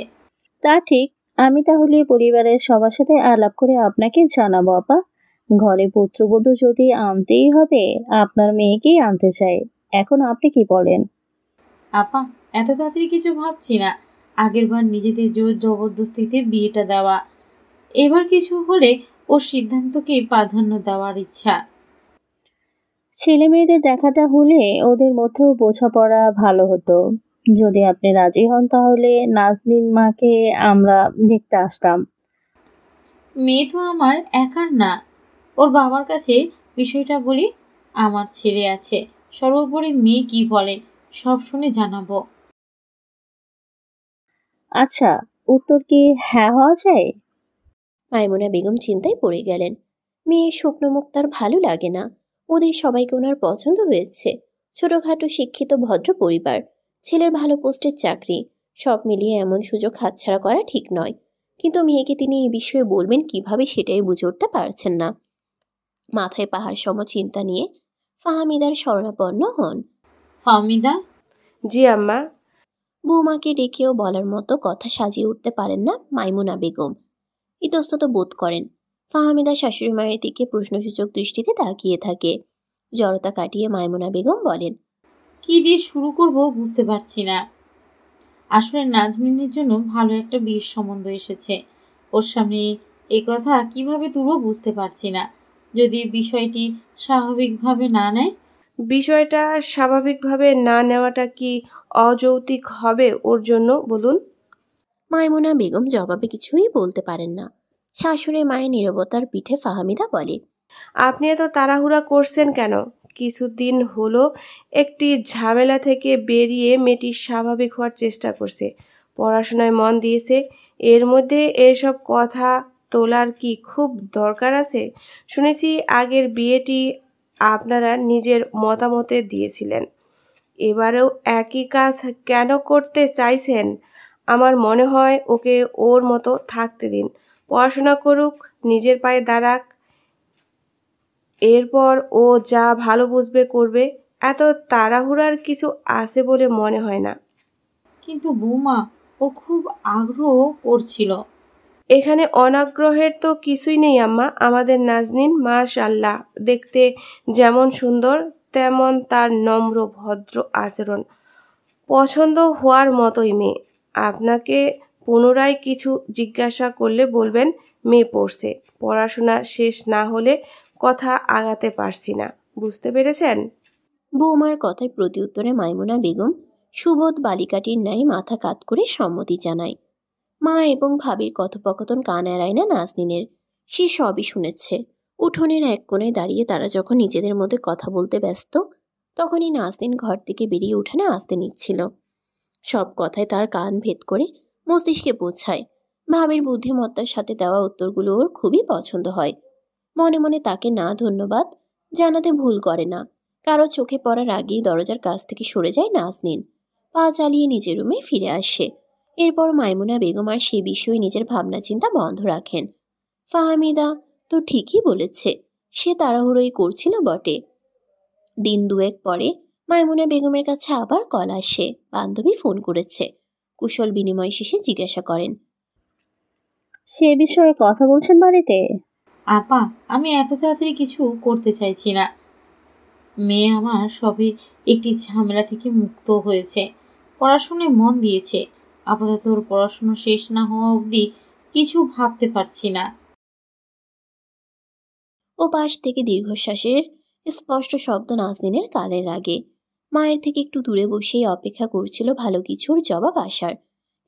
তা ঠিক, আমি তাহলে পরিবারের সবার সাথে আলাপ করে আপনাকে জানাবো আপা। ঘরে পুত্রবধূ যদি আনতেই হবে, আপনার মেয়েকেই আনতে চাই। এখন আপনি কি বলেন? আপা, এত তাড়াতাড়ি কিছু ভাবছি না। আগেরবার নিজেদের জোর জবরদস্তিতে বিয়েটা দেওয়া, এবার কিছু হলে ওর সিদ্ধান্তকেই প্রাধান্য দেওয়ার ইচ্ছা। ছেলে মেয়েদের দেখাটা হলে ওদের মধ্যেও বোঝাপড়া ভালো হতো। যদি আপনি রাজি হন তাহলে নাজনীন মাকে আমরা দেখতে আসতাম। মেয়ে তো আমার একার না, ওর বাবার কাছে বিষয়টা বলি। আমার ছেলে আছে, সর্বোপরি মেয়ে কি বলে সব শুনে জানাবো। আচ্ছা, উত্তর কি হ্যাঁ হওয়া যায়? মাইমুনা বেগম চিন্তায় পড়ে গেলেন। মেয়ের শুকনো মুখ তার ভালো লাগে না। ওদের সবাইকে ওনার পছন্দ হয়েছে। ছোটখাটো শিক্ষিত ভদ্র পরিবার, ছেলের ভালো পোস্টের চাকরি, সব মিলিয়ে এমন সুযোগ হাতছাড়া করা ঠিক নয়। কিন্তু মেয়েকে তিনি এই বিষয়ে বলবেন কিভাবে সেটাই বুঝে উঠতে পারছেন না। মাথায় পাহাড় সম চিন্তা নিয়ে ফাহমিদার শরণাপন্ন হন। ফাহমিদা? জি আম্মা। বৌমাকে ডেকেও বলার মতো কথা সাজিয়ে উঠতে পারেন না মাইমুনা বেগম। ইতস্তত বোধ করেন। ফাহমিদা শাশুড়ি মায়ের দিকে প্রশ্নসূচক দৃষ্টিতে তাকিয়ে থাকে। জড়তা কাটিয়ে মাইমুনা বেগম বলেন, কি দিয়ে শুরু করব বুঝতে পারছি না। আসলে নাজনীনের জন্য ভালো একটা বিয়ের সম্বন্ধ এসেছে। ওর সামনে এই কথা কিভাবে তুলব বুঝতে পারছি না। যদি বিষয়টি স্বাভাবিকভাবে না নেয়। বিষয়টা স্বাভাবিকভাবে না নেওয়াটা কি অযৌক্তিক হবে ওর জন্য, বলুন? মাইমুনা বেগম জবাবে কিছুই বলতে পারেন না। শাশুড়ি মায়ের নীরবতার পিঠে ফাহমিদা বলে, আপনি এত তাড়াহুড়া করছেন কেন? কিছুদিন হলো একটি ঝামেলা থেকে বেরিয়ে মেয়েটি স্বাভাবিক হওয়ার চেষ্টা করছে, পড়াশোনায় মন দিয়েছে। এর মধ্যে এসব কথা তোলার কি খুব দরকার আছে? শুনেছি আগের বিয়েটি আপনারা নিজের মতামতে দিয়েছিলেন, এবারেও একই কাজ কেন করতে চাইছেন? আমার মনে হয় ওকে ওর মতো থাকতে দিন, পড়াশোনা করুক, নিজের পায়ে দাঁড়াক, এরপর ও যা ভালো বুঝবে করবে। এত তাড়াহুড়ার কিছু আছে বলে মনে হয় না। কিন্তু বৌমা, ও খুব আগ্রহ করছিল। এখানে অনাগ্রহের তো কিছুই নেই আম্মা। আমাদের নাজনীন মাশাআল্লাহ, দেখতে যেমন সুন্দর তেমন তার নম্র ভদ্র আচরণ, পছন্দ হওয়ার মতোই মেয়ে। আপনাকে পুনরায় কিছু জিজ্ঞাসা করলে বলবেন মেয়ে পড়ছে, পড়াশোনা শেষ না হলে কথা আগাতে পারছি না। বুঝতে পেরেছেন? বৌমার কথায় প্রতিউত্তরে মাইমুনা বেগম সুবোধ বালিকাটির ন্যায় মাথা কাত করে সম্মতি জানায়। মা এবং ভাবির কথোপকথন কান এড়ায় না নাজনীনের। সে সবই শুনেছে। উঠোনের এক কোণে দাঁড়িয়ে তারা যখন নিজেদের মধ্যে কথা বলতে ব্যস্ত, তখনই নাজনীন ঘর থেকে বেরিয়ে উঠানে আসতে নিচ্ছিল। সব কথায় তার কান ভেদ করে মস্তিষ্কে পৌঁছায়। ভাবির বুদ্ধিমত্তার সাথে দেওয়া উত্তরগুলো ওর খুবই পছন্দ হয়। মনে মনে তাকে না ধন্যবাদ জানাতে ভুল করে না। কারো চোখে পড়ার আগেই দরজার কাছ থেকে সরে যায় নাজনীন। পা চালিয়ে নিজের রুমে ফিরে আসে। এরপর মাইমুনা বেগম আর সে বিষয়ে নিজের ভাবনা চিন্তা বন্ধ রাখেন। ফাহমিদা তো ঠিকই বলেছে, সে তাড়াহুড়োই করছিল বটে। দিন দুয়েক পরে মাইমুনা বেগমের কাছে আবার কল আসে। বান্ধবী ফোন করেছে। কুশল বিনিময় শেষে জিজ্ঞাসা করেন, সে বিষয়ে কথা বলছেন বাড়িতে? আপা, আমি এত তাড়াতাড়ি কিছু করতে চাইছি না। মেয়ে আমার সবে একটি ঝামেলা থেকে মুক্ত হয়েছে, পড়াশোনায় মন দিয়েছে। আপাতত ওর পড়াশোনা শেষ না হওয়া অবধি কিছু ভাবতে পারছি না। ও পাশ থেকে দীর্ঘশ্বাসের স্পষ্ট শব্দ নাজনীনের কানে লাগে। মায়ের থেকে একটু দূরে বসেই অপেক্ষা করছিল ভালো কিছুর জবাব আসার।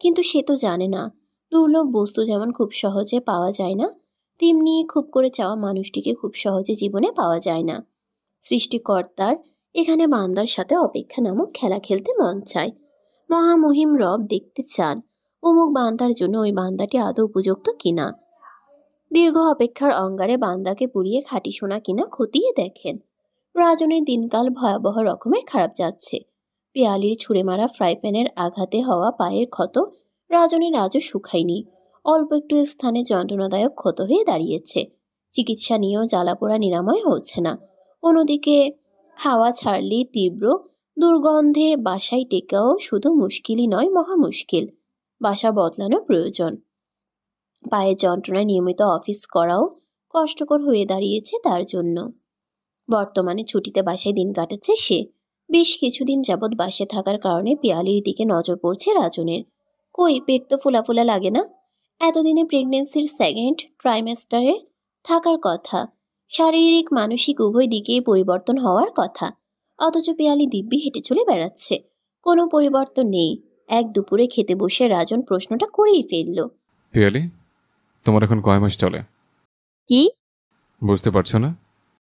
কিন্তু সে তো জানে না, দুর্লভ বস্তু যেমন খুব সহজে পাওয়া যায় না, তেমনি খুব করে চাওয়া মানুষটিকে খুব সহজে জীবনে পাওয়া যায় না। সৃষ্টিকর্তার এখানে বান্দার সাথে অপেক্ষা নামক খেলা খেলতে মন চায়। মহামহিম রব দেখতে চান অমুক বান্দার জন্য ওই বান্দাটি আদৌ উপযুক্ত কিনা। দীর্ঘ অপেক্ষার অঙ্গারে বান্দাকে পুড়িয়ে খাঁটি সোনা কিনা খতিয়ে দেখেন। রাজনের দিনকাল ভয়াবহ রকমের খারাপ যাচ্ছে। পেয়ালির ছুঁড়ে মারা ফ্রাই প্যানের আঘাতে হওয়া পায়ের ক্ষত রাজনের আজও শুকায়নি। অল্প একটু স্থানে যন্ত্রণাদায়ক ক্ষত হয়ে দাঁড়িয়েছে। চিকিৎসা নিয়েও জ্বালাপোড়া নিরাময় হচ্ছে না। অন্যদিকে হাওয়া ছাড়লেই তীব্র দুর্গন্ধে বাসায় টেকাও শুধু মুশকিলই নয়, মহা মুশকিল। বাসা বদলানো প্রয়োজন। পায়ের যন্ত্রণায় নিয়মিত অফিস করাও কষ্টকর হয়ে দাঁড়িয়েছে তার জন্য। বর্তমানে ছুটিতে বাসায় দিন কাটাচ্ছে সে। বেশ কিছুদিন যাবৎ বাসে থাকার কারণে পিয়ালির দিকে নজর পড়ছে রাজনের। কই, পেট তো ফোলা ফোলা লাগে না? এতদিনে প্রেগনেন্সির সেকেন্ড ট্রাইমেস্টারে থাকার কথা। শারীরিক মানসিক উভয় দিকেই পরিবর্তন হওয়ার কথা। অথচ পিয়ালি দিব্যি হেঁটে চলে বেড়াচ্ছে। কোনো পরিবর্তন নেই। এক দুপুরে খেতে বসে রাজন প্রশ্নটা করেই ফেলল। পিয়ালি, তোমার এখন কয় মাস চলে? কি? বুঝতে পারছো না?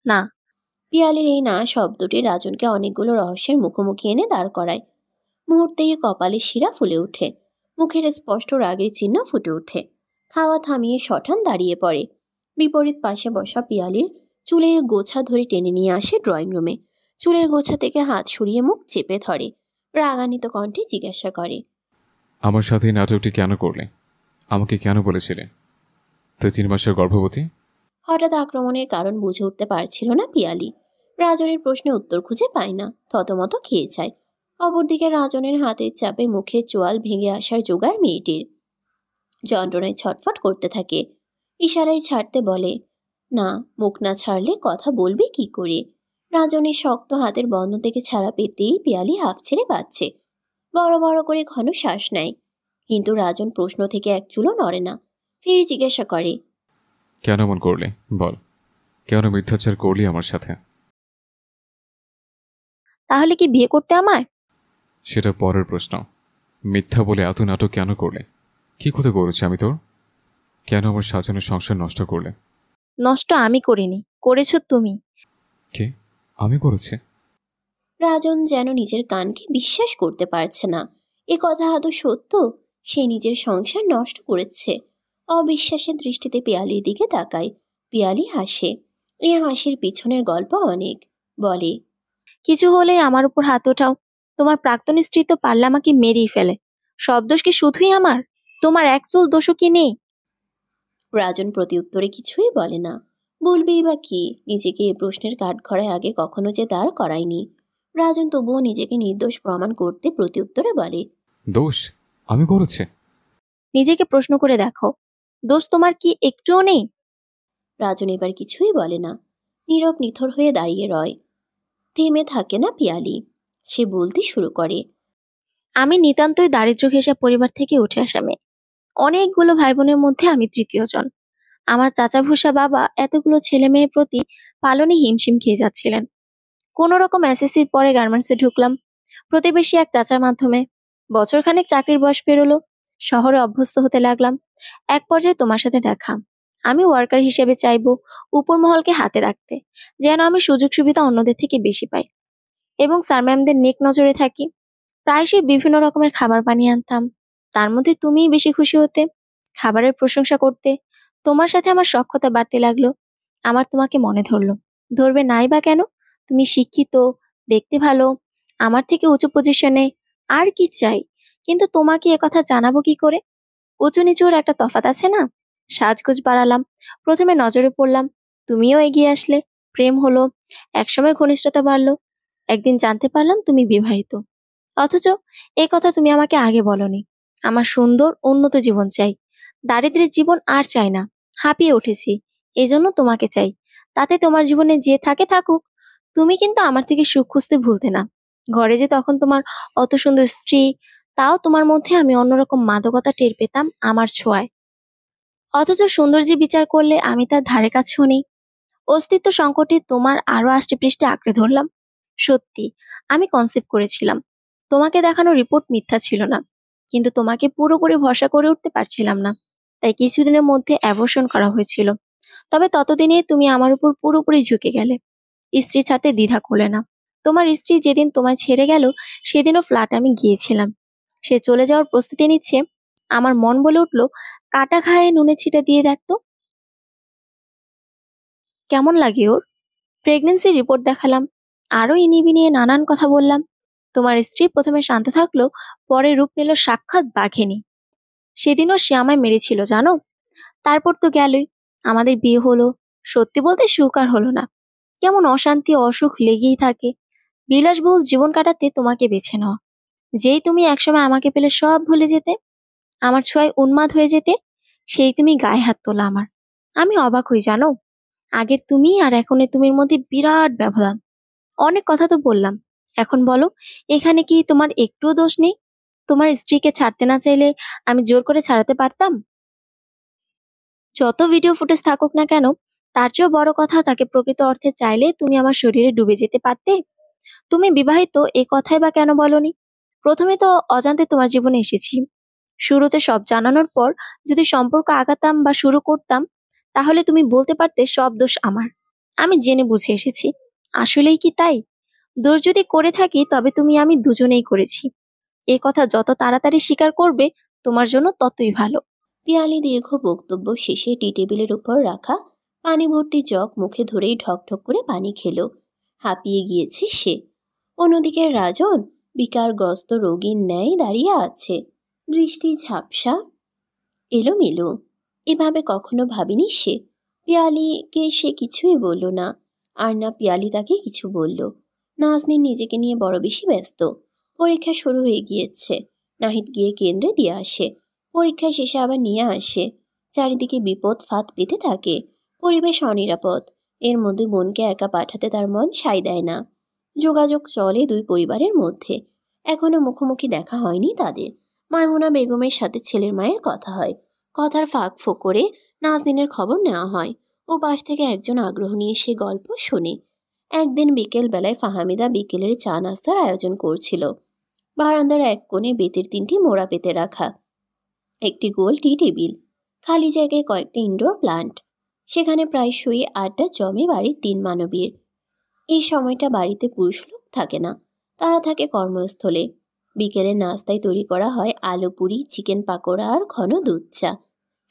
না। পিয়ালির এই না শব্দটি রাজনকে অনেকগুলো রহস্যের মুখোমুখি এনে দাঁড় করায়। মুহূর্তেই কপালের শিরা ফুলে ওঠে। মুখের স্পষ্ট রাগের চিহ্ন ফুটে ওঠে। খাওয়া থামিয়ে শঠান দাঁড়িয়ে পড়ে। বিপরীত পাশে বসা পিয়ালির চুলের গোছা ধরে টেনে নিয়ে আসে ড্রয়িং রুমে। চুলের গোছা থেকে হাত সরিয়ে মুখ চেপে ধরে। রাগান্বিত কণ্ঠে জিজ্ঞাসা করে, আমার সাথে এই নাটকটি কেন করলে? আমাকে কেন বলেছিলে তুই 3 মাসের গর্ভবতী? হঠাৎ আক্রমণের কারণ বুঝে উঠতে পারছিল না পিয়ালি। রাজনের প্রশ্নে উত্তর খুঁজে পায় না, থতমত খেয়ে যায়। অপরদিকে রাজনের হাতের চাপে মুখের চোয়াল ভেঙে আসার জোগাড় মেয়েটির। যন্ত্রণায় ছটফট করতে থাকে। ইশারায় ছাড়তে বলে, না, মুখ না ছাড়লে কথা বলবে কি করে? রাজনের শক্ত হাতের বন্ধ থেকে ছাড়া পেতেই পিয়ালি হাফ ছেড়ে বাঁচছে। বড় বড় করে ঘন শ্বাস নেয়। কিন্তু রাজন প্রশ্ন থেকে এক চুলও নড়ে না। ফের জিজ্ঞাসা করে, কেন এমন করলে বল? কেন মিথ্যাচার করলি আমার সাথে? তাহলে কি বিয়ে করতে আমায়? সেটা পরের প্রশ্ন। মিথ্যা বলে এত নাটক কেন করলে? কি ক্ষতি করেছি আমি তোর? কেন আমার সাজানো সংসার নষ্ট করলে? নষ্ট আমি করিনি, করেছো তুমি। কে? আমি করেছি? রাজন যেন নিজের কানকে বিশ্বাস করতে পারছে না। এ কথা আদৌ সত্য? সে নিজের সংসার নষ্ট করেছে? অবিশ্বাসের দৃষ্টিতে পিয়ালির দিকে তাকায়। পিয়ালি হাসে। এই হাসির পিছনের গল্প অনেক। বলে, কিছু হলে আমার উপর হাত ওঠাও। তোমার প্রাক্তন স্ত্রী তো পারলে আমাকে মেরেই ফেলে। সব দোষ কি শুধুই আমার? তোমার এক চুল দোষও কি নেই? রাজন প্রতি উত্তরে কিছুই বলে না। বলবেই বা কি? নিজেকে এই প্রশ্নের কাঠগড়ায় আগে কখনো যে দাঁড় করায়নি। রাজন তবুও নিজেকে নির্দোষ প্রমাণ করতে প্রতি উত্তরে বলে, দোষ আমি করেছি? নিজেকে প্রশ্ন করে দেখো, দোষ তোমার কি একটুও নেই? রাজন এবার কিছুই বলে না। নীরব নিথর হয়ে দাঁড়িয়ে রয়। থেমে থাকে না পিয়ালি। সে বলতে শুরু করে, আমি নিতান্তই দারিদ্র্য ঘেঁষা পরিবার থেকে উঠে আসা মেয়ে। অনেকগুলো ভাই বোনের মধ্যে আমি তৃতীয় জন। আমার চাচা ভুষা বাবা এতগুলো ছেলে মেয়ের প্রতি পালনে হিমশিম খেয়ে যাচ্ছিলেন। কোনো রকম এসএসসির পরে গার্মেন্টসে ঢুকলাম, প্রতিবেশী এক চাচার মাধ্যমে। বছরখানেক চাকরির বয়স পেরোলো, শহরে অভ্যস্ত হতে লাগলাম। এক পর্যায়ে তোমার সাথে দেখা। আমি ওয়ার্কার হিসেবে চাইবো উপর মহলকে হাতে রাখতে, যেন আমি সুযোগ সুবিধা অন্যদের থেকে বেশি পাই এবং স্যার ম্যামদের নেক নজরে থাকি। প্রায়শই বিভিন্ন রকমের খাবার বানিয়ে আনতাম। তার মধ্যে তুমিই বেশি খুশি হতে, খাবারের প্রশংসা করতে। তোমার সাথে আমার সখ্যতা বাড়তে লাগলো। আমার তোমাকে মনে ধরলো। ধরবে নাই বা কেন? তুমি শিক্ষিত, দেখতে ভালো, আমার থেকে উঁচু পজিশনে। আর কি চাই? কিন্তু তোমাকে একথা জানাবো কি করে? উঁচু নিচুর একটা তফাৎ আছে না? সাজগোজ বাড়ালাম, প্রথমে নজরে পড়লাম, তুমিও এগিয়ে আসলে, প্রেম হলো, একসময় ঘনিষ্ঠতা বাড়লো। একদিন জানতে পারলাম তুমি বিবাহিত। অথচ এই কথা তুমি আমাকে আগে বলনি। আমার সুন্দর উন্নত জীবন চাই, দারিদ্র্যের জীবন আর চাই না। হাঁপিয়ে উঠেছি, এজন্য তোমাকে চাই। তাতে তোমার জীবনে যে থাকে থাকুক, তুমি কিন্তু আমার থেকে সুখ খুঁজতে ভুলতে না। ঘরে যে তখন তোমার অত সুন্দর স্ত্রী, তাও তোমার মধ্যে আমি অন্যরকম মাদকতা টের পেতাম আমার ছোঁয়ায়। অথচ সৌন্দর্যে বিচার করলে আমি তার ধারে কাছেও নেই। অস্তিত্ব সংকটে তোমার আরো আষ্টেপৃষ্ঠে আঁকড়ে ধরলাম। সত্যি, আমি কনসেপ্ট করেছিলাম। তোমাকে দেখানো রিপোর্ট মিথ্যা ছিল না, কিন্তু তোমাকে পুরোপুরি ভরসা করে উঠতে পারছিলাম না, তাই কিছুদিনের মধ্যে অ্যাবর্শন করা হয়েছিল। তবে ততদিনে তুমি আমার উপর পুরোপুরি ঝুঁকে গেলে। স্ত্রী ছাড়তে দ্বিধা করলে না। তোমার স্ত্রী যেদিন তোমায় ছেড়ে গেল সেদিনও ফ্ল্যাট আমি গিয়েছিলাম। সে চলে যাওয়ার প্রস্তুতি নিচ্ছে। আমার মন বলে উঠল, কাটা ঘায়ে নুনে ছিটা দিয়ে দেখতো কেমন লাগে ওর। প্রেগনেন্সি রিপোর্ট দেখালাম, আরো ইনিবি নিয়ে নানান কথা বললাম। তোমার স্ত্রী প্রথমে শান্ত থাকলো, পরে রূপ নিল সাক্ষাৎ বাঘিনী। সেদিনও সে আমায় মেরেছিল জানো। তারপর তো গেলই, আমাদের বিয়ে হলো। সত্যি বলতে সুখ আর হলো না, কেমন অশান্তি অসুখ লেগেই থাকে। বিলাসবহুল জীবন কাটাতে তোমাকে বেছে নেওয়া। যেই তুমি একসময় আমাকে পেলে সব ভুলে যেতে, আমার ছোঁয়ায় উন্মাদ হয়ে যেতে, সেই তুমি গায়ে হাত তোলা আমার। আমি অবাক হই জানো, আগের তুমি আর এখনের তুমির মধ্যে বিরাট ব্যবধান। অনেক কথা তো বললাম, এখন বলো, এখানে কি তোমার একটুও দোষ নেই? তোমার স্ত্রীকে ছাড়তে না চাইলে আমি জোর করে ছাড়াতে পারতাম? যত ভিডিও ফুটেজ থাকুক না কেন, তার চেয়েও বড় কথা, তাকে প্রকৃত অর্থে চাইলে তুমি আমার শরীরে ডুবে যেতে পারতে। তুমি বিবাহিত, এ কথাই বা কেন বলনি? প্রথমে তো অজান্তে তোমার জীবনে এসেছি। শুরুতে সব জানানোর পর যদি সম্পর্ক আগাতাম বা শুরু করতাম, তাহলে তুমি বলতে পারতে সব দোষ আমার। আমি জেনে বুঝে এসেছি। আসলেই কি তাই? দোষ যদি করে থাকি তবে তুমি আমি দুজনেই করেছি। এ কথা যত তাড়াতাড়ি স্বীকার করবে তোমার জন্য ততই ভালো। পিয়ালি দীর্ঘ বক্তব্য শেষে টি টেবিলের উপর রাখা পানি ভর্তি জগ মুখে ধরেই ঢকঢক করে পানি খেলো। হাঁপিয়ে গিয়েছে সে। অন্যদিকে রাজন বিকারগ্রস্ত রোগীর ন্যায় দাঁড়িয়ে আছে, দৃষ্টি ঝাপসা, এলোমেলো। এভাবে কখনো ভাবেনি সে। পিয়ালিকে সে কিছুই বলল না, আর না পিয়ালি তাকে কিছু বলল। নাজনীন নিজেকে নিয়ে বড় বেশি ব্যস্ত। পরীক্ষা শুরু হয়ে গিয়েছে। নাহিদ গিয়ে কেন্দ্রে দিয়ে আসে, পরীক্ষা শেষে আবার নিয়ে আসে। চারিদিকে বিপদ ফাঁদ পেতে থাকে, পরিবেশ অনিরাপদ। এর মধ্যে বোনকে একা পাঠাতে তার মন সায় দেয় না। যোগাযোগ চলে দুই পরিবারের মধ্যে। এখনো মুখোমুখি দেখা হয়নি তাদের। মাইমুনা বেগমের সাথে ছেলের মায়ের কথা হয়। কথার ফাঁক ফোক করে নাজনীনের খবর নেওয়া হয়। ও পাশ থেকে একজন আগ্রহ নিয়ে সে গল্প শোনে। একদিন বিকেল বেলায় ফাহামিদা বিকেলের চা নাস্তার আয়োজন করছিল। বারান্দার এক কোণে বেতের 3টি মোড়া পেতে রাখা, একটি গোল টি টেবিল, খালি জায়গায় কয়েকটা ইনডোর প্লান্ট। সেখানে প্রায়শই আড্ডা জমে বাড়ির 3 মানবীর। এই সময়টা বাড়িতে পুরুষ লোক থাকে না, তারা থাকে কর্মস্থলে। বিকেলের নাস্তায় তৈরি করা হয় আলু পুরি, চিকেন পাকোড়া আর ঘন দুধ চা।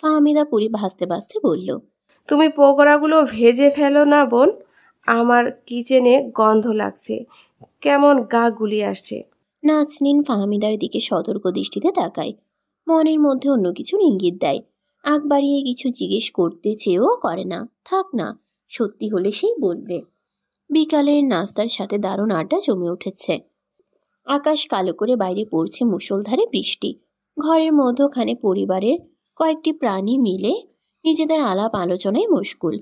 ফাহমিদা পুরি ভাজতে ভাজতে বলল, তুমি পকোড়াগুলো ভেজে ফেলো না বোন, আমার কিচেনে গন্ধ লাগছে, কেমন গা গুলিয়ে আসছে। নাজনীন ফাহমিদার দিকে সতর্ক দৃষ্টিতে তাকায়, মনের মধ্যে অন্য কিছুর ইঙ্গিত দেয়। আগ বাড়িয়ে কিছু জিজ্ঞেস করতে চেয়েও করে না। থাক না, সত্যি হলে সেই বলবে। বিকালের নাস্তার সাথে দারুণ আড্ডা জমে উঠেছে। আকাশ কালো করে বাইরে পড়ছে মুষলধারে বৃষ্টি। ঘরের মধ্যখানে পরিবারের কয়েকটি প্রাণী মিলে নিজেদের আলাপ আলোচনায় মশগুল।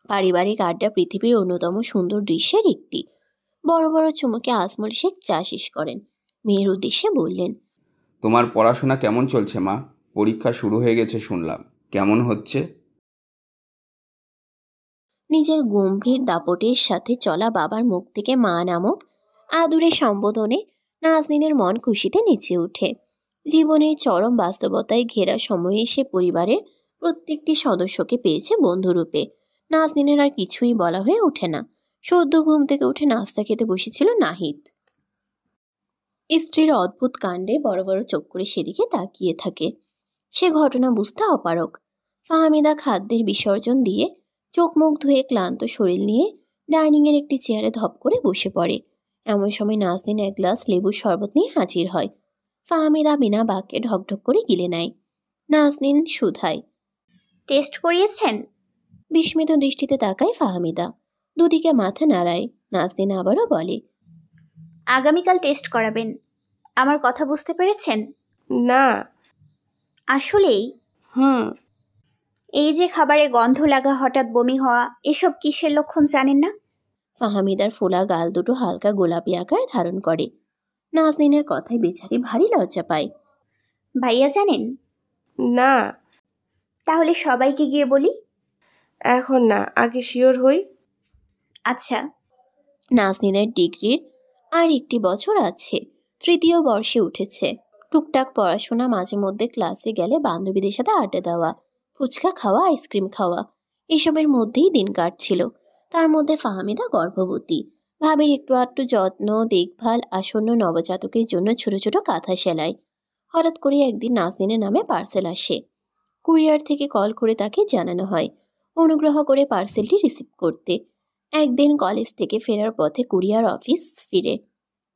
পারিবারিক আড্ডা পৃথিবীর অন্যতম সুন্দর দৃশ্যের একটি। বড় বড় চুমুকে আজমল শেখ চা শেষ করেন। মেয়ের উদ্দেশ্যে বললেন, তোমার পড়াশোনা কেমন চলছে মা? পরীক্ষা শুরু হয়ে গেছে শুনলাম, কেমন হচ্ছে? নিজের গম্ভীর দাপটের সাথে চলা বাবার মুখ থেকে মা নামক আদুরে সম্বোধনে নাজনীনের মন খুশিতে নেচে ওঠে। জীবনের চরম বাস্তবতায় ঘেরা সময়ে সে পরিবারের প্রত্যেকটি সদস্যকে পেয়েছে বন্ধুরূপে। নাজনীনের আর কিছুই বলা হয়ে ওঠে না। সদ্য ঘুম থেকে উঠে নাস্তা খেতে বসেছিল নাহিদ। স্ত্রীর অদ্ভুত কাণ্ডে বড় বড় চোখ করে সেদিকে তাকিয়ে থাকে। সে ঘটনা বুঝতে অপারগ। ফাহমিদা খাদ্যের বিসর্জন দিয়ে চোখ মুখ ধুয়ে ক্লান্ত শরীর নিয়ে ডাইনিংয়ের একটি চেয়ারে ধপ করে বসে পড়ে। এমন সময় নাজনীন এক গ্লাস লেবুর শরবত নিয়ে হাজির হয়। ফাহমিদা বিনা বাক্যে ঢকঢক করে গিলে নেয়। নাজনীন শুধায়, টেস্ট করিয়েছেন? বিস্মিত দৃষ্টিতে তাকায় ফাহমিদা, দুদিকে মাথা নাড়ায়। নাজনীন আবারও বলে, আগামীকাল টেস্ট করাবেন। আমার কথা বুঝতে পেরেছেন? না। আসলেই? এই যে খাবারে গন্ধ লাগা, হঠাৎ বমি হওয়া, এসব কিসের লক্ষণ জানেন না? ফাহমিদার ফোলা গাল দুটো হালকা গোলাপি আকার ধারণ করে। নাজনীনের কথায় বেচারি ভারী লজ্জা পায়। ভাইয়া জানেন? না। তাহলে সবাইকে গিয়ে বলি? এখন না, আগে শিওর হই। আচ্ছা। নাজনীনের ডিগ্রির আর একটি বছর আছে, 3য় বর্ষে উঠেছে। টুকটাক পড়াশোনা, মাঝে মধ্যে ক্লাসে গেলে বান্ধবীদের সাথে আড্ডা দেওয়া, ফুচকা খাওয়া, আইসক্রিম খাওয়া, এসবের মধ্যেই দিন কাটছিল। তার মধ্যে ফাহমিদা গর্ভবতী, ভাবের একটু আধটু যত্ন, দেখভাল, আসন্ন নবজাতকের জন্য ছোট ছোট কাঁথা সেলাই। হঠাৎ করে একদিন নাজনীনের নামে পার্সেল আসে। কুরিয়ার থেকে কল করে তাকে জানানো হয় অনুগ্রহ করে পার্সেলটি রিসিভ করতে। একদিন কলেজ থেকে ফেরার পথে কুরিয়ার অফিস ফিরে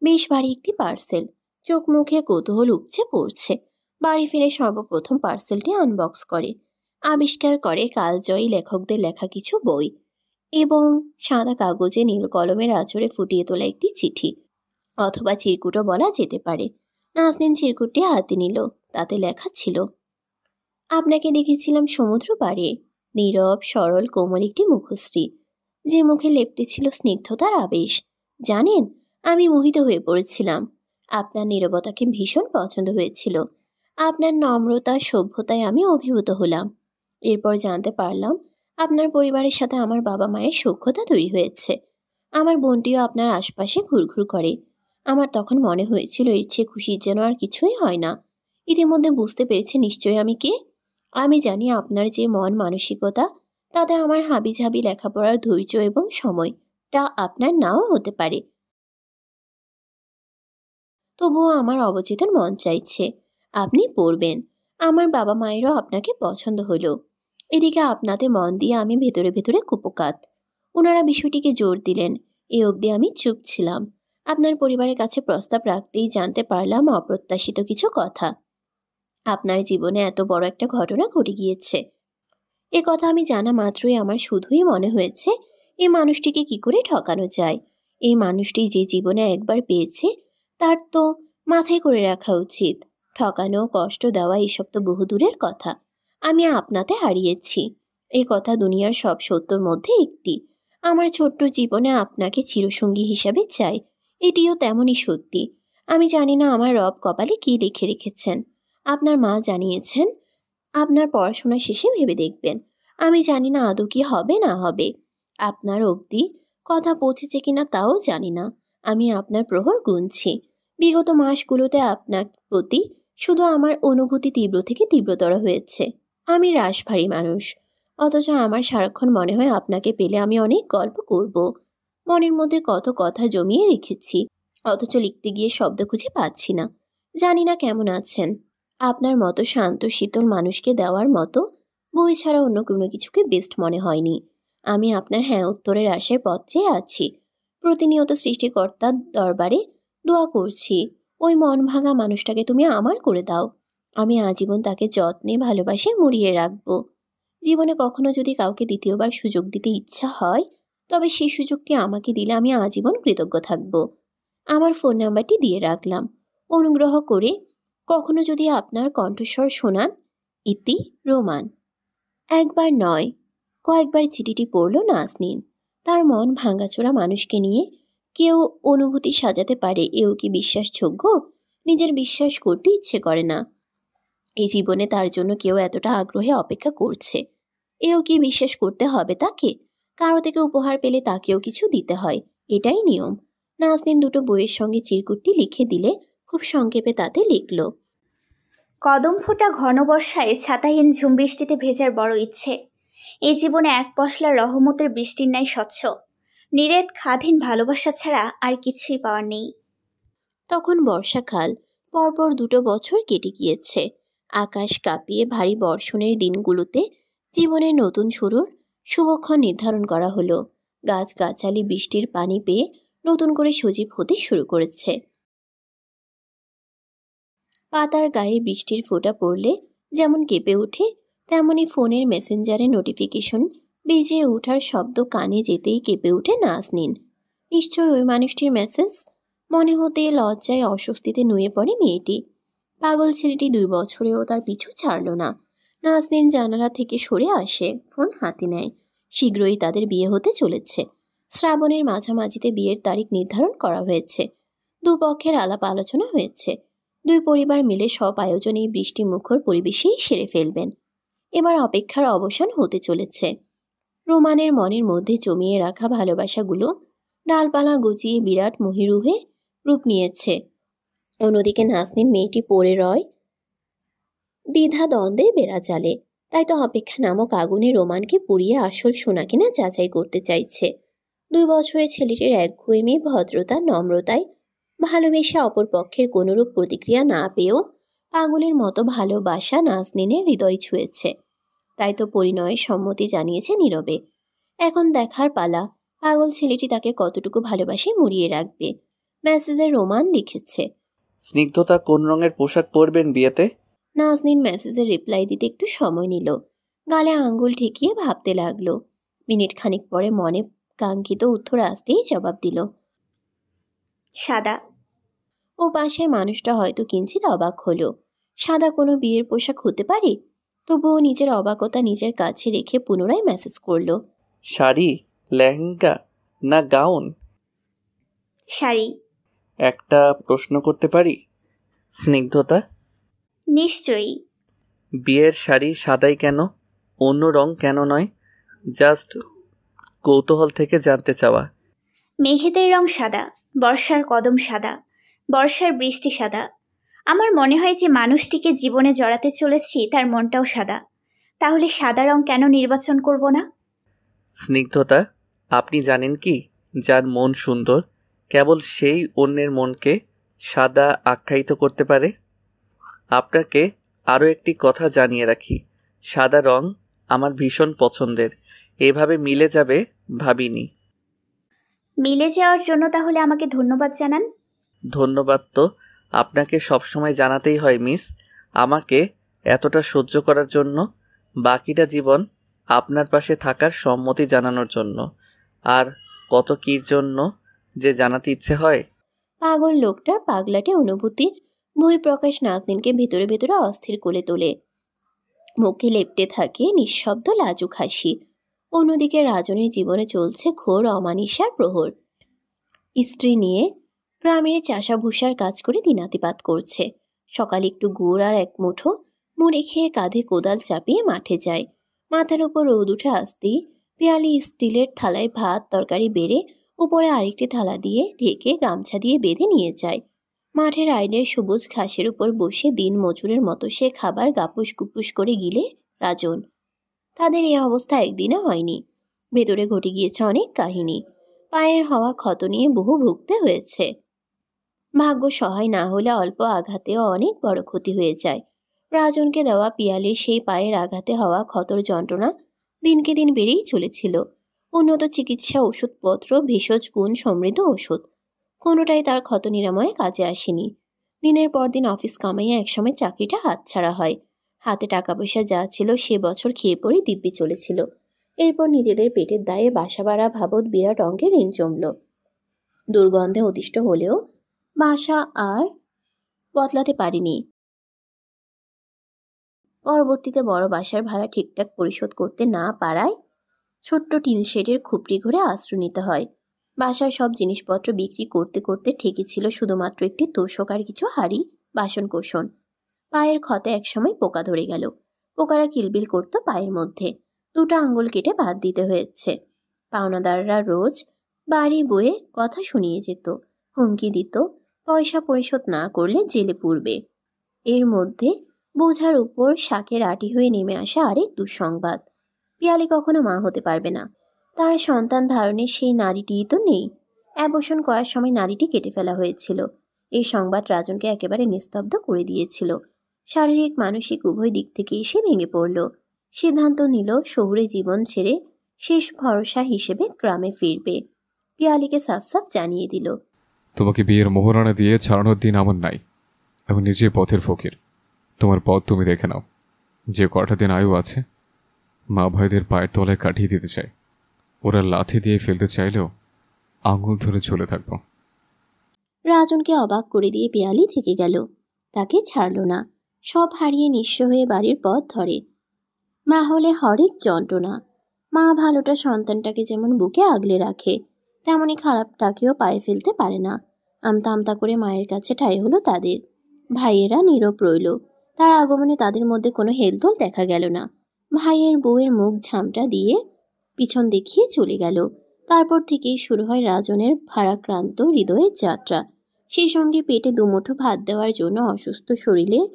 বেশ ভারী একটি পার্সেল, চোখ মুখে কৌতূহল উপচে পড়ছে। বাড়ি ফিরে সর্বপ্রথম পার্সেলটি আনবক্স করে, আবিষ্কার করে কালজয়ী লেখকদের লেখা কিছু বই এবং সাদা কাগজে নীল কলমের আঁচড়ে ফুটিয়ে তোলা একটি চিঠি, অথবা চিরকুটও বলা যেতে পারে। নাজনীন চিরকুটটি হাতে নিল, তাতে লেখা ছিল, আপনাকে দেখেছিলাম সমুদ্র পাড়ে, নীরব সরল কোমল একটি মুখশ্রী, যে মুখে লেপ্টে ছিল স্নিগ্ধতার আবেশ। জানেন, আমি মোহিত হয়ে পড়েছিলাম। আপনার নীরবতাকে ভীষণ পছন্দ হয়েছিল। আপনার নম্রতা, সভ্যতায় আমি অভিভূত হলাম। এরপর জানতে পারলাম আপনার পরিবারের সাথে আমার বাবা মায়ের সখ্যতা তৈরি হয়েছে। আমার বোনটিও আপনার আশপাশে ঘুরঘুর করে। আমার তখন মনে হয়েছিল এর চেয়ে খুশির যেন আর কিছুই হয় না। ইতিমধ্যে বুঝতে পেরেছে নিশ্চয়ই আমি কে। আমি জানি আপনার যে মন মানসিকতা, তাতে আমার হাবিজাবি লেখাপড়ার ধৈর্য এবং সময়টা আপনার নাও হতে পারে। তবুও আমার অবচেতন মন চাইছে আপনি পড়বেন। আমার বাবা মায়েরও আপনাকে পছন্দ হলো। এদিকে আপনাতে মন দিয়ে আমি ভেতরে ভেতরে কুপোকাত। ওনারা বিষয়টিকে জোর দিলেন। এ অবধি আমি চুপ ছিলাম। আপনার পরিবারের কাছে প্রস্তাব রাখতেই জানতে পারলাম অপ্রত্যাশিত কিছু কথা। আপনার জীবনে এত বড় একটা ঘটনা ঘটে গিয়েছে। এ কথা আমি জানা মাত্রই আমার শুধুই মনে হয়েছে এই মানুষটিকে কি করে ঠকানো যায়। এই মানুষটি যে জীবনে একবার পেয়েছে তার তো মাথায় করে রাখা উচিত। ঠকানো, কষ্ট দেওয়া এসব তো বহু দূরের কথা। আমি আপনাতে হারিয়েছি, এই কথা দুনিয়ার সব সত্যর মধ্যে একটি। আমার ছোট্ট জীবনে আপনাকে চিরসঙ্গী হিসাবে চাই, এটিও তেমনই সত্যি। আমি জানি না আমার রব কপালে কি লিখে রেখেছেন। আপনার মা জানিয়েছেন আপনার পড়াশোনা শেষে ভেবে দেখবেন। আমি জানি না আদৌ কি হবে না হবে। আপনার অবধি কথা পৌঁছেছে কিনা তাও জানি না। আমি আপনার প্রহর গুনছি। বিগত মাসগুলোতে আপনার প্রতি শুধু আমার অনুভূতি তীব্র থেকে তীব্রতর হয়েছে। আমি রাশভারী মানুষ, অথচ আমার সারাক্ষণ মনে হয় আপনাকে পেলে আমি অনেক গল্প করব। মনের মধ্যে কত কথা জমিয়ে রেখেছি, অথচ লিখতে গিয়ে শব্দ খুঁজে পাচ্ছি না। জানি না কেমন আছেন। আপনার মতো শান্ত শীতল মানুষকে দেওয়ার মতো বই ছাড়া অন্য কোনো কিছুকে বেস্ট মনে হয়নি। আমি আপনার হ্যাঁ উত্তরের আশায় পথ চেয়ে আছি। প্রতিনিয়ত সৃষ্টিকর্তার দরবারে দোয়া করছি, ওই মন ভাঙা মানুষটাকে তুমি আমার করে দাও। আমি আজীবন তাকে যত্নে ভালোবাসে মুড়িয়ে রাখবো। জীবনে কখনো যদি কাউকে দ্বিতীয়বার সুযোগ দিতে ইচ্ছা হয়, তবে সেই সুযোগটি আমাকে দিলে আমি আজীবন কৃতজ্ঞ থাকব। আমার ফোন নাম্বারটি দিয়ে রাখলাম। অনুগ্রহ করে কখনো যদি আপনার কণ্ঠস্বর শোনান। ইতি, রোমান। একবার নয়, কয়েকবার চিঠিটি পড়ল নাজনীন। তার মন ভাঙাচোরা মানুষকে নিয়ে কেউ অনুভূতি সাজাতে পারে, এও কি বিশ্বাসযোগ্য? নিজের বিশ্বাস করতে ইচ্ছে করে না এই জীবনে তার জন্য কেউ এতটা আগ্রহে অপেক্ষা করছে। এও কি বিশ্বাস করতে হবে তাকে? কারো থেকে উপহার পেলে তাকেও কিছু দিতে হয়, এটাই নিয়ম। নাজনীন দুটো বইয়ের সঙ্গে চিরকুটটি লিখে দিলে খুব সংক্ষেপে তাতে লিখল, কদম ফোটা ঘন বর্ষায় ছাতাহীন ঝুম বৃষ্টিতে ভেজার বড় ইচ্ছে। এই জীবনে এক পশলা রহমতের বৃষ্টির ন্যায় স্বচ্ছ নিরেট খাদহীন ভালোবাসা ছাড়া আর কিছুই পাওয়ার নেই। তখন বর্ষাকাল। পরপর 2 বছর কেটে গিয়েছে। আকাশ কাঁপিয়ে ভারী বর্ষণের দিনগুলোতে জীবনের নতুন শুরুর শুভক্ষণ নির্ধারণ করা হলো। গাছগাছালি বৃষ্টির পানি পেয়ে নতুন করে সজীব হতে শুরু করেছে। পাতার গায়ে বৃষ্টির ফোঁটা পড়লে যেমন কেঁপে ওঠে, তেমনি ফোনের মেসেঞ্জারে নোটিফিকেশন বেজে ওঠার শব্দ কানে যেতেই কেঁপে ওঠে নাজনীন। নিশ্চয় ওই মানুষটির মেসেজ। মনে হতে লজ্জায় অস্বস্তিতে নুয়ে পড়ে মেয়েটি। পাগল ছেলেটি 2 বছরেও তার পিছু ছাড়ল না। নাজনীন জানালা থেকে সরে আসে, ফোন হাতে নেয়। শীঘ্রই তাদের বিয়ে হতে চলেছে। শ্রাবণের মাঝামাঝিতে বিয়ের তারিখ নির্ধারণ করা হয়েছে। দুপক্ষের আলাপ আলোচনা হয়েছে। 2 পরিবার মিলে সব আয়োজন এই বৃষ্টি মুখর পরিবেশেই সেরে ফেলবেন। এবার অপেক্ষার অবসান হতে চলেছে। রোমানের মনের মধ্যে জমিয়ে রাখা ভালোবাসাগুলো ডালপালা গুছিয়ে বিরাট মহিরুহে রূপ নিয়েছে। অন্যদিকে নাজনীন মেয়েটি পড়ে রয় দ্বিধা দ্বন্দ্বের বেড়া জালে। তাই তো অপেক্ষা নামক আগুনে রোমানকে পুড়িয়ে আসল সোনা কিনা যাচাই করতে চাইছে। 2 বছরের ছেলেটির একঘেয়েমি ভদ্রতা নম্রতায় ভালোবেসে অপর পক্ষের কোনরূপ প্রতিক্রিয়া না পেয়েও পাগলের মতো ভালোবাসা নাজনীনের হৃদয় ছুঁয়েছে। তাই তো পরিণয়ে সম্মতি জানিয়েছে নীরবে। এখন দেখার পালা পাগল ছেলেটি তাকে কতটুকু ভালোবাসে মুড়িয়ে রাখবে। মেসেজে রোমান লিখেছে, স্নিগ্ধতা কোন রঙের পোশাক পরবেন বিয়েতে? নাজনীন মেসেজের রিপ্লাই দিতে একটু সময় নিল। গালে আঙ্গুল ঠেকিয়ে ভাবতে লাগলো। মিনিট খানিক পরে মনে কাঙ্ক্ষিত উত্তর আসতেই জবাব দিল, সাদা। ও পাশের মানুষটা হয়তো কিঞ্চিত অবাক হলো। সাদা কোনো বিয়ের পোশাক হতে পারে? তবুও নিজের অবাকতা নিজের কাছে রেখে পুনরায় মেসেজ করলো, শাড়ি, লেহেঙ্গা না গাউন? শাড়ি। একটা প্রশ্ন করতে পারি স্নিগ্ধতা? নিশ্চয়ই। বিয়ের শাড়ি সাদাই কেন, অন্য রং কেন নয়? জাস্ট কৌতূহল থেকে জানতে চাওয়া। মেঘেদের রং সাদা, বর্ষার কদম সাদা, বর্ষার বৃষ্টি সাদা। আমার মনে হয় যে মানুষটিকে জীবনে জড়াতে চলেছি তার মনটাও সাদা। তাহলে সাদা রং কেন নির্বাচন করব না? স্নিগ্ধতা, আপনি জানেন কি, যার মন সুন্দর কেবল সেই অন্যের মনকে সাদা আখ্যায়িত করতে পারে। আপনাকে আরও একটি কথা জানিয়ে রাখি, সাদা রং আমার ভীষণ পছন্দের। এভাবে মিলে যাবে ভাবিনি। মিলে যাওয়ার জন্য তাহলে আমাকে ধন্যবাদ জানান। ধন্যবাদ তো আপনাকে সবসময় জানাতেই হয় মিস, আমাকে এতটা সহ্য করার জন্য, বাকিটা জীবন আপনার পাশে থাকার সম্মতি জানানোর জন্য, আর কত কির জন্য যে জানাতে ইচ্ছে হয়। পাগল লোকটার পাগলাটে অনুভূতির বহিঃপ্রকাশ নাজনীনকে ভেতরে ভেতরে অস্থির করে তোলে। মুখে লেপ্টে থাকে নিঃশব্দ লাজুক হাসি। অন্যদিকে রাজনের জীবনে চলছে ঘোর অমানিসার প্রহর। স্ত্রী নিয়ে গ্রামের চাষাভুষার কাজ করে দিনাতিপাত করছে। সকালে একটু গুড় আর এক মুঠো মুড়ি খেয়ে কাঁধে কোদাল চাপিয়ে মাঠে যায়। মাথার উপর রোদ উঠে আসতেই পেয়ালি স্টিলের থালায় ভাত তরকারি বেড়ে উপরে আরেকটি থালা দিয়ে ঢেকে গামছা দিয়ে বেঁধে নিয়ে যায়। মাঠের আইলের সবুজ ঘাসের উপর বসে দিন মজুরের মতো সে খাবার গাপুস গুপুস করে গিলে রাজন। তাদের এই অবস্থা একদিনে হয়নি, ভেতরে ঘটে গিয়েছে অনেক কাহিনী। পায়ের হওয়া ক্ষত নিয়ে বহু ভুগতে হয়েছে। ভাগ্য সহায় না হলে অল্প আঘাতেও অনেক বড় ক্ষতি হয়ে যায়। রাজনকে দেওয়া পিয়ালির সেই পায়ের আঘাতে হওয়া ক্ষতর যন্ত্রণা দিনকে দিন বেড়েই চলেছিল। উন্নত চিকিৎসা, ওষুধপত্র, ভেষজ গুণ সমৃদ্ধ ওষুধ, কোনোটাই তার ক্ষত নিরাময়ে কাজে আসেনি। দিনের পর দিন অফিস কামাইয়া একসময় চাকরিটা হাতছাড়া হয়। হাতে টাকা পয়সা যা ছিল সে বছর খেয়ে পড়ে দিব্যি চলেছিল। এরপর নিজেদের পেটের দায়ে বাসা বাড়া ভাবত বিরাট অঙ্কের ঋণ জমল। দুর্গন্ধে অতিষ্ঠ হলেও বাসা আর বদলাতে পারেনি। পরবর্তীতে বড় বাসার ভাড়া ঠিকঠাক পরিশোধ করতে না পারায় ছোট্ট টিন শেডের খুপড়ি ঘরে আশ্রয় নিতে হয়। বাসার সব জিনিসপত্র বিক্রি করতে করতে ঠেকেছিল শুধুমাত্র একটি তোষক আর কিছু হাঁড়ি বাসনকোসন। পায়ের ক্ষতে একসময় পোকা ধরে গেল। পোকারা কিলবিল করত পায়ের মধ্যে। 2টা আঙ্গুল কেটে বাদ দিতে হয়েছে। পাওনাদাররা রোজ বাড়ি বয়ে কথা শুনিয়ে যেত, হুমকি দিত, পয়সা পরিশোধ না করলে জেলে পুরবে। এর মধ্যে বোঝার উপর শাকের আটি হয়ে নেমে আসা আরেক দুঃসংবাদ, পিয়ালি কখনো মা হতে পারবে না। তার সন্তান ধারণের সেই নারীটিই তো নেই। অ্যাবর্শন করার সময় নারীটি কেটে ফেলা হয়েছিল। এই সংবাদ রাজনকে একেবারে নিস্তব্ধ করে দিয়েছিল। শারীরিক মানসিক উভয় দিক থেকে এসে ভেঙে পড়ল। সিদ্ধান্ত নিল শহুরে জীবন ছেড়ে শেষ ভরসা হিসেবে গ্রামে ফিরবে। পিয়ালিকে সাফ সাফ জানিয়ে দিল, তোমাকে বিয়ের মোহরানা দিয়ে ছাড়ানোর দিন আমার নাই। আমি নিজে পথের ফকির। তোমার পথ তুমি দেখে নাও। যে কটা দিন আয়ু আছে মা ভাইদের পায়ের তলায় কাটিয়ে দিতে চাই। ওরা লাথি দিয়ে ফেলতে চাইলেও আঙুল ধরে চলে থাকবো। রাজনকে অবাক করে দিয়ে পিয়ালি থেকে গেল। তাকে ছাড়ল না। সব হারিয়ে নিঃস্ব হয়ে বাড়ির পথ ধরে। মা হলে হরেক যন্ত্রণা। মা ভালোটা সন্তানটাকে যেমন বুকে আগলে রাখে, তেমনি খারাপটাকেও পায়ে ফেলতে পারে না। আমতা আমতা করে মায়ের কাছে ঠাঁই হলো তাদের। ভাইয়েরা নীরব রইল। তার আগমনে তাদের মধ্যে কোনো হেলদোল দেখা গেল না। ভাইয়ের বউয়ের মুখ ঝামটা দিয়ে পিছন দেখিয়ে চলে গেল। তারপর থেকেই শুরু হয় রাজনের ভারাক্রান্ত হৃদয়ের যাত্রা। সেই সঙ্গে পেটে দুমুঠো ভাত দেওয়ার জন্য অসুস্থ শরীরের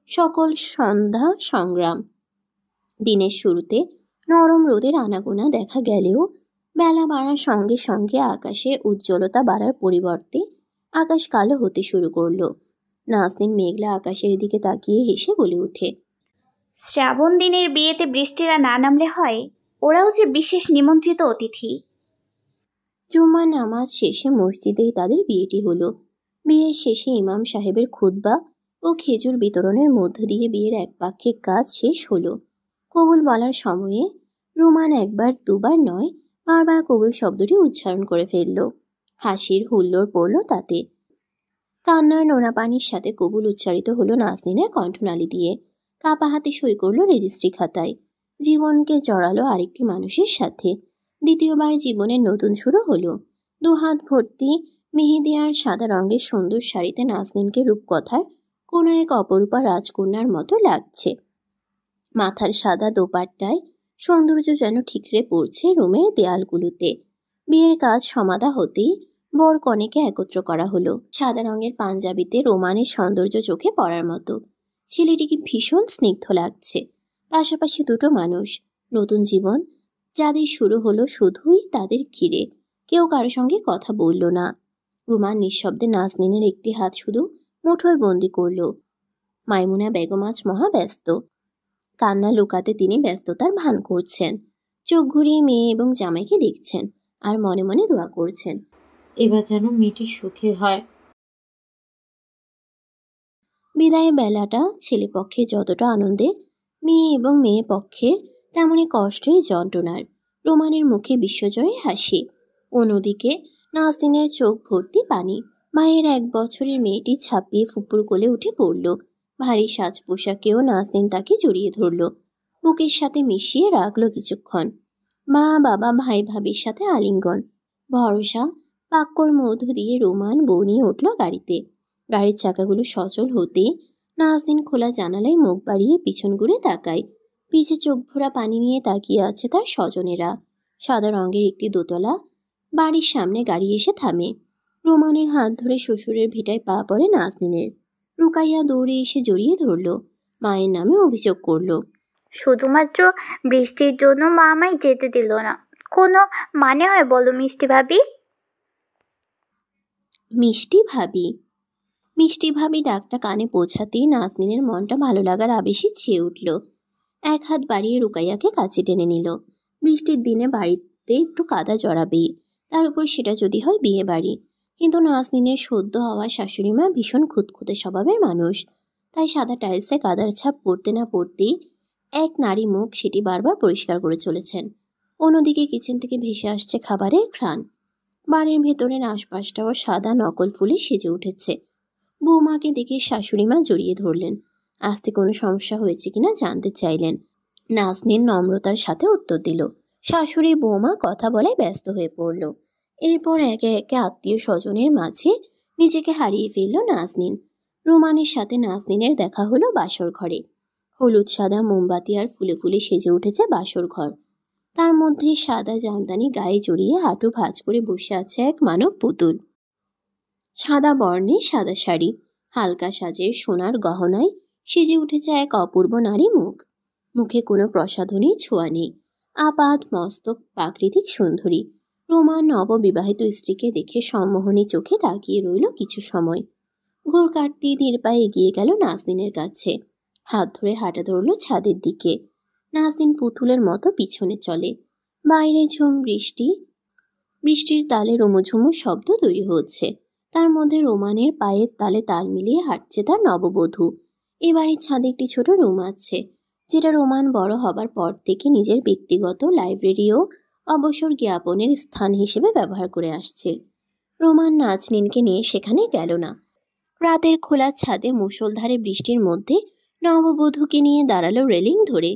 সকল সন্ধ্যা সংগ্রাম। দিনের শুরুতে নরম রোদের আনাগোনা দেখা গেলেও বেলা বাড়ার সঙ্গে সঙ্গে আকাশে উজ্জ্বলতা বাড়ার পরিবর্তে আকাশ কালো হতে শুরু করলো। নাজনীন মেঘলা আকাশের দিকে তাকিয়ে হেসে বলে ওঠে, শ্রাবণ দিনের বিয়েতে বৃষ্টিরা না নামলে হয়, ওরাও যে বিশেষ নিমন্ত্রিত অতিথি। জুম্মার নামাজ শেষে মসজিদেই তাদের বিয়েটি হলো। বিয়ের শেষে ইমাম সাহেবের খুতবা ও খেজুর বিতরণের মধ্য দিয়ে বিয়ের একপাক্ষিক কাজ শেষ হলো। কবুল বলার সময়ে রুমান একবার দুবার নয়, বারবার কবুল শব্দটি উচ্চারণ করে ফেলল। হাসির হুল্লোড় পড়ল তাতে। কান্নার নোনা পানির সাথে কবুল উচ্চারিত হলো নাজনীনের কণ্ঠনালী দিয়ে। কাপা হাতে সই করল রেজিস্ট্রি খাতায়। জীবনকে জড়ালো আরেকটি মানুষের সাথে। দ্বিতীয়বার জীবনের নতুন শুরু হলো। দুহাত ভর্তি মেহেদিয়ার সাদা রঙের সুন্দর শাড়িতে নাজনীনকে রূপকথার কোনো এক অপরূপা রাজকন্যার মতো লাগছে। মাথার সাদা দোপাট্টায় সৌন্দর্য যেন ঠিকরে পড়ছে রুমের দেয়ালগুলোতে। বিয়ের কাজ সমাধা হতেই বর কনেকে একত্র করা হলো। সাদা রঙের পাঞ্জাবিতে রোমানের সৌন্দর্য চোখে পড়ার মতো। ছেলেটিকে ভীষণ স্নিগ্ধ লাগছে। পাশাপাশি দুটো মানুষ, নতুন জীবন যাদের শুরু হলো শুধুই তাদের ঘিরে। কেউ কারো সঙ্গে কথা বলল না। রুমান নিঃশব্দে নাজনীনের একটি হাত শুধু মুঠোয় বন্দি করল। মাইমুনা বেগম আজ মহাব্যস্ত। কান্না লুকাতে তিনি ব্যস্ততার ভান করছেন। চোখ ঘুরিয়ে মেয়ে এবং জামাইকে দেখছেন আর মনে মনে দোয়া করছেন, এবার যেন মেয়েটি সুখী হয়। বিদায়ের বেলাটা ছেলে পক্ষের যতটা আনন্দের, মেয়ে এবং মেয়ে পক্ষের তেমনি কষ্টের যন্ত্রণার। রোমানের মুখে বিশ্বজয়ের হাসি, অন্যদিকে নাজনীনের চোখ ভর্তি পানি। মায়ের 1 বছরের মেয়েটি ছাপিয়ে ফুপুর কোলে উঠে পড়ল। ভারী সাজ পোশাকেও নাজনীন তাকে জড়িয়ে ধরল, বুকের সাথে মিশিয়ে রাখল কিছুক্ষণ। মা বাবা ভাই ভাবির সাথে আলিঙ্গন, ভরসা পাক্কর মধ্য দিয়ে রোমান বউ নিয়ে উঠল গাড়িতে। গাড়ির চাকাগুলো সচল হতে নাজনীন খোলা জানালায় মুখ বাড়িয়ে পিছন ঘুরে তাকায়। পিছে চোখ ভরা পানি নিয়ে তাকিয়ে আছে তার স্বজনেরা। সাদা রঙের একটি দোতলা বাড়ির সামনে গাড়ি এসে থামে। রোমানের হাত ধরে শ্বশুরের ভিটায় পা পড়ে নাজনীনের। রুকাইয়া দৌড়ে এসে জড়িয়ে ধরল, মায়ের নামে অভিযোগ করল, শুধুমাত্র বৃষ্টির জন্য মা আমায় যেতে দিল না, কোনো মানে হয় বলো মিষ্টি ভাবি? মিষ্টি ভাবি? মিষ্টি ভাবি ডাকটা কানে পৌঁছাতেই নাজনীনের মনটা ভালো লাগার আবেশে ছেয়ে উঠল। এক হাত বাড়িয়ে রুকাইয়াকে কাছে টেনে নিল। বৃষ্টির দিনে বাড়িতে একটু কাদা জড়াবেই, তার উপর সেটা যদি হয় বিয়ে বাড়ি। কিন্তু নাজনীনের সদ্য হওয়া শাশুড়িমা ভীষণ খুঁতখুঁতে স্বভাবের মানুষ। তাই সাদা টাইলসে কাদার ছাপ পড়তে না পড়তেই এক নারী মুখ সেটি বারবার পরিষ্কার করে চলেছেন। অন্যদিকে কিচেন থেকে ভেসে আসছে খাবারের ঘ্রাণ। বাড়ির ভেতরের আশপাশটাও সাদা নকল ফুলে সেজে উঠেছে। বৌমাকে দেখে শাশুড়িমা জড়িয়ে ধরলেন। আস্তে কোনো সমস্যা হয়েছে কিনা জানতে চাইলেন। নাজনীন নম্রতার সাথে উত্তর দিল। শাশুড়ি বৌমা কথা বলায় ব্যস্ত হয়ে পড়ল। এরপর একে একে আত্মীয় স্বজনের মাঝে নিজেকে হারিয়ে ফেলল নাজনীন। রোমানের সাথে নাজনীনের দেখা হলো বাসর ঘরে। হলুদ সাদা মোমবাতি আর ফুলে ফুলে সেজে উঠেছে বাসর ঘর। তার মধ্যে সাদা জামদানি গায়ে জড়িয়ে হাঁটু ভাঁজ করে বসে আছে এক মানব পুতুল। সাদা বর্ণের সাদা শাড়ি, হালকা সাজের সোনার গহনায় সেজে উঠেছে এক অপূর্ব নারী মুখ। মুখে কোনো প্রসাধনীর ছোঁয়া নেই, আপাত মস্তক প্রাকৃতিক সুন্দরী। রোমান নববিবাহিত স্ত্রীকে দেখে সম্মোহনী চোখে তাকিয়ে রইল কিছু সময়। ঘোর কাটতেই ধীর পায়ে এগিয়ে গেল নাজনীনের কাছে। হাত ধরে হাঁটা ধরল ছাদের দিকে। নাজনীন পুতুলের মতো পিছনে চলে। বাইরে ঝুম বৃষ্টির তালে রুমুঝুমু শব্দ তৈরি হচ্ছে। তার মধ্যে রোমানের পায়ের তালে তাল মিলিয়ে হাঁটছে তার নববধূ। এবারে ছাদে একটি ছোট রুম আছে, যেটা রোমান বড় হবার পর থেকে নিজের ব্যক্তিগত লাইব্রেরি ও অবসর জ্ঞাপনের স্থান হিসেবে ব্যবহার করে আসছে। রোমান নাজনীনকে নিয়ে সেখানে গেল না। রাতের খোলা ছাদে মুষলধারে বৃষ্টির মধ্যে নববধূকে নিয়ে দাঁড়ালো রেলিং ধরে।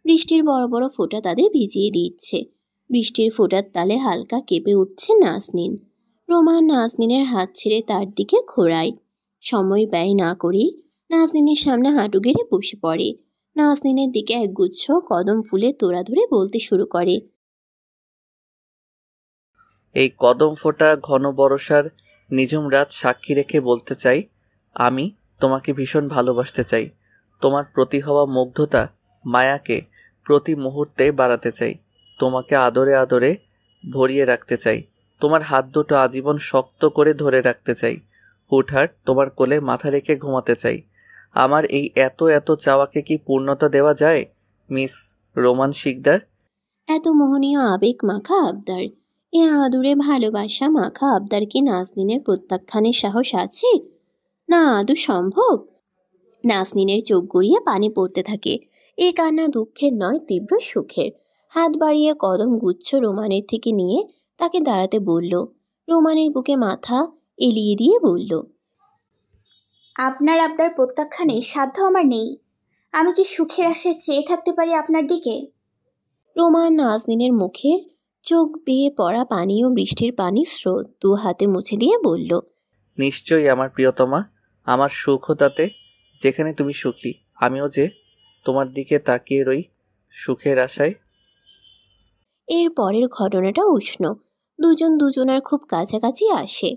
বৃষ্টির বড় বড় ফোঁটা তাদের ভিজিয়ে দিচ্ছে। বৃষ্টির ফোঁটার তালে হালকা কেঁপে উঠছে নাজনীন। রোমান নাজনীনের হাত ছেড়ে তার দিকে ঘোরায়। সময় ব্যয় না করেই নাজনীনের সামনে হাঁটু গেড়ে বসে পড়ে। নাজনীনের দিকে একগুচ্ছ কদম ফুলের তোড়া ধরে বলতে শুরু করে। এই কদম ফোটা ঘন বরষার নিঝুম রাত সাক্ষী রেখে বলতে চাই, আমি তোমাকে ভীষণ ভালোবাসতে চাই। তোমার প্রতি হওয়া মুগ্ধতা, মায়াকে প্রতি মুহূর্তে বাড়াতে চাই। তোমাকে আদরে আদরে ভরিয়ে রাখতে চাই। তোমার হাত দুটো আজীবন শক্ত করে ধরে রাখতে চাই। হুটহাট তোমার কোলে মাথা রেখে ঘুমাতে চাই। আমার এই এত এত চাওয়াকে কি পূর্ণতা দেওয়া যায় মিস রোমান শিকদার? এত মোহনীয় আবেগ মাখা আবদার, এ আদুরে ভালোবাসা মাখা আবদার কি নাজনীনের প্রত্যাখ্যানের সাহস আছে? না আদৌ সম্ভব। নাজনীনের চোখ গড়িয়ে পানি পড়তে থাকে। এ কান্না দুঃখের নয়, তীব্র সুখের। হাত বাড়িয়ে কদম গুচ্ছ রোমানের থেকে নিয়ে তাকে দাঁড়াতে বলল। রোমানের বুকে মাথা এলিয়ে দিয়ে বলল, আপনার আবদার প্রত্যাখ্যানে সাধ্য আমার নেই। আমি কি সুখের আশায় চেয়ে থাকতে পারি আপনার দিকে? রোমান নাজনীনের মুখের চোখ বেয়ে পড়া পানি ও বৃষ্টির পানি স্রোত দু হাতে মুছে দিয়ে বলল, নিশ্চয়ই আমার প্রিয়তমা, আমার সুখ তাতে, যেখানে তুমি সুখী আমিও যে তোমার দিকে তাকিয়ে রই সুখের আশায়। এর পরের ঘটনাটা উষ্ণ। দুজন দুজনার খুব কাছাকাছি আসে,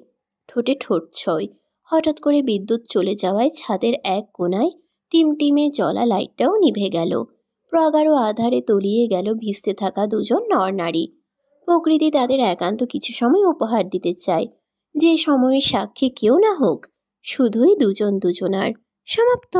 ঠোঁটে ঠোঁট ছয়। হঠাৎ করে বিদ্যুৎ চলে যাওয়ায় ছাদের এক কোণায় টিমটিমে জ্বলা লাইটটাও নিভে গেল। প্রগাঢ় আধারে তলিয়ে গেল ভিজতে থাকা দুজন নরনারী। প্রকৃতি তাদের একান্ত কিছু সময় উপহার দিতে চায়, যে সময়ের সাক্ষী কেউ না হোক, শুধুই দুজন দুজনার। সমাপ্ত।